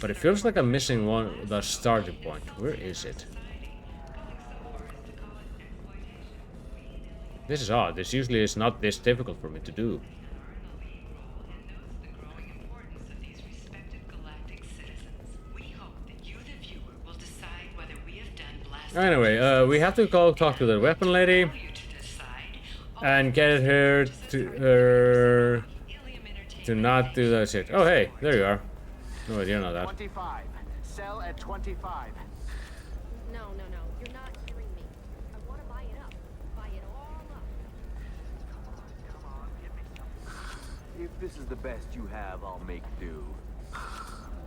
But it feels like I'm missing one, the starting point. Where is it? This is odd. This usually is not this difficult for me to do. Anyway, we have to go talk to the weapon lady and get her to not do that shit. Oh hey, there you are. No idea not that. 25. Sell at 25. No, you're not hearing me. I want to buy it up. Buy it all up. Come on, give me some. If this is the best you have, I'll make do.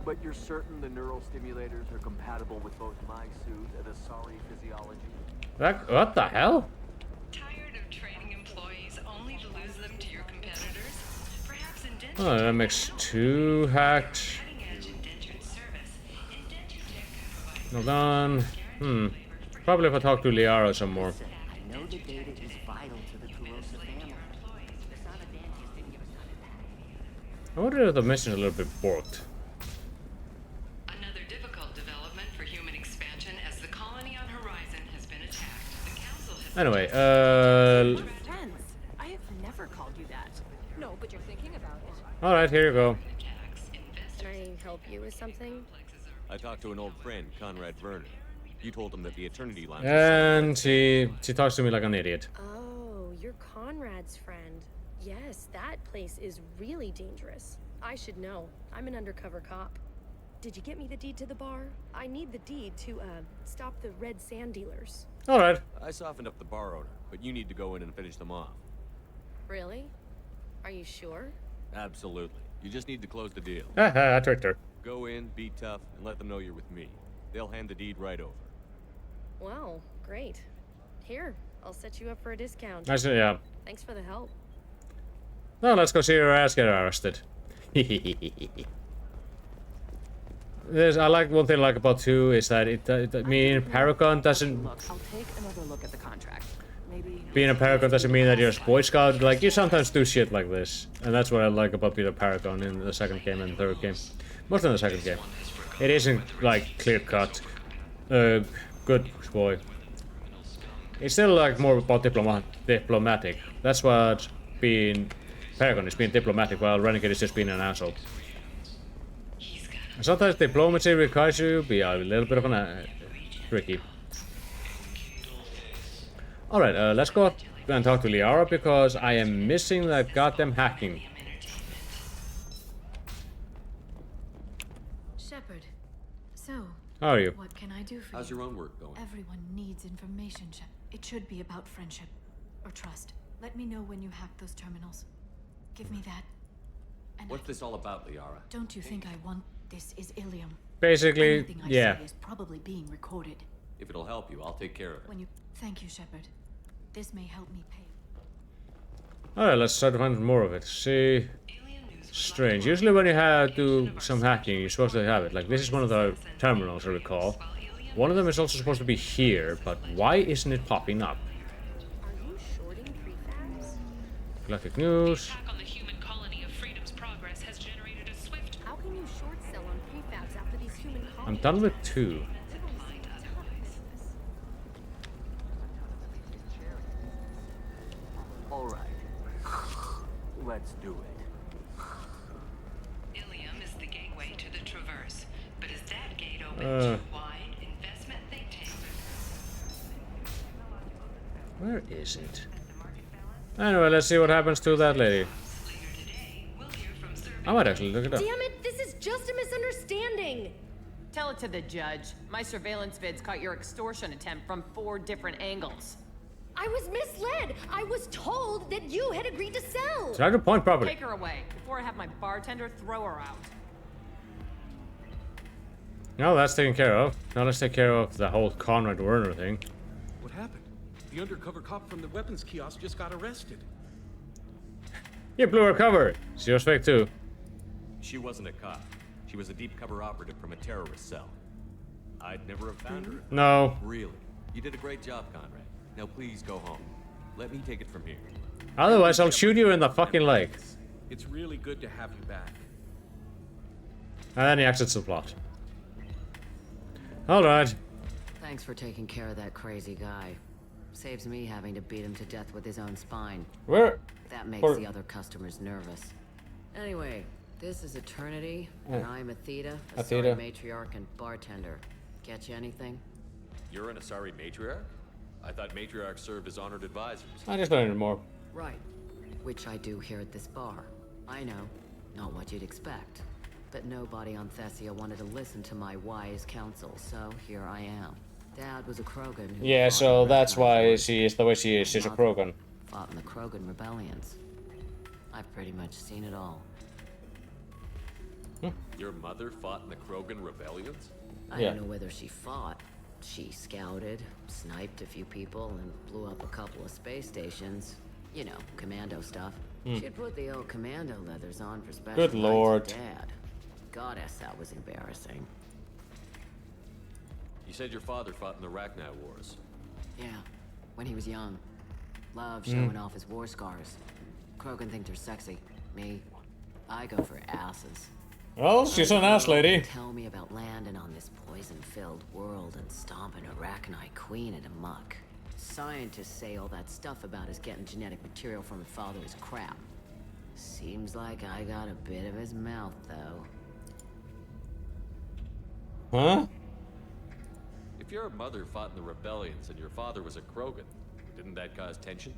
But you're certain the neural stimulators are compatible with both my suit and Asari physiology? What the hell? Tired of training employees only to lose them to your competitors? Perhaps Oh, that makes 2 hacked. Hold on. Probably if I talk to Liara some more. I know the data is vital to the Kurosa family. I wonder if the mission is a little bit borked. Another difficult development for human expansion as the colony on Horizon has been attacked. The council has Anyway, Friends, I have never called you that. No, but you're thinking about it. alright, here you go. Can I help you with something? I talked to an old friend, Conrad Werner. You told him that the Eternity Lounge... And she talks to me like an idiot. Oh, you're Conrad's friend. Yes, that place is really dangerous. I should know. I'm an undercover cop. Did you get me the deed to the bar? I need the deed to, stop the red sand dealers. Alright. I softened up the bar owner, but you need to go in and finish them off. Really? Are you sure? Absolutely. You just need to close the deal. I tricked her. Go in, be tough, and let them know you're with me. They'll hand the deed right over. Wow, great. Here, I'll set you up for a discount. I see, yeah. Thanks for the help. Now let's go see her ass get arrested. I like one thing I like about 2 is that being a Paragon doesn't. Look, I'll take another look at the contract. Maybe Being a Paragon doesn't mean that you're a Boy Scout. Like, you sometimes do shit like this, and that's what I like about being a Paragon in the second game and the third game. Most in the second game, it isn't like clear cut. Good boy. It's still like more about diplomatic. That's what being Paragon is being diplomatic, while Renegade is just being an asshole. And sometimes diplomacy requires you to be a little bit of an tricky. Alright, let's go and talk to Liara because I am missing that goddamn hacking. Shepard, so How are you? what can I do for How's you? your own work going? Everyone needs information, Shepard. It should be about friendship or trust. Let me know when you hack those terminals. Give me that. And What's this all about, Liara? don't you think I want this is Illium? Basically, Anything I yeah. say is probably being recorded. If it'll help you, I'll take care of it. When you thank you, Shepard. This may help me pay. Alright, let's try to find more of it. See. Strange. Usually when you have do some hacking, you're supposed to have it. Like, this is one of the terminals, I recall. One of them is also supposed to be here, but why isn't it popping up? Are you shorting prefabs? Galactic News. How can you short sell on prefabs after these human I'm colonies? done with 2. All right. Let's do it. Illium is the gateway to the Traverse, but is that gate open to wide investment think tanks? Where is it? Anyway, let's see what happens to that lady. I might actually look it up. Damn it, this is just a misunderstanding. Tell it to the judge. My surveillance vids caught your extortion attempt from 4 different angles. I was misled. I was told that you had agreed to sell. Try to point properly. Take her away before I have my bartender throw her out. No, that's taken care of. Now let's take care of the whole Conrad Werner thing. What happened? The undercover cop from the weapons kiosk just got arrested. You blew her cover. She was fake too. She wasn't a cop. She was a deep cover operative from a terrorist cell. I'd never have found her. No. Really? You did a great job, Conrad. Now please go home. Let me take it from here. Otherwise, I'll shoot you in the fucking leg. It's really good to have you back. And then he exits the plot. Alright. Thanks for taking care of that crazy guy. Saves me having to beat him to death with his own spine. Where? That makes the other customers nervous. Anyway, this is Eternity, and I'm Athena, a sorry matriarch and bartender. Get you anything? You're an Asari matriarch? I thought matriarchs served as honored advisors. I just don't anymore. Right. Which I do here at this bar. I know. Not what you'd expect. But nobody on Thessia wanted to listen to my wise counsel, so here I am. Dad was a Krogan who Yeah, so that's why she is the way she is. She's a Krogan. Fought in the Krogan rebellions. I've pretty much seen it all. Your mother fought in the Krogan rebellions? I don't know whether she fought. She scouted, sniped a few people, and blew up a couple of space stations. You know, commando stuff. She'd put the old commando leathers on for special Good lord. nights with Dad. Goddess, that was embarrassing. You said your father fought in the Rachni Wars. Yeah, when he was young. Loved showing off his war scars. Krogan think they're sexy. Me, I go for asses. Well, she's an ass lady. Tell me about landing on this poison-filled world and stomping a Rachni queen in a muck. Scientists say all that stuff about us getting genetic material from her father is crap. Seems like I got a bit of his mouth, though. Huh? If your mother fought in the rebellions and your father was a Krogan, didn't that cause tension?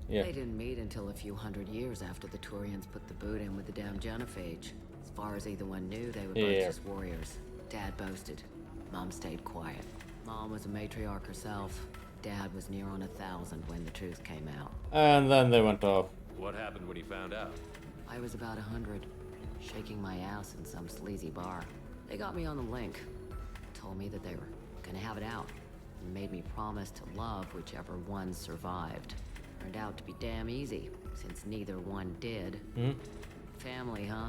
Yeah. They didn't meet until a few hundred years after the Turians put the boot in with the damn genophage. As far as either one knew, they were both just warriors. Dad boasted. Mom stayed quiet. Mom was a matriarch herself. Dad was near on 1,000 when the truth came out. And then they went off. What happened when he found out? I was about 100, shaking my ass in some sleazy bar. They got me on the link. Told me that they were gonna have it out. And made me promise to love whichever one survived. Turned out to be damn easy, since neither one did. Family, huh?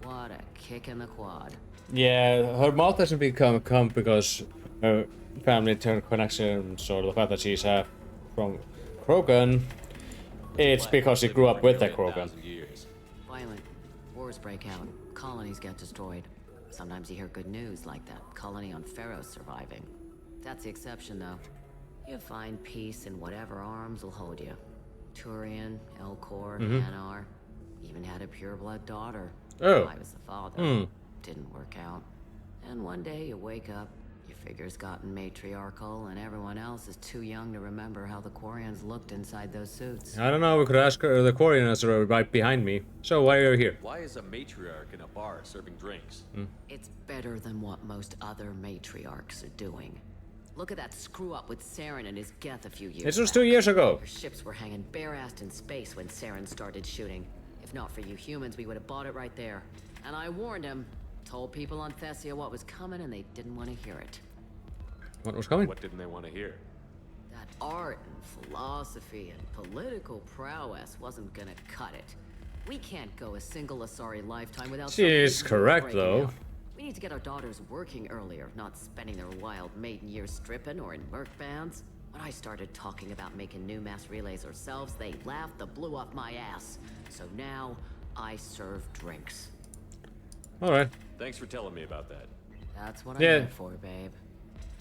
What a kick in the quad. Yeah, her mouth doesn't come because her family connections or the fact that she's from Krogan. It's because she grew up with the Krogan. Violent. Wars break out. Colonies get destroyed. Sometimes you hear good news like that colony on Pharaoh surviving. That's the exception, though. You find peace in whatever arms will hold you. Turian, Elcor, Hanar, even had a pureblood daughter. Oh. I was the father. Didn't work out. And one day you wake up, your figure's gotten matriarchal, and everyone else is too young to remember how the Quarians looked inside those suits. I don't know, we could ask the Quarians are right behind me. So why are you here? Why is a matriarch in a bar serving drinks? It's better than what most other matriarchs are doing. Look at that screw-up with Saren and his Geth a few years This was back. 2 years ago. Our ships were hanging bare-assed in space when Saren started shooting. If not for you humans, we would have bought it right there. And I warned him. Told people on Thessia what was coming, and they didn't want to hear it. What was coming? What didn't they want to hear? That art and philosophy and political prowess wasn't gonna cut it. We can't go a single Asari lifetime without... She is something correct, breaking though. out. We need to get our daughters working earlier, not spending their wild maiden years stripping or in merc bands. When I started talking about making new mass relays ourselves, they laughed the blue off my ass. So now, I serve drinks. Alright. Thanks for telling me about that. That's what I'm here for, babe.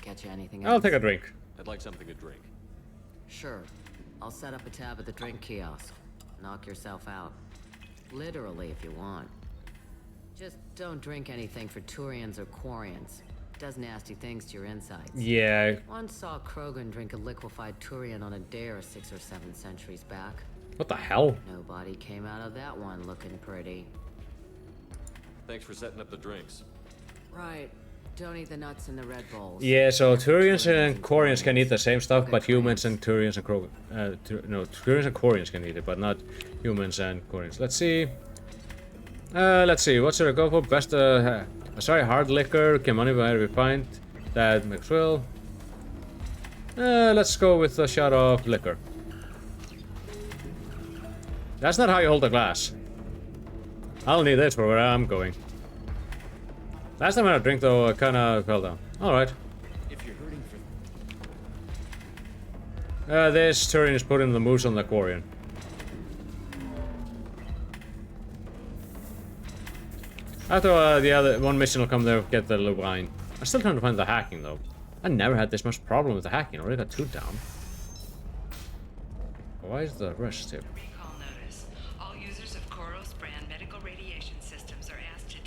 Get you anything else? I'll take a drink. I'd like something to drink. Sure. I'll set up a tab at the drink kiosk. Knock yourself out. Literally, if you want. Just don't drink anything for Turians or Quarians. Does nasty things to your insides. Yeah. Once saw Krogan drink a liquefied Turian on a dare 6 or 7 centuries back. What the hell? Nobody came out of that one looking pretty. Thanks for setting up the drinks. Right. Don't eat the nuts in the Red Bowls. Yeah, so Turians and Quarians can eat the same stuff, but humans and Turians and Turians and Quarians can eat it, but not humans and Quarians. Let's see. What should I go for? Best, sorry, hard liquor. Can money be refined? That makes well. Let's go with a shot of liquor. That's not how you hold a glass. I'll need this for where I'm going. Last time I had a drink, though, I kinda fell down. Alright. If you're hurting for... this Turian is putting the moves on the Quarian. After the other one mission will come there, get the wine. I'm still trying to find the hacking, though. I never had this much problem with the hacking. I already got 2 down. Why is the rest here?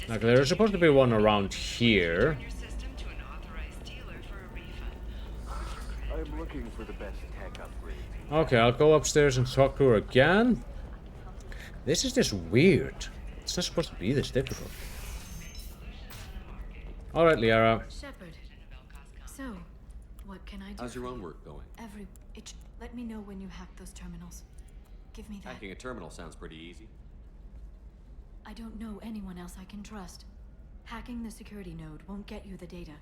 Like, there's supposed to be one around here. I'm looking for the best tech upgrade. Okay, I'll go upstairs and talk to her again. This is just weird. It's not supposed to be this difficult. Alright, Liara. Shepard. So, what can I do? How's your own work going? Let me know when you hack those terminals. Give me that. Hacking a terminal sounds pretty easy. I don't know anyone else I can trust. Hacking the security node won't get you the data.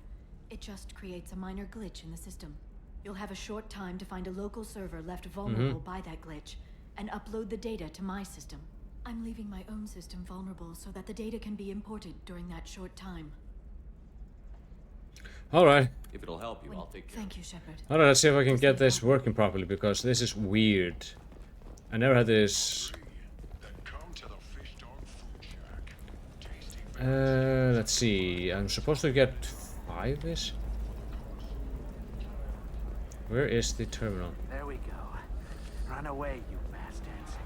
It just creates a minor glitch in the system. You'll have a short time to find a local server left vulnerable by that glitch, and upload the data to my system. I'm leaving my own system vulnerable so that the data can be imported during that short time. Alright. If it'll help you, I'll take care. Thank you, Shepard. Alright, let's see if I can get this working properly, because this is weird. I never had this... let's see. I'm supposed to get 5-ish? Where is the terminal? There we go. Run away, you bastards.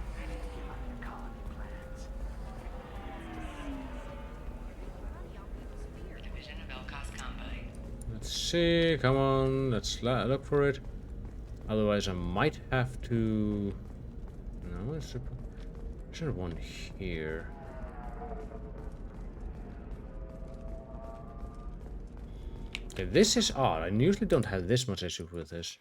Give up your colony plans. Let's see. Come on. Let's look for it. Otherwise, I might have to... No, it's a... Should have one here. Okay, this is odd. I usually don't have this much issue with this.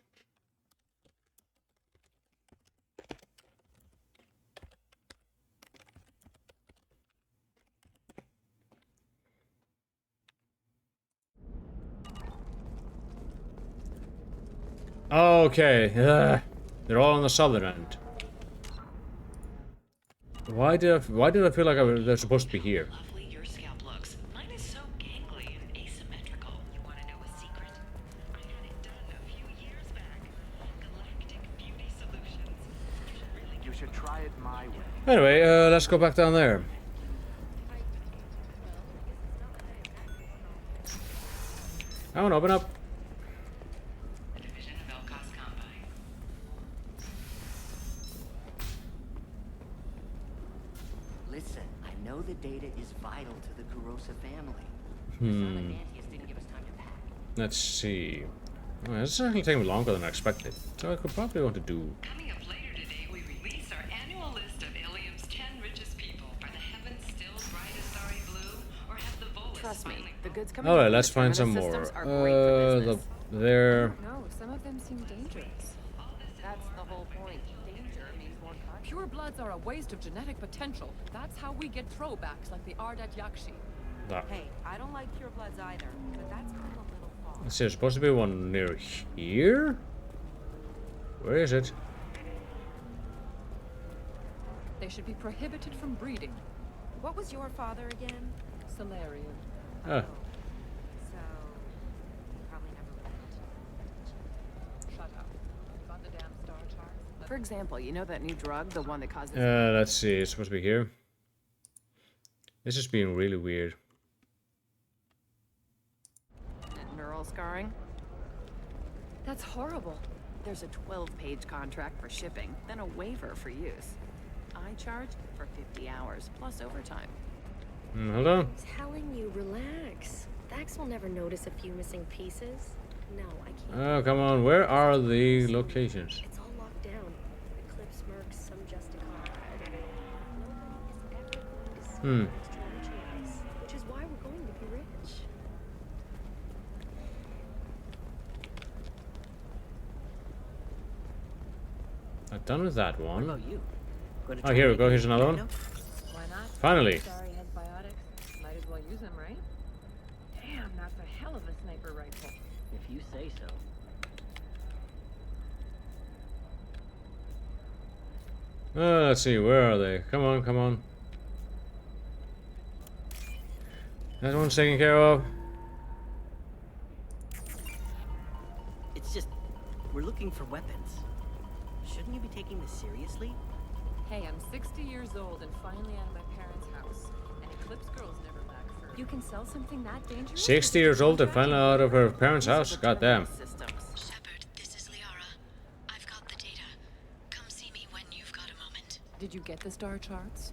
Okay, they're all on the southern end. Why did I feel like they're supposed to be here? You should try it my way. Anyway, let's go back down there. Come on, open up. know the data is vital to the Kurosa family. Dantius didn't give us time to pack. Let's see. Oh, this is actually taking longer than I expected. So I could probably want to do. Coming up later today, we release our annual list of Illium's 10 richest people. Are the heavens still bright as starry blue, or have the Volus Trust me, the goods coming Alright, in let's from find the some systems more. are great for business. There. No, some of them seem dangerous. That's the whole point. Danger means more contact. Pure bloods are a waste of genetic potential. That's how we get throwbacks like the Ardat Yakshi. Ah. Hey, I don't like pure bloods either, but that's gone a little far. Let's see, there's supposed to be one near here? Where is it? They should be prohibited from breeding. What was your father again? Solarian. Ah. So, probably never lived. Shut up. Got the damn star chart? For example, you know that new drug, the one that causes... Let's see, it's supposed to be here. This is being really weird. Neural scarring? That's horrible. There's a 12-page contract for shipping, then a waiver for use. I charge for 50 hours, plus overtime. Hold on. I'm telling you, relax. Dax will never notice a few missing pieces. No, I can't. Oh, come on. Where are the locations? It's all locked down. Eclipse Mercs, some Justicon. Nobody is ever going to see extra merchandise, which is why we're going to be rich. I'm done with that one. What about you? Oh, here we go. Here's another one. Why not? Finally. Sorry, has biotics. Might as well use them, right? Damn, that's a hell of a sniper rifle. If you say so. Let's see. Where are they? Come on, come on. That one's taken care of. It's just, we're looking for weapons. Shouldn't you be taking this seriously? Hey, I'm 60 years old and finally out of my parents' house. And Eclipse girls never lack for... You can sell something that dangerous? 60 years old and finally out of her parents' house. God damn. Shepard, this is Liara. I've got the data. Come see me when you've got a moment. Did you get the star charts?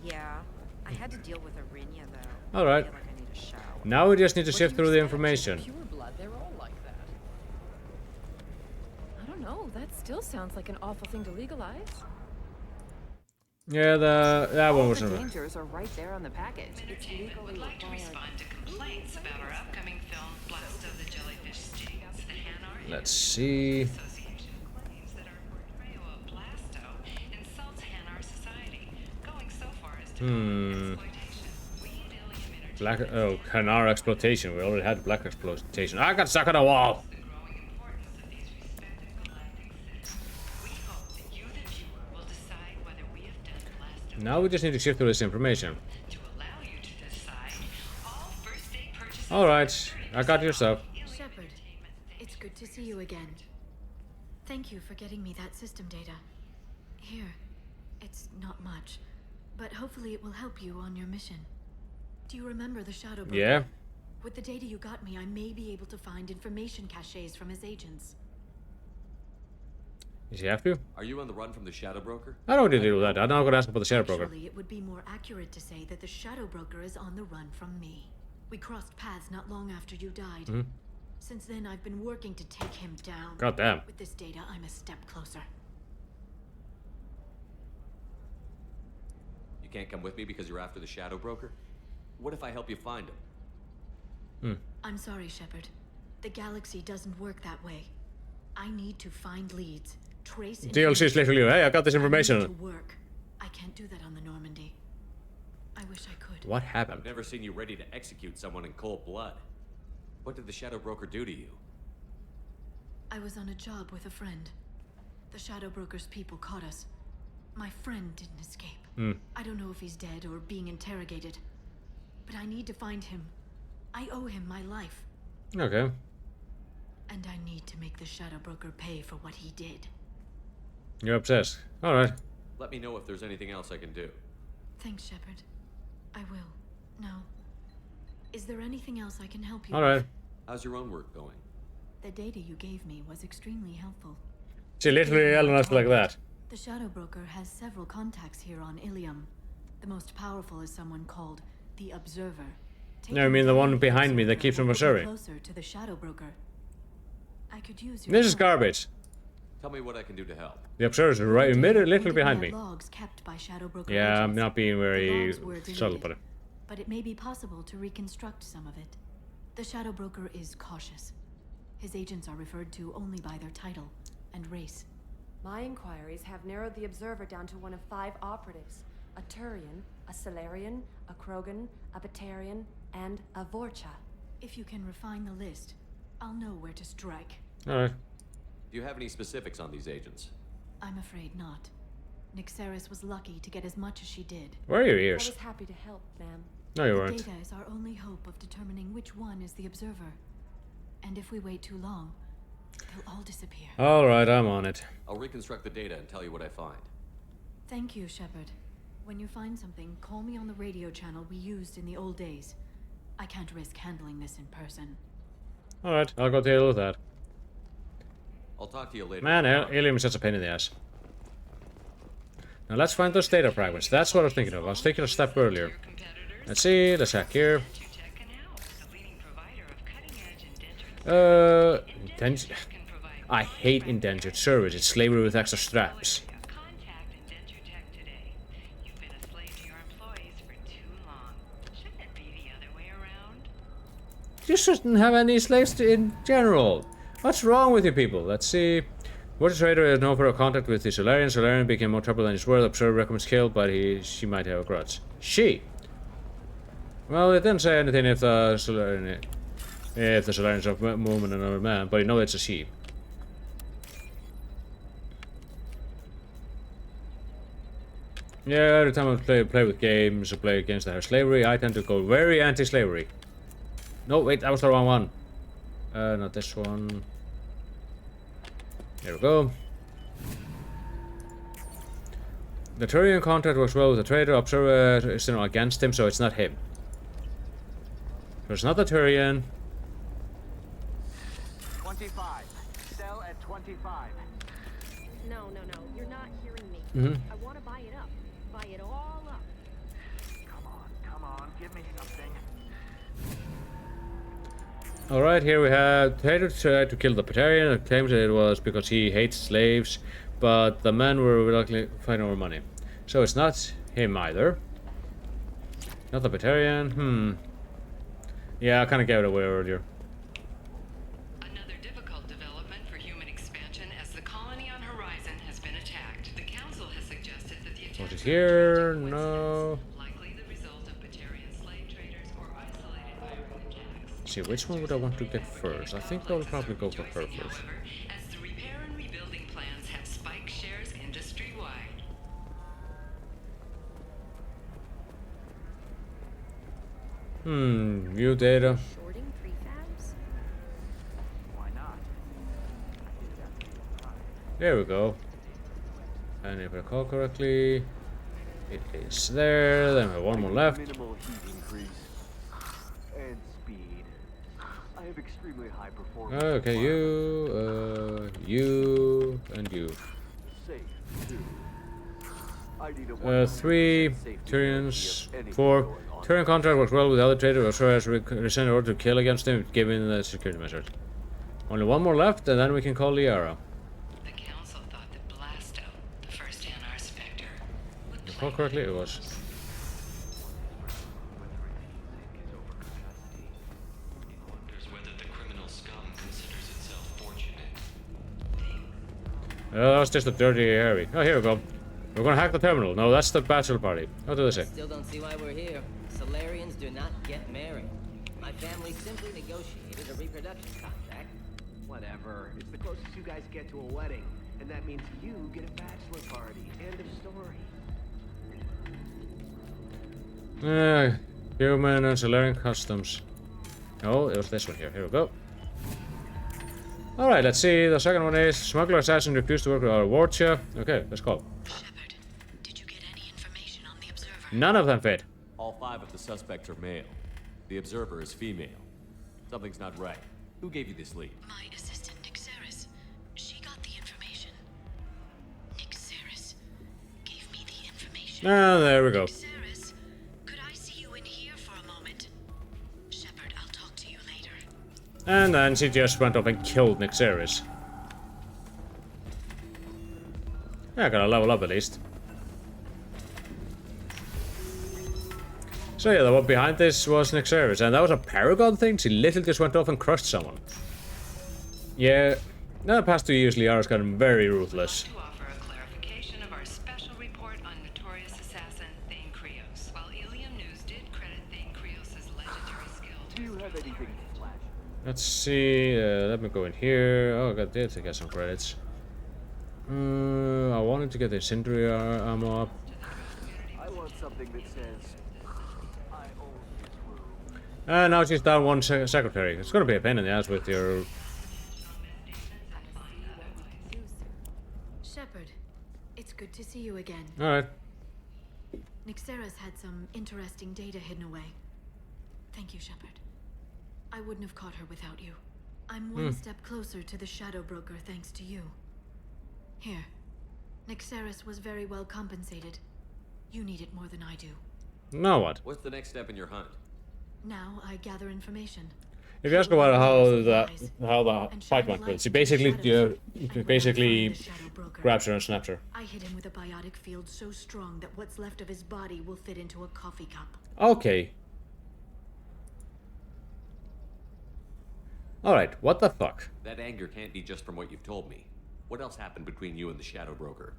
Yeah, I had to deal with Arinia though. Alright. I feel like I need a shower. Now we just need to sift through the information. Pure blood, they're all like that. I don't know, that still sounds like an awful thing to legalize. Yeah, that one was The never. dangers are right there on the package. It's legally Would like to required. respond to complaints about our upcoming film, Blast of the Jellyfish Stings. The Hanar Let's see. Association claims that our portrayal of Blasto insults Hanar society, going so far as to Black. Oh, Hanar exploitation. We already had black exploitation. I got stuck on a wall. Now we just need to sift through this information. Alright, I got your stuff. Shepard, it's good to see you again. Thank you for getting me that system data. Here, it's not much, but hopefully it will help you on your mission. Do you remember the Shadow Broker? Yeah. With the data you got me, I may be able to find information caches from his agents. Does he have to? Are you on the run from the Shadow Broker? I don't need to deal with that. I'm not going to ask about the Shadow Broker. Actually, it would be more accurate to say that the Shadow Broker is on the run from me. We crossed paths not long after you died. Mhm. Since then, I've been working to take him down. God damn. With this data, I'm a step closer. You can't come with me because you're after the Shadow Broker? What if I help you find him? I'm sorry, Shepard. The galaxy doesn't work that way. I need to find leads, trace DLC is literally, hey, I got this I need information. to work. I can't do that on the Normandy. I wish I could. What happened? I've never seen you ready to execute someone in cold blood. What did the Shadow Broker do to you? I was on a job with a friend. The Shadow Broker's people caught us. My friend didn't escape. I don't know if he's dead or being interrogated. But I need to find him. I owe him my life. Okay. And I need to make the Shadow Broker pay for what he did. You're obsessed. Alright. Let me know if there's anything else I can do. Thanks, Shepard. I will. Now, is there anything else I can help you Alright. with? How's your own work going? The data you gave me was extremely helpful. She literally yelling at us like that. The Shadow Broker has several contacts here on Illium. The most powerful is someone called the Observer. No, I mean the one behind me that keeps from observing. Closer to the Shadow Broker. I could use your This is help. garbage. Tell me what I can do to help. The observer's right literally behind me. Logs kept by Shadow Broker Yeah, I'm agents. not being very The logs were subtle deleted, about it. but it may be possible to reconstruct some of it. The Shadow Broker is cautious. His agents are referred to only by their title and race. My inquiries have narrowed the Observer down to one of 5 operatives. A Turian, a Solarian, a Krogan, a Batarian, and a Vorcha. If you can refine the list, I'll know where to strike. Alright. Do you have any specifics on these agents? I'm afraid not. Nixeris was lucky to get as much as she did. Where are your I ears? was happy to help, ma'am. No, you The weren't. data is our only hope of determining which one is the Observer. And if we wait too long, they'll all disappear. Alright, I'm on it. I'll reconstruct the data and tell you what I find. Thank you, Shepard. When you find something, call me on the radio channel we used in the old days. I can't risk handling this in person. Alright, I'll go deal with that. I'll talk to you later. Man, Illium is such a pain in the ass. Now let's find those data fragments. That's what I was thinking of. I was taking a step earlier. Let's see, let's hack here. Indentured. I hate indentured service. It's slavery with extra straps. You shouldn't have any slaves in general. What's wrong with you people? Let's see. Water Trader has no further contact with the Solarian. Solarian became more trouble than his word. Observer recommends kill, but she might have a grudge. She. Well, it didn't say anything if the Solarian is a woman and another man, but you know it's a she. Yeah, every time I play with games or play games that have slavery, I tend to go very anti-slavery. No, wait, that was the wrong one. Not this one. There we go. The Turian contract works well with the trader. Observer is still against him, so it's not him. So it's not the Turian. 25. Sell at 25. No, you're not hearing me. Mm-hmm. I want to buy it up. Buy it all up. Come on, give me something. Alright, here we have Trader tried to kill the Batarian. It claims that it was because he hates slaves, but the men were reluctantly fighting over money. So it's not him either. Not the Batarian. Yeah, I kind of gave it away earlier. Another difficult development for human expansion as the colony on Horizon has been attacked. The Council has suggested that the attack Was it here? No. likely the result of Batarian slave traders or isolated violent attacks. See, which one would I want to get first? I think I'll probably go for her first. As the repair and rebuilding plans have spiked shares industry-wide. View data. Shorting prefabs? Why not? There we go. And if I recall correctly, it is there. Then we have one more left. Minimal heat increase and speed. I have extremely high performance. Okay, you, and you. Safe too. I need a 3 Turians, 4. Turian contract works well with the other trader, or so as rescind order to kill against him, given the security measures. Only one more left, and then we can call Liara. The Council thought that Blasto, the first NR Spectre, If I recall correctly, it was. Wonders whether the criminal scum considers itself fortunate. That was just a dirty Harry. Oh, here we go. We're gonna hack the terminal. No, that's the bachelor party. What do they say? Still don't see why we're here. Solarians do not get married. My family simply negotiated a reproduction contract. Whatever. It's the closest you guys get to a wedding. And that means you get a bachelor party. End of story. Human and Solarian customs. Oh, it was this one here. Here we go. Alright, let's see. The second one is Smuggler Assassin refused to work with our Warcha. Okay, let's go. Shepard, did you get any information on the Observer? None of them fit. All 5 of the suspects are male. The Observer is female. Something's not right. Who gave you this lead? My assistant, Nixeris. She got the information. Nixeris gave me the information. Ah, there we go. Nixeris And then she just went off and killed Nixeris. Yeah, I gotta level up at least. So yeah, the one behind this was Nixeris, and that was a Paragon thing. She literally just went off and crushed someone. Yeah, in the past 2 years, Liara's gotten very ruthless. To offer a clarification of our special report on notorious assassin Thane Krios. While Illium News did credit Thane Krios' legendary skill to... Do you have anything flash? Let's see, let me go in here. Oh, I did get some credits. I wanted to get the incendiary ammo up. I want something that says, I own this room. And now she's down one secretary. It's gonna be a pain in the ass with your... Shepard, it's good to see you again. Alright. Nixeris had some interesting data hidden away. Thank you, Shepard. I wouldn't have caught her without you. I'm one step closer to the Shadow Broker thanks to you. Here. Nixeris was very well compensated. You need it more than I do. Now what? What's the next step in your hunt? Now I gather information. If you ask about how the fight went with, she basically grabs her and snaps her. I hit him with a biotic field so strong that what's left of his body will fit into a coffee cup. Okay. Alright, what the fuck? That anger can't be just from what you've told me. What else happened between you and the Shadow Broker?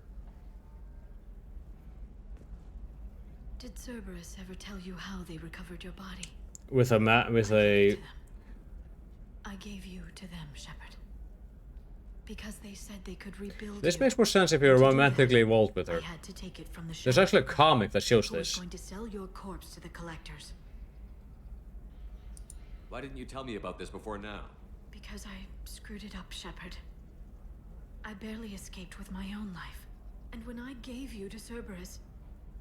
Did Cerberus ever tell you how they recovered your body? With a I gave you to them, Shepard. Because they said they could rebuild. This makes more sense if you're romantically involved with her. I had to take it from the There's actually a comic that shows this. Going to sell your corpse to the collectors. Why didn't you tell me about this before now? Because I screwed it up, Shepard. I barely escaped with my own life. And when I gave you to Cerberus,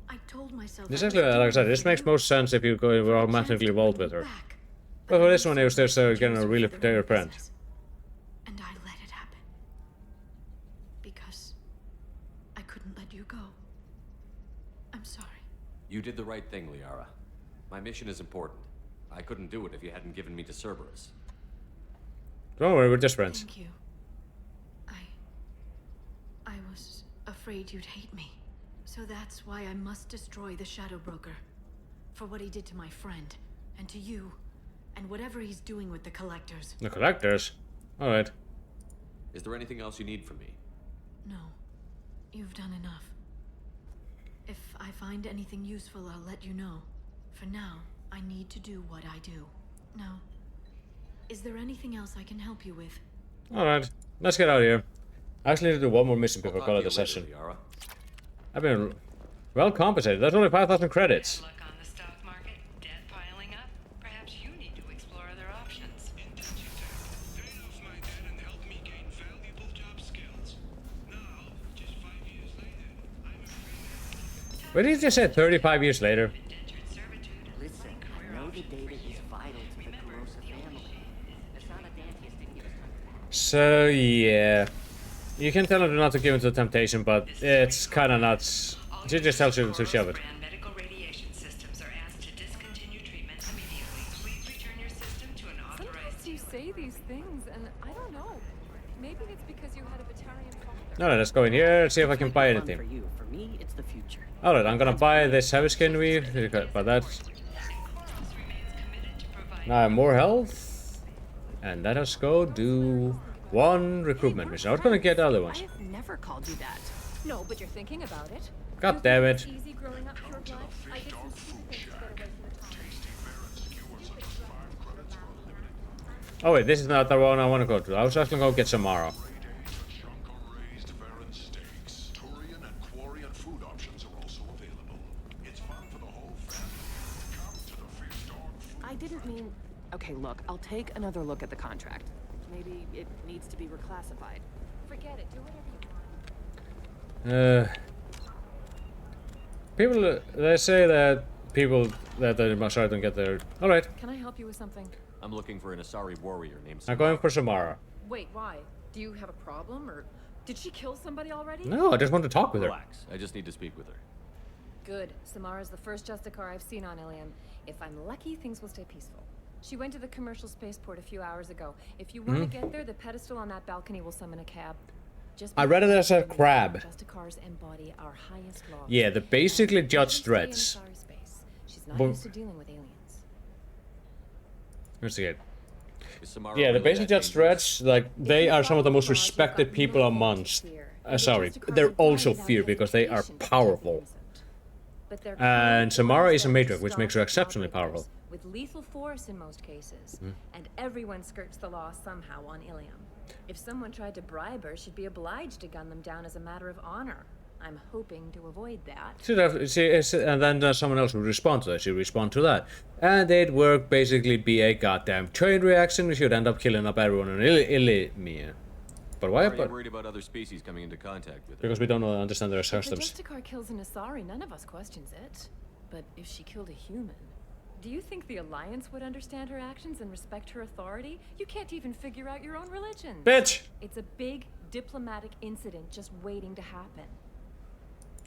I told myself... This actually, like I said, this makes most sense if you're going romantically involved with her. But for this one, it was just getting a really particular friend. And I let it happen. Because I couldn't let you go. I'm sorry. You did the right thing, Liara. My mission is important. I couldn't do it if you hadn't given me to Cerberus. Don't worry, we're just friends. Thank you. I was afraid you'd hate me. So that's why I must destroy the Shadow Broker. For what he did to my friend, and to you, and whatever he's doing with the collectors. The collectors? Alright. Is there anything else you need from me? No. You've done enough. If I find anything useful, I'll let you know. For now, I need to do what I do. Now, is there anything else I can help you with? Alright, let's get out of here. I actually need to do one more mission before I call it a session. I've been well compensated. That's only 5,000 credits. Luck on the stock market, debt piling up. Perhaps you need to explore other options. Paid off my debt and helped me gain valuable job skills. Now, just 5 years later, I'm a free man. What did you just say 35 years later? Listen, I know the data is vital to the Corrosive family. Asana Dantius didn't give us time. So, yeah. You can tell her not to give in to the temptation, but it's kind of nuts. She just tells you to shove it. Medical radiation systems are asked to discontinue treatment immediately. Please return your system to an authorized... Sometimes you say these things, and I don't know. Maybe it's because you had a Batarian father. Alright, let's go in here and see if I can buy anything. For you, for me, it's the future. Alright, I'm gonna buy this heavy skin weave. Buy that. Now I have more health. And let us go do one recruitment mission. I was gonna get the other ones. I have never called you that. No, but you're thinking about it. God damn it. Easy growing up pure blood. I did some stupid things to get away from the town. Oh wait, this is not the one I want to go to. I was just gonna go get Samara. I didn't mean... Okay, look, I'll take another look at the contract. Maybe it needs to be reclassified. Forget it. Do whatever you want. People, they say that people that they must try to get their... Alright. Can I help you with something? I'm looking for an Asari warrior named I'm going for Samara. Wait, why? Do you have a problem, or did she kill somebody already? No, I just want to talk with her. Relax. I just need to speak with her. Good. Samara's the first Justicar I've seen on Illium. If I'm lucky, things will stay peaceful. She went to the commercial spaceport a few hours ago. If you want to get there, the pedestal on that balcony will summon a cab. Just I read it as a crab. Justicars embody our highest laws. Yeah, they're basically judge Stay in threats. Asari space. She's not But- used to dealing with aliens. Investigate. Is Samara Yeah, they're really basically that judge dangerous? threats. Like, they are some of the most respected people amongst. Sorry, they're also feared because they are powerful. But their And code Samara allows is a them to matriarch, which stop makes her the exceptionally lawbreakers powerful. with lethal force in most cases. And everyone skirts the law somehow on Illium. If someone tried to bribe her, she'd be obliged to gun them down as a matter of honor. I'm hoping to avoid that. And then someone else would respond to that. She'd respond to that. And they'd work basically be a goddamn chain reaction. We should end up killing up everyone in Illium. But why? Why are you worried about other species coming into contact with her? Because we don't understand their If a systems. Justicar kills an Asari, none of us questions it. But if she killed a human, do you think the Alliance would understand her actions and respect her authority? You can't even figure out your own religion. Bitch! It's a big diplomatic incident just waiting to happen.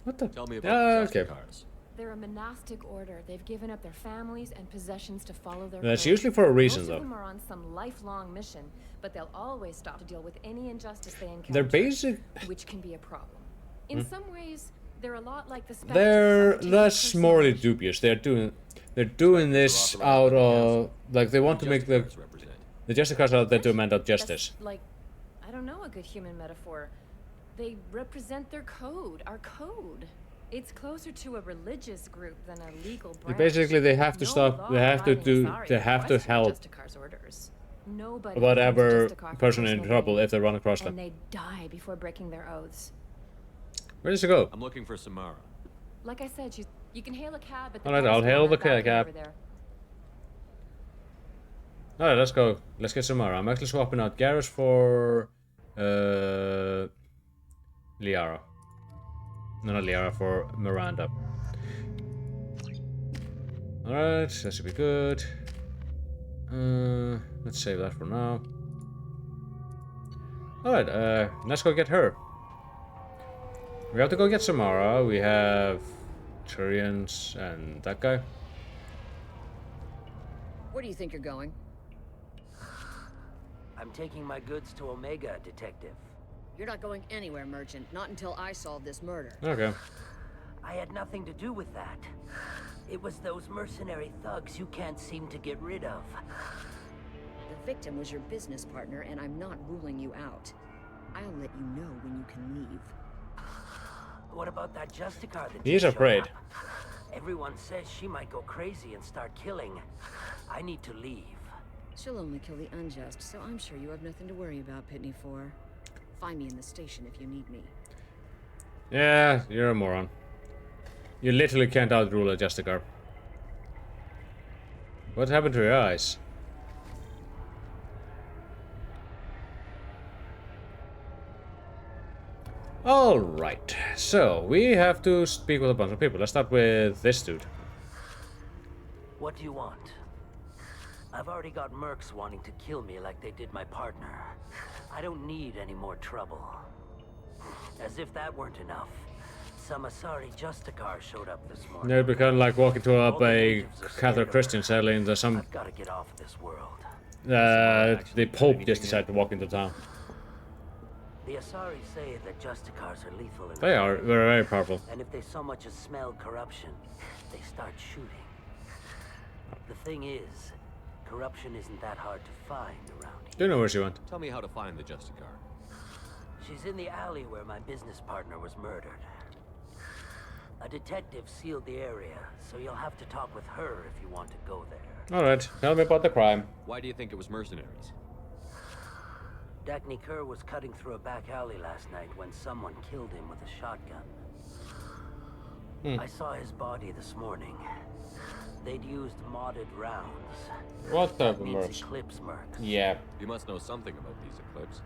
What the? Tell me about the okay. Justicars. They're a monastic order. They've given up their families and possessions to follow their That's code. usually for a reason, Most though. of them are on some lifelong mission, but they'll always stop to deal with any injustice they encounter. They're basic. Which can be a problem. In some ways, they're a lot like the Spectres They're undertaking less personal morally mission. dubious. They're doing this out of like they want to make the Justicars out there to amend up justice. That's like, I don't know, a good human metaphor. They represent their code, our code. It's closer to a religious group than a legal branch. Basically, they have to No stop. law They have to abiding do. Asari They have to question help Justicar's orders. Nobody whatever becomes a Justicar for person in personal trouble gain, if they run across and them. they die before breaking their oaths. Where does it go? I'm looking for Samara. Like I said, you can hail a cab at the Alright, I'll pedestal hail on the that balcony cab. over there. Alright, let's go. Let's get Samara. I'm actually swapping out Garrus for Liara. No, not Liara, for Miranda. Alright, that should be good. Let's save that for now. Alright, let's go get her. We have to go get Samara. We have Turians and that guy. Where do you think you're going? I'm taking my goods to Omega, Detective. You're not going anywhere, Merchant. Not until I solve this murder. Okay. I had nothing to do with that. It was those mercenary thugs you can't seem to get rid of. The victim was your business partner, and I'm not ruling you out. I'll let you know when you can leave. What about that Justicar that He's just showed afraid. up? Everyone says she might go crazy and start killing. I need to leave. She'll only kill the unjust, so I'm sure you have nothing to worry about, Pitney 4. Find me in the station if you need me. Yeah, you're a moron. You literally can't outrule a Justicar. What happened to your eyes? Alright, so we have to speak with a bunch of people. Let's start with this dude. What do you want? I've already got mercs wanting to kill me like they did my partner. I don't need any more trouble. As if that weren't enough, some Asari Justicar showed up this morning. They'd be kind of like walking to up a Catholic Christian settling into some... I've got to get off of this world. the Pope just decided to walk into town. The Asari say that Justicars are lethal. They are. They're very powerful. And if they so much as smell corruption, they start shooting. The thing is, corruption isn't that hard to find around here. Do you know where she went? Tell me how to find the Justicar. She's in the alley where my business partner was murdered. A detective sealed the area, so you'll have to talk with her if you want to go there. Alright, tell me about the crime. Why do you think it was mercenaries? Dagny Kerr was cutting through a back alley last night when someone killed him with a shotgun. I saw his body this morning. They'd used modded rounds. What type of Means mercs? Eclipse mercs. Yeah. You must know something about these Eclipse.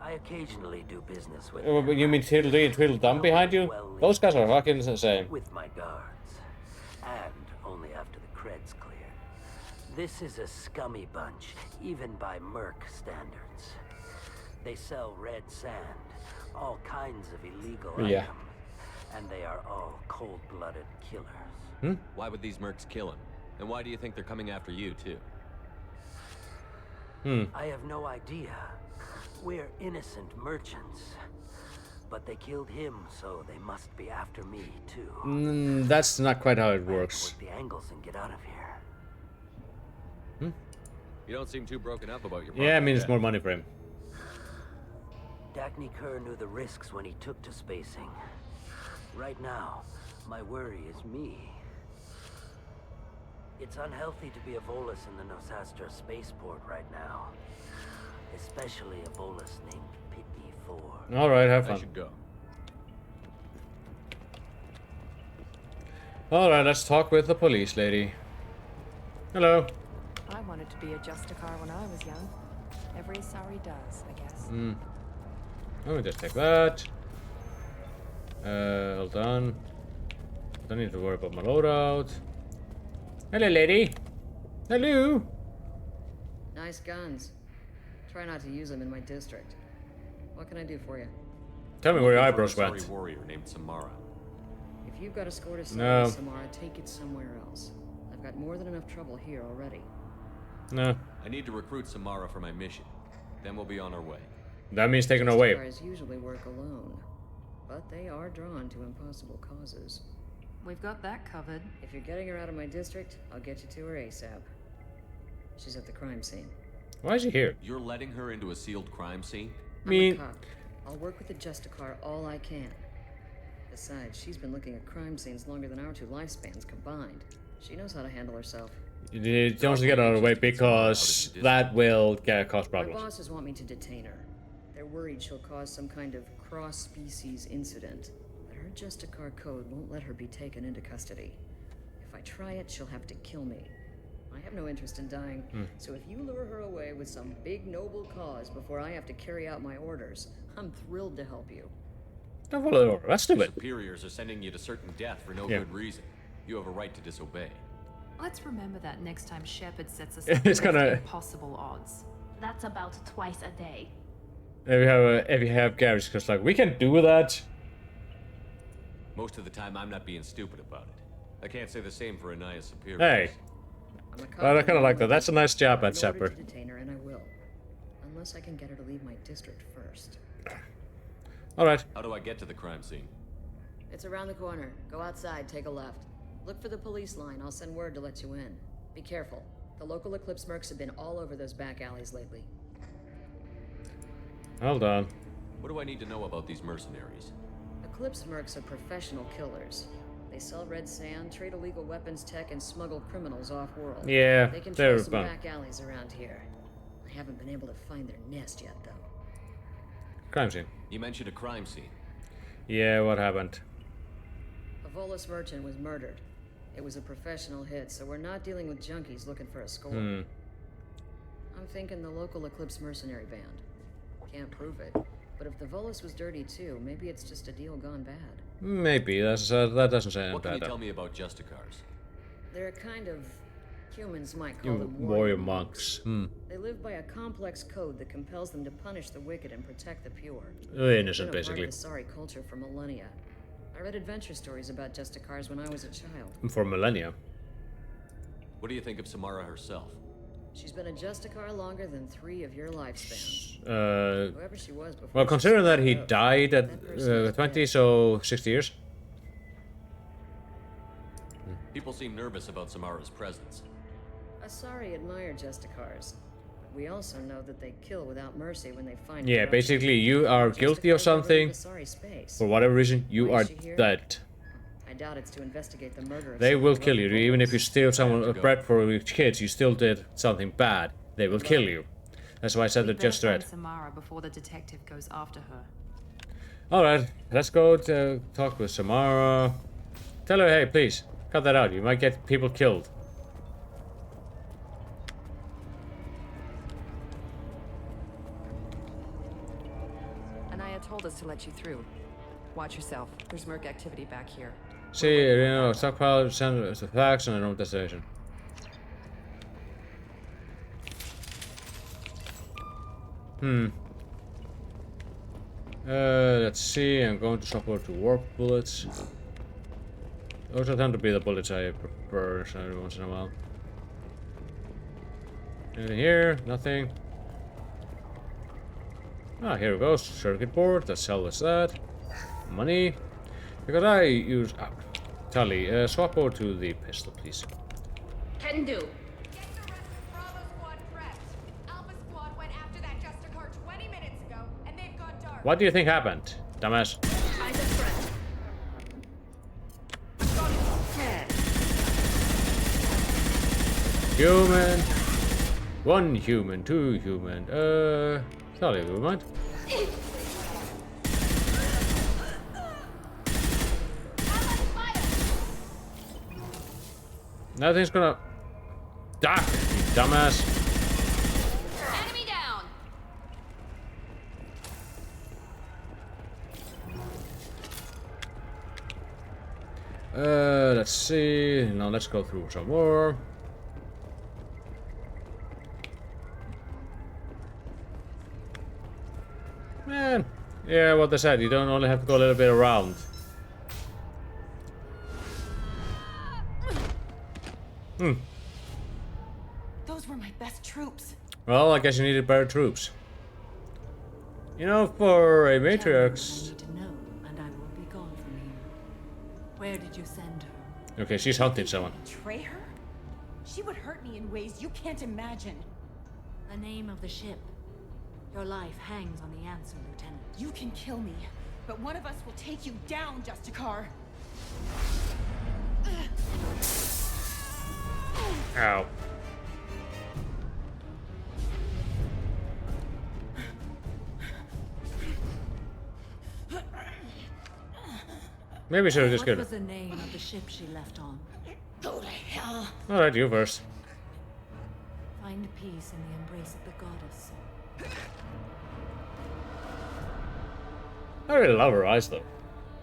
I occasionally do business with You mean Tweedledee and Tweedledum behind you? Those guys are fucking insane. with my guards. And only after the cred's cleared. This is a scummy bunch, even by merc standards. They sell red sand, all kinds of illegal Yeah. items, and they are all cold-blooded killers. Why would these mercs kill him? And why do you think they're coming after you, too? I have no idea. We're innocent merchants. But they killed him, so they must be after me, too. That's not quite how it works. Work the angles and get out of here. You don't seem too broken up about your Yeah, it means yet. more money for him. Dagny Kerr knew the risks when he took to spacing. Right now, my worry is me. It's unhealthy to be a Volus in the Nosastra spaceport right now. Especially a Volus named Pitney 4. Alright, have I fun. should go. Alright, let's talk with the police lady. Hello. I wanted to be a Justicar when I was young. Every Asari does, I guess. Let me just take that. Hold on. Don't need to worry about my loadout. Hello, lady. Hello. Nice guns. Try not to use them in my district. What can I do for you? Tell me where your Looking for eyebrows an went. Asari warrior named Samara. If you've got a score to settle No. with Samara, take it somewhere else. I've got more than enough trouble here already. No. I need to recruit Samara for my mission. Then we'll be on our way. That means taking her away. Justicars usually work alone, but they are drawn to impossible causes. We've got that covered. If you're getting her out of my district, I'll get you to her ASAP. She's at the crime scene. Why is she here? You're letting her into a sealed crime scene? I'm a cop. I'll work with the Justicar all I can. Besides, she's been looking at crime scenes longer than our two lifespans combined. She knows how to handle herself. You don't get out of the way because that will cause My problems. bosses want me to detain her. They're worried she'll cause some kind of cross-species incident. But her Justicar code won't let her be taken into custody. If I try it, she'll have to kill me. I have no interest in dying, so if you lure her away with some big noble cause before I have to carry out my orders, I'm thrilled to help you. Don't follow her. That's Your stupid. superiors are sending you to certain death for no Yeah. good reason. You have a right to disobey. Let's remember that next time Shepard sets us It's up gonna- against impossible odds. That's about twice a day. If you have Gary's, because like we can do that. Most of the time, I'm not being stupid about it. I can't say the same for Anaya's superiors. Hey. Well, I kind of like that. That's a nice job at In order Shepard. to detain her, and I will. Unless I can get her to leave my district first. Alright. How do I get to the crime scene? It's around the corner. Go outside, take a left. Look for the police line. I'll send word to let you in. Be careful. The local Eclipse mercs have been all over those back alleys lately. Hold on. What do I need to know about these mercenaries? Eclipse mercs are professional killers. They sell red sand, trade illegal weapons tech, and smuggle criminals off-world. Yeah, they can they're some fun. back alleys around here. I haven't been able to find their nest yet, though. Crime scene. You mentioned a crime scene. Yeah, what happened? A Volus merchant was murdered. It was a professional hit, so we're not dealing with junkies looking for a score. I'm thinking the local Eclipse mercenary band. Can't prove it, but if the Volus was dirty too, maybe it's just a deal gone bad. Maybe. That doesn't say What can you bad. tell me about Justicars? They're a kind of... humans might call You them warrior monks. They live by a complex code that compels them to punish the wicked and protect the pure. Innocent, It's been a basically. part of the Asari culture for millennia. I read adventure stories about Justicars when I was a child. For millennia. What do you think of Samara herself? She's been a Justicar longer than 3 of your lifespans. Whoever she was before. Well, she considering that he started out, died at that person was 20, dead. so 60 years. People seem nervous about Samara's presence. Asari admire Justicars. We also know that they kill without mercy when they find Yeah, corruption. basically, you are guilty of Justicars never leave something. Asari space. For whatever reason, you Why are is she here? dead. I doubt it's to investigate the murder of They some will of the kill you. local Even if you Volus. steal someone bread for your kids, you still did something bad. They will kill you. That's why I said We that just better right. find Samara before the detective goes after her. Alright, let's go to talk with Samara. Tell her, hey, please, cut that out. You might get people killed. Anaya told us to let you through. Watch yourself. There's merc activity back here. See, you know, stockpile, send the facts and a destination. Let's see, I'm going to swap over to warp bullets. Those tend to be the bullets I prefer every once in a while. Anything here? Nothing. Ah, here we go. Circuit board. Let's salvage that. Money. Because I use... Tally, swap over to the pistol, please. Can do. What do you think happened, dumbass? Human. 1 human, 2 human. Sorry, we mind. Nothing's gonna. Duck, you dumbass. Enemy down. Let's see. Now let's go through some more. Man, yeah, what they said. You don't only have to go a little bit around. Those were my best troops. Well, I guess you needed better troops. You know, for a matriarch. I need to know, and I will be gone from here. Where did you send her? Okay, she's hunting someone. Betray her? She would hurt me in ways you can't imagine. The name of the ship. Your life hangs on the answer, Lieutenant. You can kill me, but one of us will take you down, Justicar. Ow. Maybe should have just What killed was her. the name of the ship she left on? Go to hell. Alright, you first. Find peace in the embrace of the goddess. I really love her eyes, though.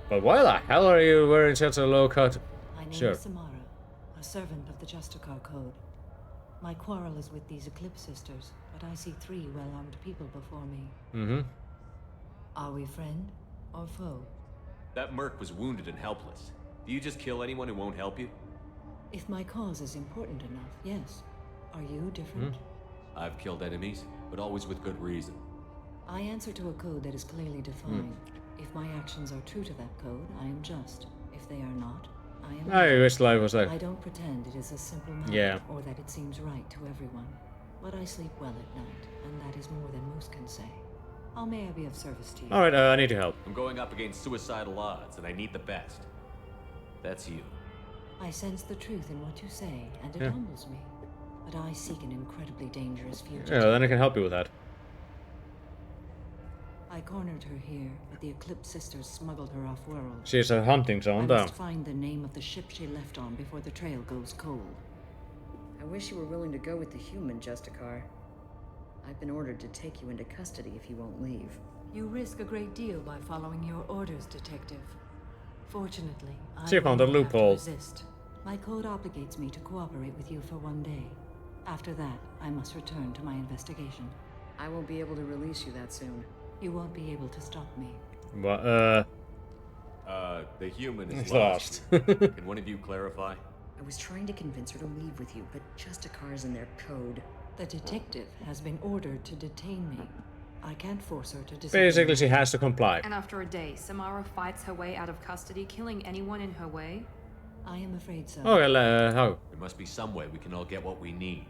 But why the hell are you wearing such a low cut? My name Sure. is Samara, a servant of the Justicar Code. My quarrel is with these Eclipse sisters, but I see 3 well-armed people before me. Mm-hmm. Are we friend or foe? That merc was wounded and helpless. Do you just kill anyone who won't help you? If my cause is important enough, yes. Are you different? I've killed enemies, but always with good reason. I answer to a code that is clearly defined. If my actions are true to that code, I am just. If they are not, I am I wish life was like. I don't pretend it is a simple matter, Yeah. or that it seems right to everyone. But I sleep well at night, and that is more than most can say. How may I be of service to you? Alright, I need your help. I'm going up against suicidal odds, and I need the best. That's you. I sense the truth in what you say, and it Yeah. humbles me. But I seek an incredibly dangerous future. Yeah, then I can help you with that. I cornered her here, but the Eclipse sisters smuggled her off-world. She's hunting I someone down. must find the name of the ship she left on before the trail goes cold. I wish you were willing to go with the human, Justicar. I've been ordered to take you into custody if you won't leave. You risk a great deal by following your orders, Detective. Fortunately, I She found a will not have to loophole. resist. My code obligates me to cooperate with you for 1 day. After that, I must return to my investigation. I won't be able to release you that soon. You won't be able to stop me. What, The human is He's lost. lost. Can one of you clarify? I was trying to convince her to leave with you, but Justicar's in their code. The detective has been ordered to detain me. I can't force her to disappear. Basically, she has to comply. And after a day, Samara fights her way out of custody, killing anyone in her way? I am afraid so. Okay, how? There must be some way we can all get what we need.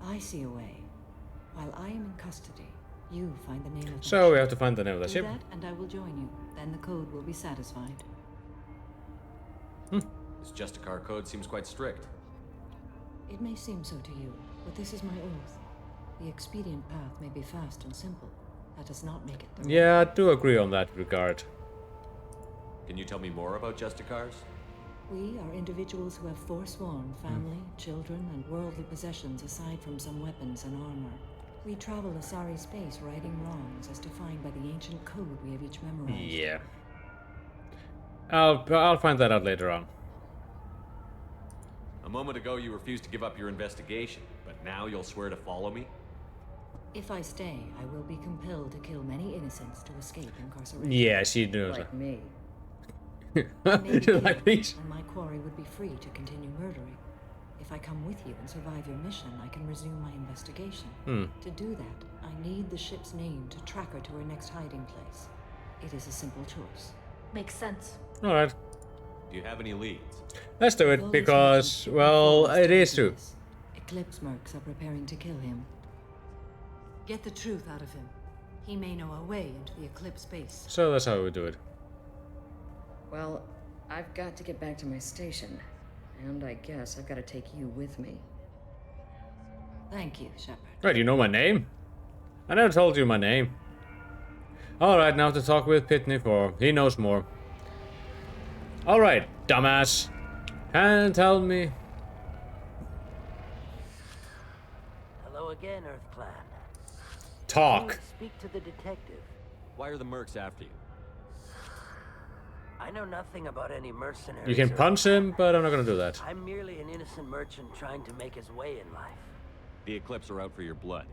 I see a way. While I am in custody, you find the name of the So we ship. have to find the name of the Do ship. that, and I will join you. Then the code will be satisfied. This Justicar code seems quite strict. It may seem so to you, but this is my oath. The expedient path may be fast and simple. That does not make it the Yeah, I do agree on that regard. Can you tell me more about Justicars? We are individuals who have forsworn family, children, and worldly possessions aside from some weapons and armor. We travel Asari space righting wrongs as defined by the ancient code we have each memorized. Yeah. I'll find that out later on. A moment ago you refused to give up your investigation, but now you'll swear to follow me? If I stay, I will be compelled to kill many innocents to escape incarceration. Yeah, she knows Like that. me. Maybe like these? and my quarry would be free to continue murdering. If I come with you and survive your mission, I can resume my investigation. To do that, I need the ship's name to track her to her next hiding place. It is a simple choice. Makes sense. Alright. Do you have any leads? Let's do it, because, well, it is true. Eclipse mercs are preparing to kill him. Get the truth out of him. He may know a way into the Eclipse base. So that's how we do it. Well, I've got to get back to my station. And I guess I've got to take you with me. Thank you, Shepard. Right, you know my name? I never told you my name. Alright, now to talk with Pitney for he knows more. Alright, dumbass. And tell me. Hello again, Earth Clan. Talk. Speak to the detective. Why are the mercs after you? I know nothing about any mercenaries. You can punch him, but I'm not gonna do that. I'm merely an innocent merchant trying to make his way in life. The Eclipse are out for your blood.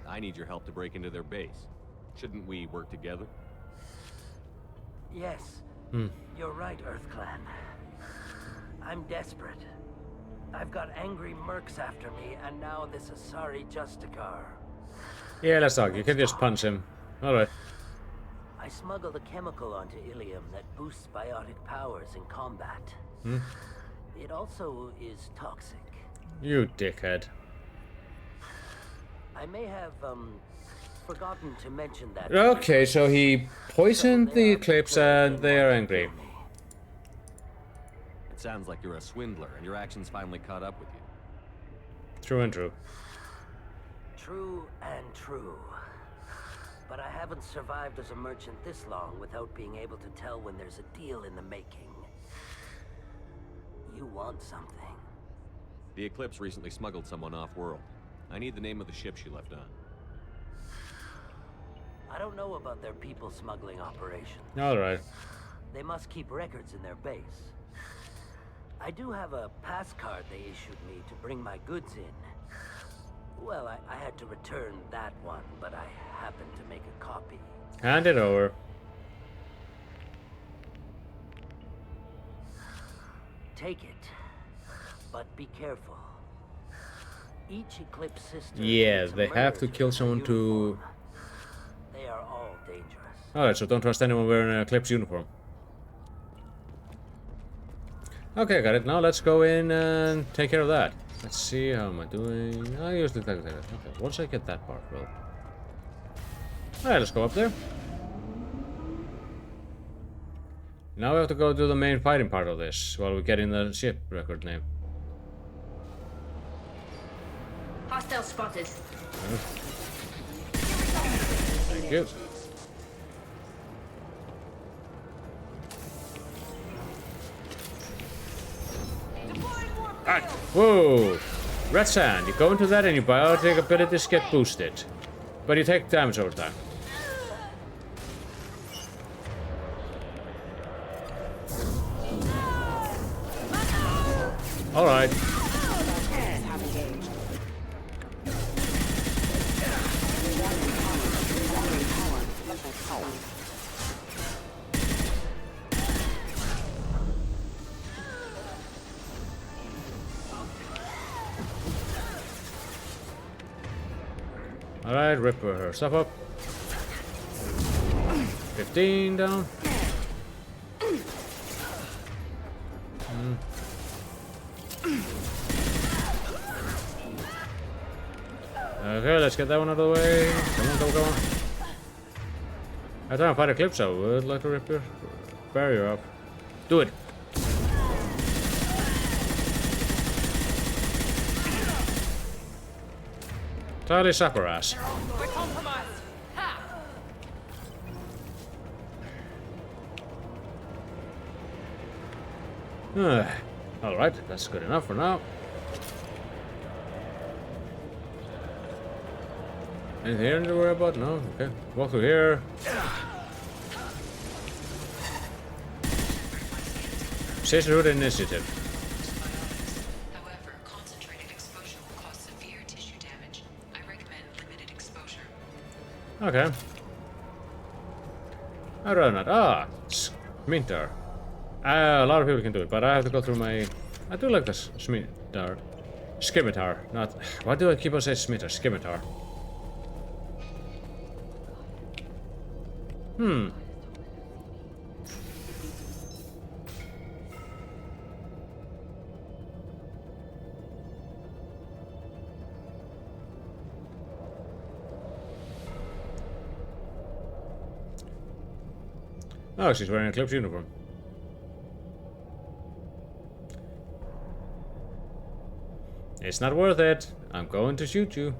I need your help to break into their base. Shouldn't we work together? Yes. You're right, Earth Clan. I'm desperate. I've got angry mercs after me, and now this Asari Justicar. Yeah, let's talk. You can just punch him. Alright. I smuggled a chemical onto Illium that boosts biotic powers in combat. It also is toxic. You dickhead. I may have, forgotten to mention that. Okay, so he poisoned the Eclipse and they are angry. It sounds like you're a swindler and your actions finally caught up with you. True and true. True and true. But I haven't survived as a merchant this long without being able to tell when there's a deal in the making. You want something. The Eclipse recently smuggled someone off-world. I need the name of the ship she left on. I don't know about their people smuggling operation. Alright. They must keep records in their base. I do have a pass card they issued me to bring my goods in. Well, I had to return that one, but I happened to make a copy. Hand it over. Take it, but be careful. Each Eclipse system. Yeah, they have to kill someone to... They are all dangerous. Alright, so don't trust anyone wearing an Eclipse uniform. Okay, got it. Now let's go in and take care of that. Let's see, how am I doing? I usually take that. Okay, once I get that part, well. Alright, let's go up there. Now we have to go do the main fighting part of this while we're getting the ship record name. Hostile spotted. Thank you. Ah, whoa! Red sand. You go into that and your biotic abilities get boosted. But you take damage over time. Alright. Alright, rip her stuff up. 15 down. Okay, let's get that one out of the way. Come on, come on, come on. Every time I fight Eclipse, I would like to rip your barrier up. Do it. Totally suck her ass. We're compromised. Ha! Alright, that's good enough for now. Anything here to worry about? No? Okay. Walk through here. Sisterhood initiative. However, concentrated exposure will cause severe tissue damage. I recommend limited exposure. Okay. I'd rather not. Ah! Minter. A lot of people can do it, but I have to go through my... I do like this scimitar. Scimitar, not... Why do I keep on saying scimitar? Scimitar. Oh, she's wearing a Eclipse uniform. It's not worth it. I'm going to shoot you.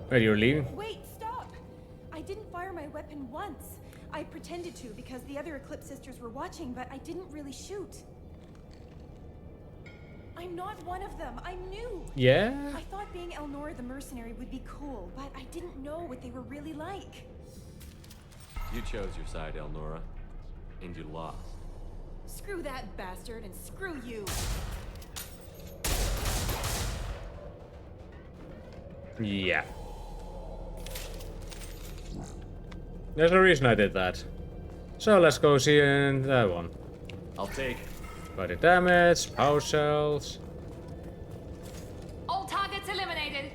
Wait, you're leaving? Wait, stop! I didn't fire my weapon once. I pretended to because the other Eclipse sisters were watching, but I didn't really shoot. I'm not one of them. I'm new. Yeah? I thought being Elnora the mercenary would be cool, but I didn't know what they were really like. You chose your side, Elnora, and you lost. Screw that bastard and screw you. Yeah. There's a reason I did that. So let's go see that one. I'll take. Body damage, power cells. All targets eliminated.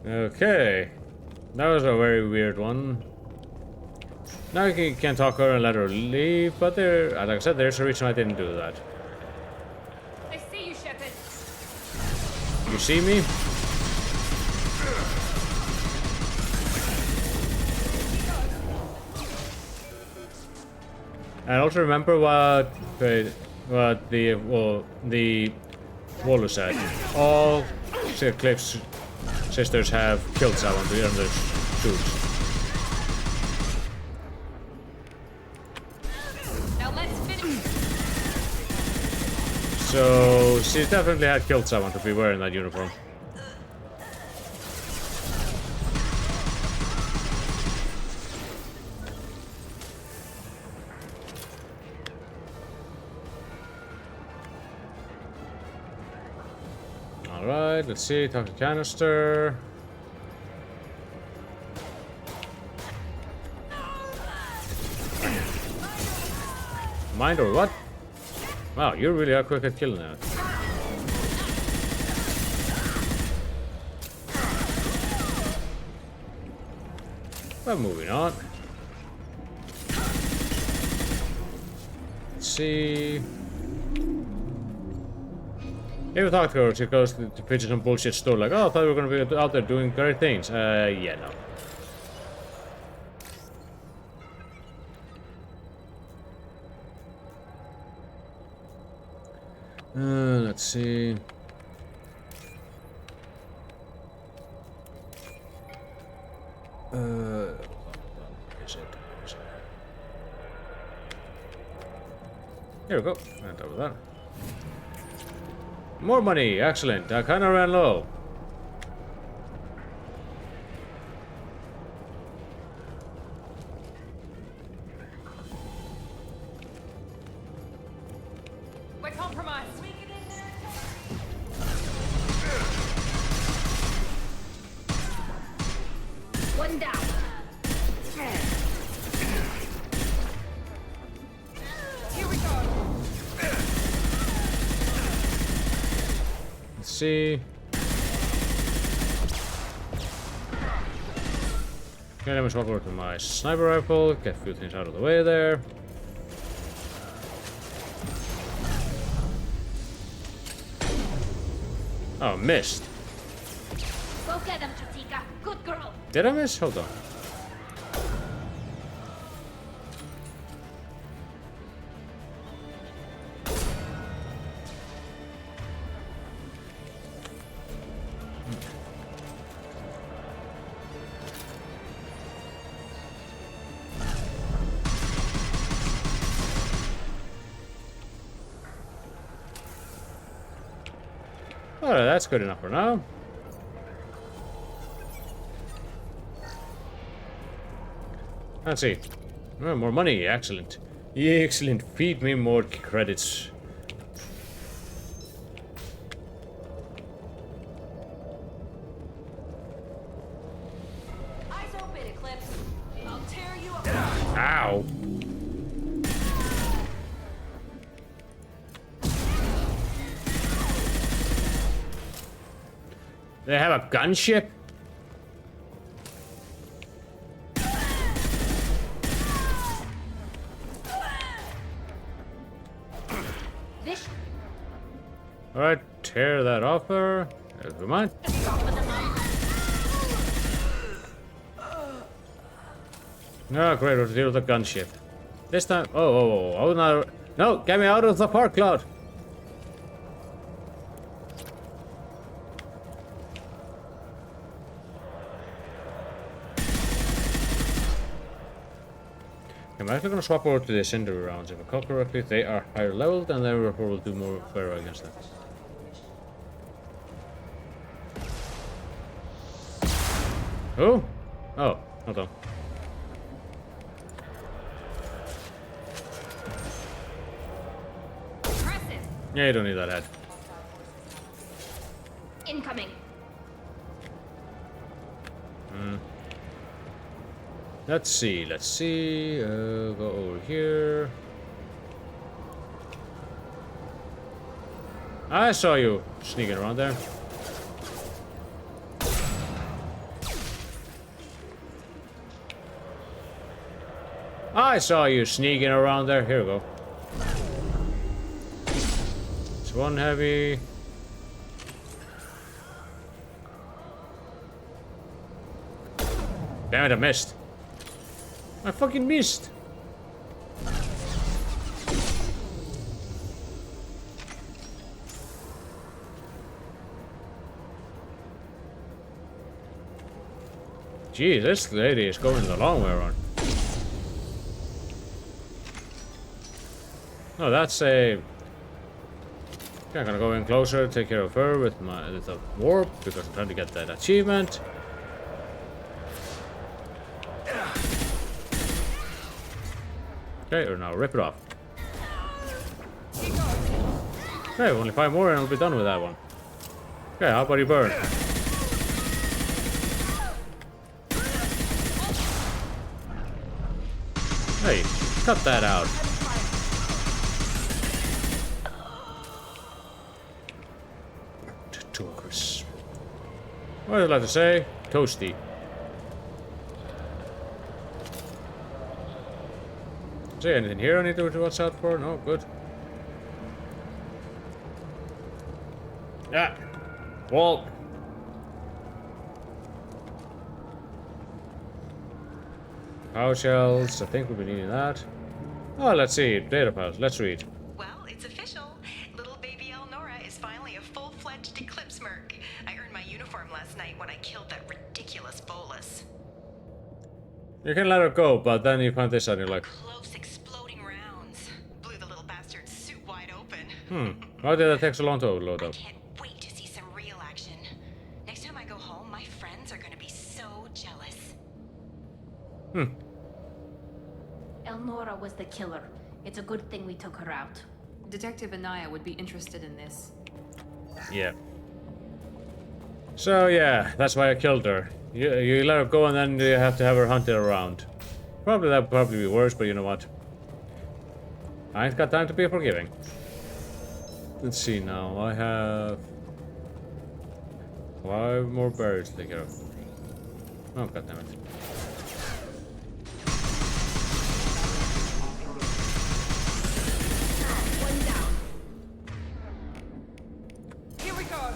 Okay. That was a very weird one. Now you can talk to her and let her leave, but there, like I said, there's a reason I didn't do that. I see you, Shepard. You see me? And also remember what the Waller said. All Eclipse sisters have killed someone to earn their suits. Now let's finish. So she definitely had killed someone to be wearing that uniform. Alright, let's see, talk to canister. Mind or what? Wow, you really are quick at killing that. But moving on. Let's see. If you talk to her, she goes to pitch some bullshit story like, oh, I thought we were gonna be out there doing great things. Yeah, no. Let's see. Is it? Here we go. And over that. More money, excellent. I kinda ran low. We're compromised. One down. Here we go. Let's see. Okay, let me swap over to my sniper rifle, get a few things out of the way there. Oh, missed. Go get him, Chatika. Good girl. Did I miss? Hold on. Alright, that's good enough for now. Let's see. Oh, more money, excellent. Excellent, feed me more credits. Eyes open, Eclipse. I'll tear you apart. Ow. They have a gunship? This Alright, tear that off her. Never mind. No, great, we'll deal with the gunship. This time. Oh, no. No, get me out of the park, Cloud. I'm actually going to swap over to the Cinder rounds. If I recall correctly, they are higher leveled, and therefore will do more better against them. Oh? Oh, hold on. Yeah, you don't need that head. incoming. Let's see. Go over here. I saw you sneaking around there. I saw you sneaking around there. Here we go. It's one heavy. Damn it, I missed. I fucking missed. Gee, this lady is going the long way around. No, that's a... Okay, I'm gonna go in closer, take care of her with the warp, because I'm trying to get that achievement. Okay, or now rip it off. Okay, only 5 more and I'll be done with that one. Okay, how about you burn? Hey, cut that out. To a crisp. What would I like to say? Toasty. Is there anything here I need to watch out for? No, good. Yeah. Wall. Power shells. I think we'll be needing that. Oh, let's see. Data files. Let's read. Well, it's official. Little baby Elnora is finally a full-fledged Eclipse merc. I earned my uniform last night when I killed that ridiculous bolus. You can let her go, but then you find this and you're like... Close exploding rounds. Blew the little bastard's suit wide open. Why did that take so long to load up? Can't wait to see some real action. Next time I go home, my friends are gonna be so jealous. Elnora was the killer. It's a good thing we took her out. Detective Anaya would be interested in this. Yeah. So yeah, that's why I killed her. You let her go and then you have to have her hunted around. That would probably be worse, but you know what? I ain't got time to be forgiving. Let's see now. I have 5 more berries to take care of. Oh, goddammit. One down. Here we go.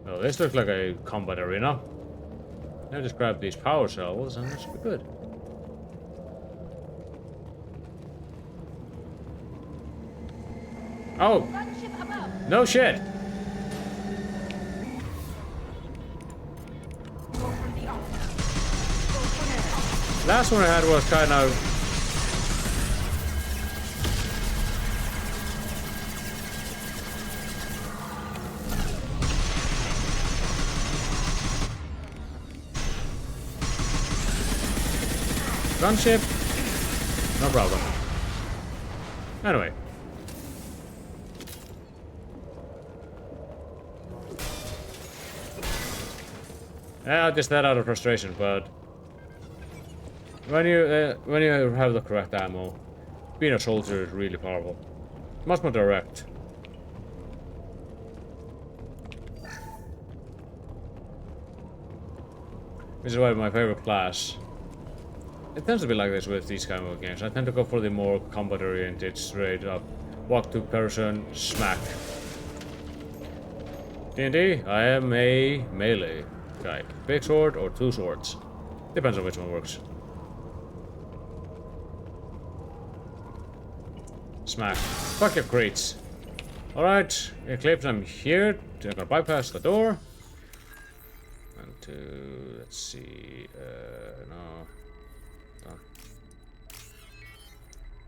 Well, this looks like a combat arena. Now just grab these power cells and this should be good. Oh! No shit! Last one I had was kind of... Gunship? No problem. Anyway. I just that out of frustration, but when you have the correct ammo, being a soldier is really powerful. Much more direct. Which is why my favorite class. It tends to be like this with these kind of games. I tend to go for the more combat-oriented, straight up, walk to person, smack. D&D, I am a melee guy. Big sword or two swords. Depends on which one works. Smack. Fuck your crates. Alright, Eclipse, I'm here. I'm gonna bypass the door. And to, let's see, no.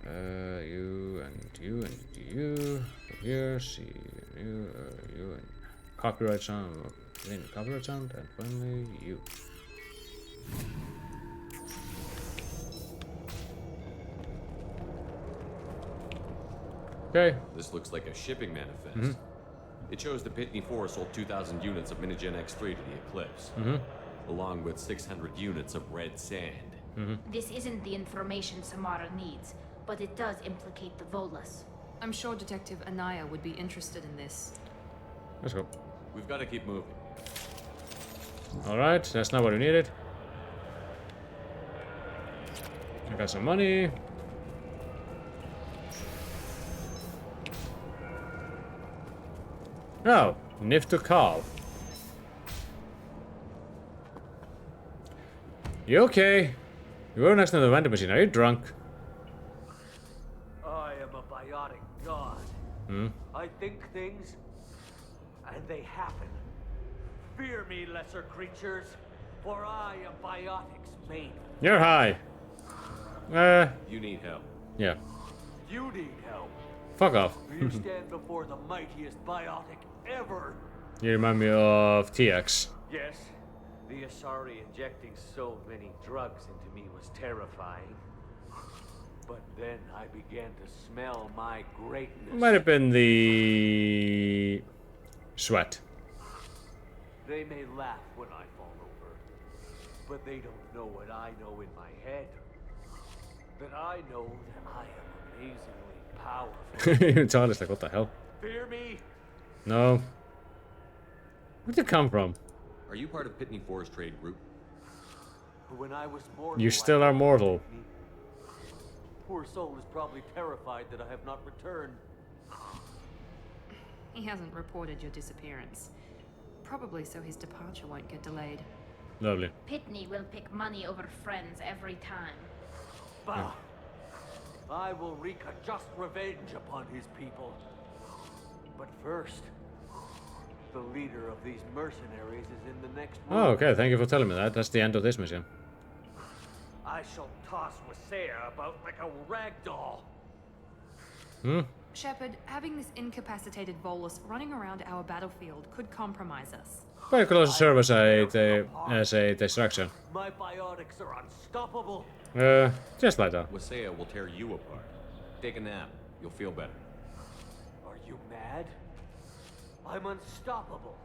You and you and you. From here, see, you and copyright sound. Then copyright sound, and finally you. Okay. This looks like a shipping manifest. It shows the Pitney 4 sold 2,000 units of Minigen X3 to the Eclipse, along with 600 units of red sand. This isn't the information Samara needs, but it does implicate the Volas. I'm sure Detective Anaya would be interested in this. Let's go. We've got to keep moving. Alright, that's not what we needed. I got some money. Oh, Nif to call. You okay? You were next to the vending machine. Are you drunk? I am a biotic god. I think things, and they happen. Fear me, lesser creatures, for I am biotic's main. You're high. You need help. Yeah. You need help. Fuck off. You stand before the mightiest biotic ever. You remind me of TX. Yes, the Asari injecting so many drugs into me was terrifying. But then I began to smell my greatness. Might have been the sweat. They may laugh when I fall over, but they don't know what I know in my head. That I know that I am amazingly powerful. Charlie's like, what the hell? Fear me? No. Where'd you come from? Are you part of Pitney 4's trade group? When I was mortal, You still are mortal. Poor soul is probably terrified that I have not returned. He hasn't reported your disappearance. Probably so his departure won't get delayed. Lovely. Pitney will pick money over friends every time. Bah! I will wreak a just revenge upon his people. But first, the leader of these mercenaries is in the next room. Oh, okay. Thank you for telling me that. That's the end of this mission. I shall toss Wasea about like a rag doll. Shepard, having this incapacitated Volus running around our battlefield could compromise us. But it could also serve as a distraction. My biotics are unstoppable. Just like that. Wasea will tear you apart. Take a nap. You'll feel better. Are you mad? I'm unstoppable.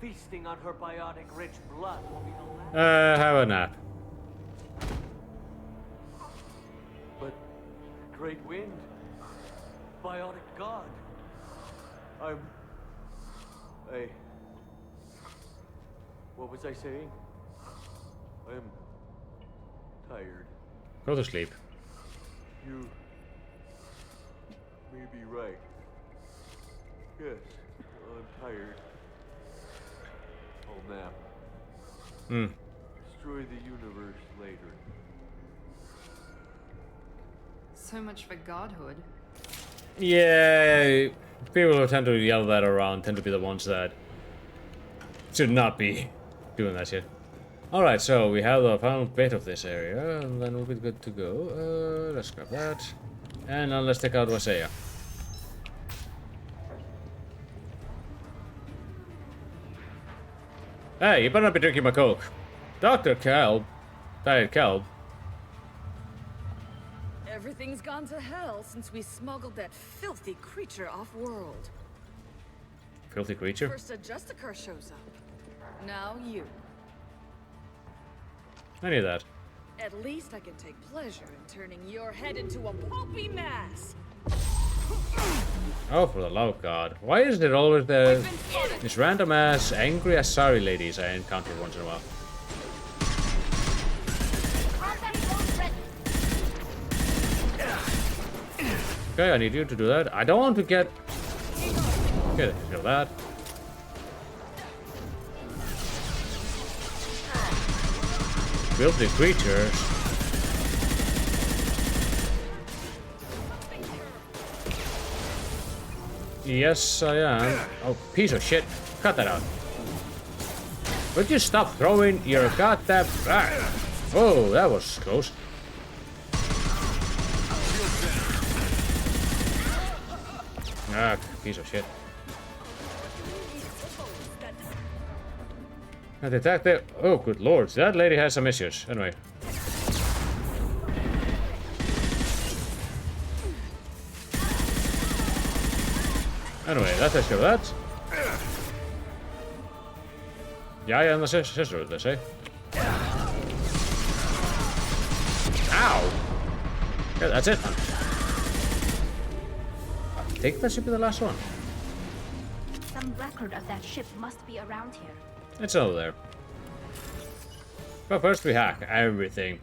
Feasting on her biotic-rich blood will be the last. Have a nap. But Great Wind, biotic god. What was I saying? I'm tired. Go to sleep. You may be right. Yes, I'm tired. I'll nap. Destroy the universe later. So much for godhood. Yeah, people who tend to yell that around tend to be the ones that should not be doing that shit. Alright, so we have the final bit of this area, and then we'll be good to go. Let's grab that. And now let's take out Wasea. Hey, you better not be drinking my coke. Dr. Kelb, Diet Kelb, Everything's gone to hell since we smuggled that filthy creature off-world. Filthy creature? First a Justicar shows up. Now you. I knew that. At least I can take pleasure in turning your head into a pulpy mass. Oh, for the love of God. Why is it always these random ass angry Asari ladies I encounter once in a while? Okay, I need you to do that. I don't want to get... Okay, feel that. Filthy creatures. Yes, I am. Oh, piece of shit. Cut that out. Would you stop throwing your goddamn... Ah. Oh, that was close. Ah, piece of shit. A detective. Oh, good lord. That lady has some issues. Anyway. Anyway, that takes care of that. Yeah, and the sister, they say. Ow! Yeah, that's it. I think that should be the last one. Some record of that ship must be around here. It's over there. But first we hack everything.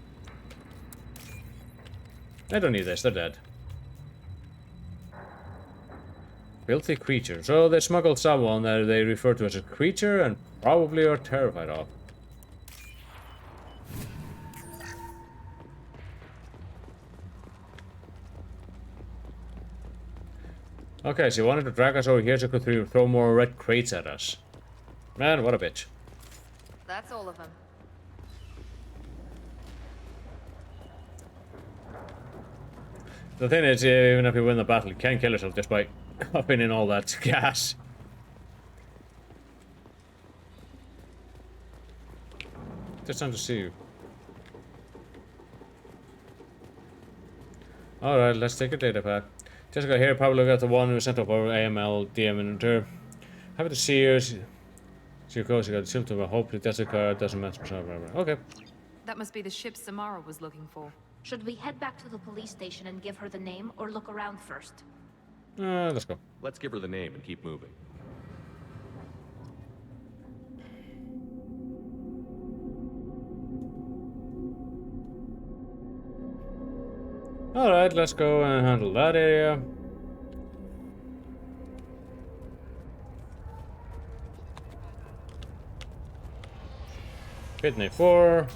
I don't need this, they're dead. Filthy creature. So they smuggled someone that they refer to as a creature and probably are terrified of. Okay, so he wanted to drag us over here so he could throw more red crates at us. Man, what a bitch. That's all of them. The thing is, even if you win the battle, you can kill yourself just by hopping in all that gas. Just time to see you. Alright, let's take a data pack. Jessica here, probably got the one who sent up our AML DM in return. Happy to see her. She goes, she got a symptom. I hope that Jessica doesn't match herself. Okay. That must be the ship Samara was looking for. Should we head back to the police station and give her the name, or look around first? Let's go. Let's give her the name and keep moving. Alright, let's go and handle that area. Pitney 4.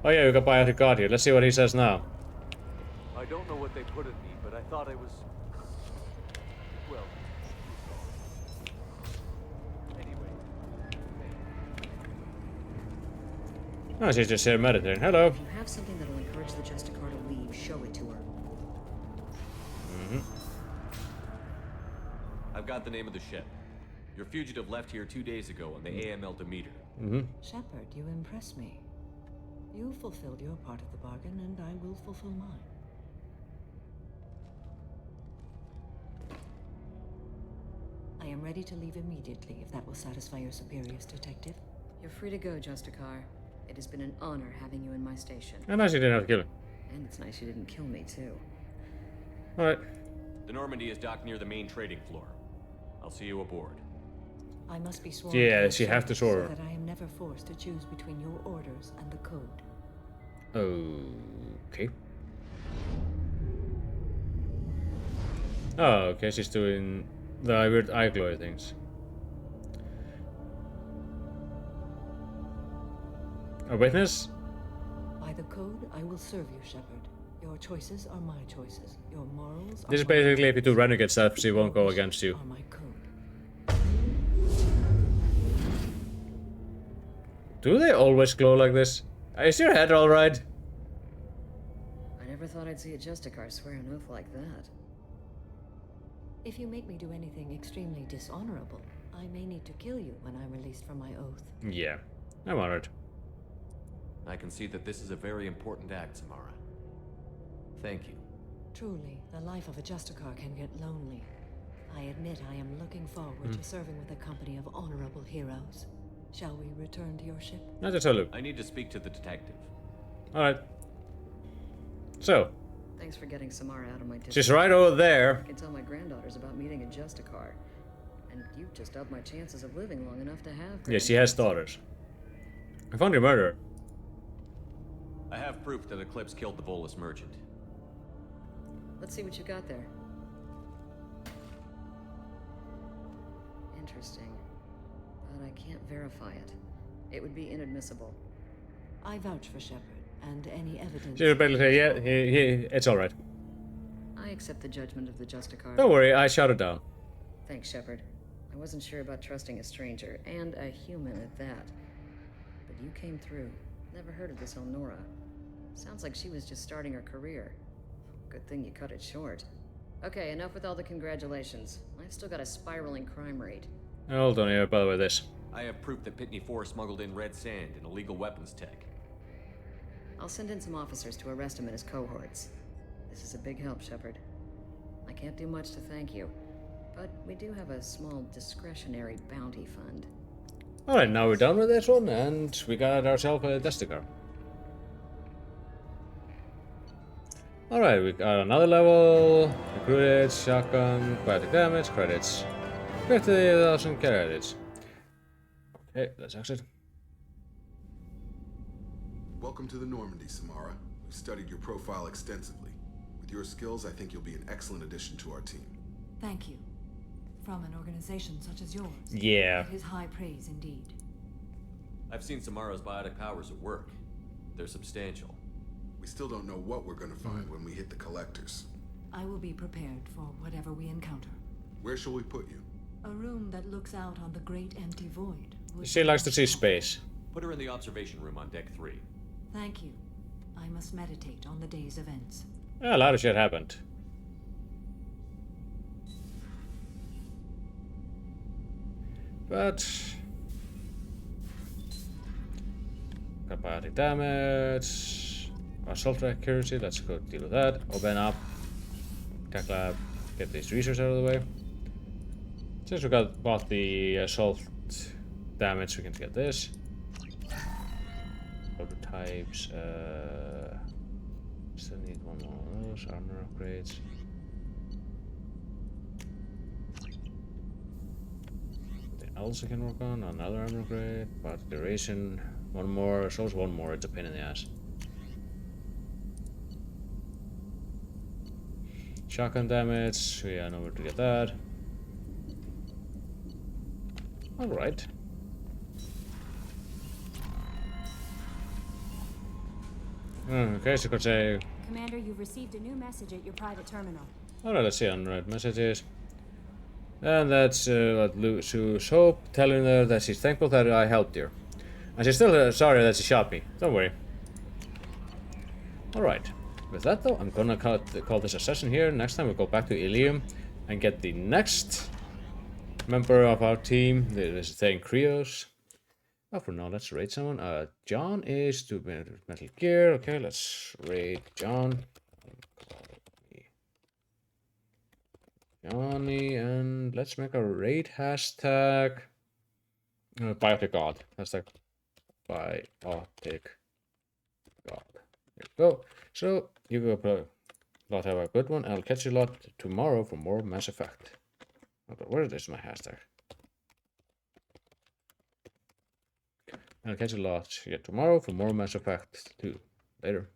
Oh yeah, we got Biotic God here. Let's see what he says now. I don't know what they put in me, but I thought I was... well... anyway. Oh, she's just here meditating. Hello. If you have something that'll encourage the Justicar to leave, show it to her. I've got the name of the ship. Your fugitive left here 2 days ago on the AML Demeter. Shepard, you impress me. You fulfilled your part of the bargain, and I will fulfill mine. I am ready to leave immediately, if that will satisfy your superiors, Detective. You're free to go, Justicar. It has been an honor having you in my station. And nice you didn't have to kill him. And it's nice you didn't kill me, too. Alright. The Normandy is docked near the main trading floor. I'll see you aboard. I must be sworn. Yeah, to she have to so swear. that I am never forced to choose between your orders and the code. Okay. Oh, okay, she's doing the weird eye glory things. A witness? By the code, I will serve you, Shepard. Your choices are my choices. Your morals are This is my basically if you do renegade stuff, she won't go against you. are my code. Do they always glow like this? Is your head alright? I never thought I'd see a Justicar swear an oath like that. If you make me do anything extremely dishonorable, I may need to kill you when I'm released from my oath. Yeah, I'm honored. I can see that this is a very important act, Samara. Thank you. Truly, the life of a Justicar can get lonely. I admit I am looking forward to serving with a company of honorable heroes. Shall we return to your ship? Not at all. I need to speak to the detective. Alright. So. Thanks for getting Samara out of my distance. She's right over there. I can tell my granddaughters about meeting a Justicar. And you've just upped my chances of living long enough to have... Yeah, she has daughters. I found your murderer. I have proof that Eclipse killed the Volus merchant. Let's see what you got there. Interesting. But I can't verify it. It would be inadmissible. I vouch for Shepard, and any evidence... She would basically say, yeah, it's alright. I accept the judgment of the Justicar. Don't worry, I shot it down. Thanks, Shepard. I wasn't sure about trusting a stranger, and a human at that. But you came through. Never heard of this Elnora. Sounds like she was just starting her career. Good thing you cut it short. Okay, enough with all the congratulations. I've still got a spiraling crime rate. Hold on here, by the way, this. I have proof that Pitney 4 smuggled in red sand and illegal weapons tech. I'll send in some officers to arrest him and his cohorts. This is a big help, Shepard. I can't do much to thank you, but we do have a small discretionary bounty fund. Alright, now we're done with this one, and we got ourselves a Justicar. Alright, we got another level, recruited, shotgun, quietic damage, credits. 50,000 credits. Okay, let's exit. Welcome to the Normandy, Samara. We've studied your profile extensively. With your skills, I think you'll be an excellent addition to our team. Thank you. From an organization such as yours. Yeah. It is high praise indeed. I've seen Samara's biotic powers at work. They're substantial. We still don't know what we're gonna find when we hit the collectors. I will be prepared for whatever we encounter. Where shall we put you? A room that looks out on the great empty void. She likes to see space. Put her in the observation room on deck 3. Thank you. I must meditate on the day's events. Yeah, a lot of shit happened. But... got biotic damage. Assault accuracy, let's go deal with that. Open up. Tech lab. Get these research out of the way. Since we got bought the assault damage, we can get this. Prototypes. Still need one more of those. Armor upgrades. Something else I can work on. Another armor upgrade. But duration. One more. Assault, one more. It's a pain in the ass. Shotgun damage. Yeah, I know where to get that. Alright. Okay, so could say... Commander, you've received a new message at your private terminal. Alright, let's see unread messages. And that's Sue's Hope telling her that she's thankful that I helped her. And she's still sorry that she shot me. Don't worry. Alright. With that though, I'm gonna call this a session here. Next time we'll go back to Illium and get the next member of our team. This is Thane Krios. Oh, for now, let's raid someone. John is to Metal Gear. Okay, let's raid John. Johnny, and let's make a raid hashtag. Biotic God. Hashtag Biotic God. There we go. So, you go lot have a good one. I'll catch you lot tomorrow for more Mass Effect. Okay, where is my hashtag? I'll catch you lot tomorrow for more Mass Effect 2. Later.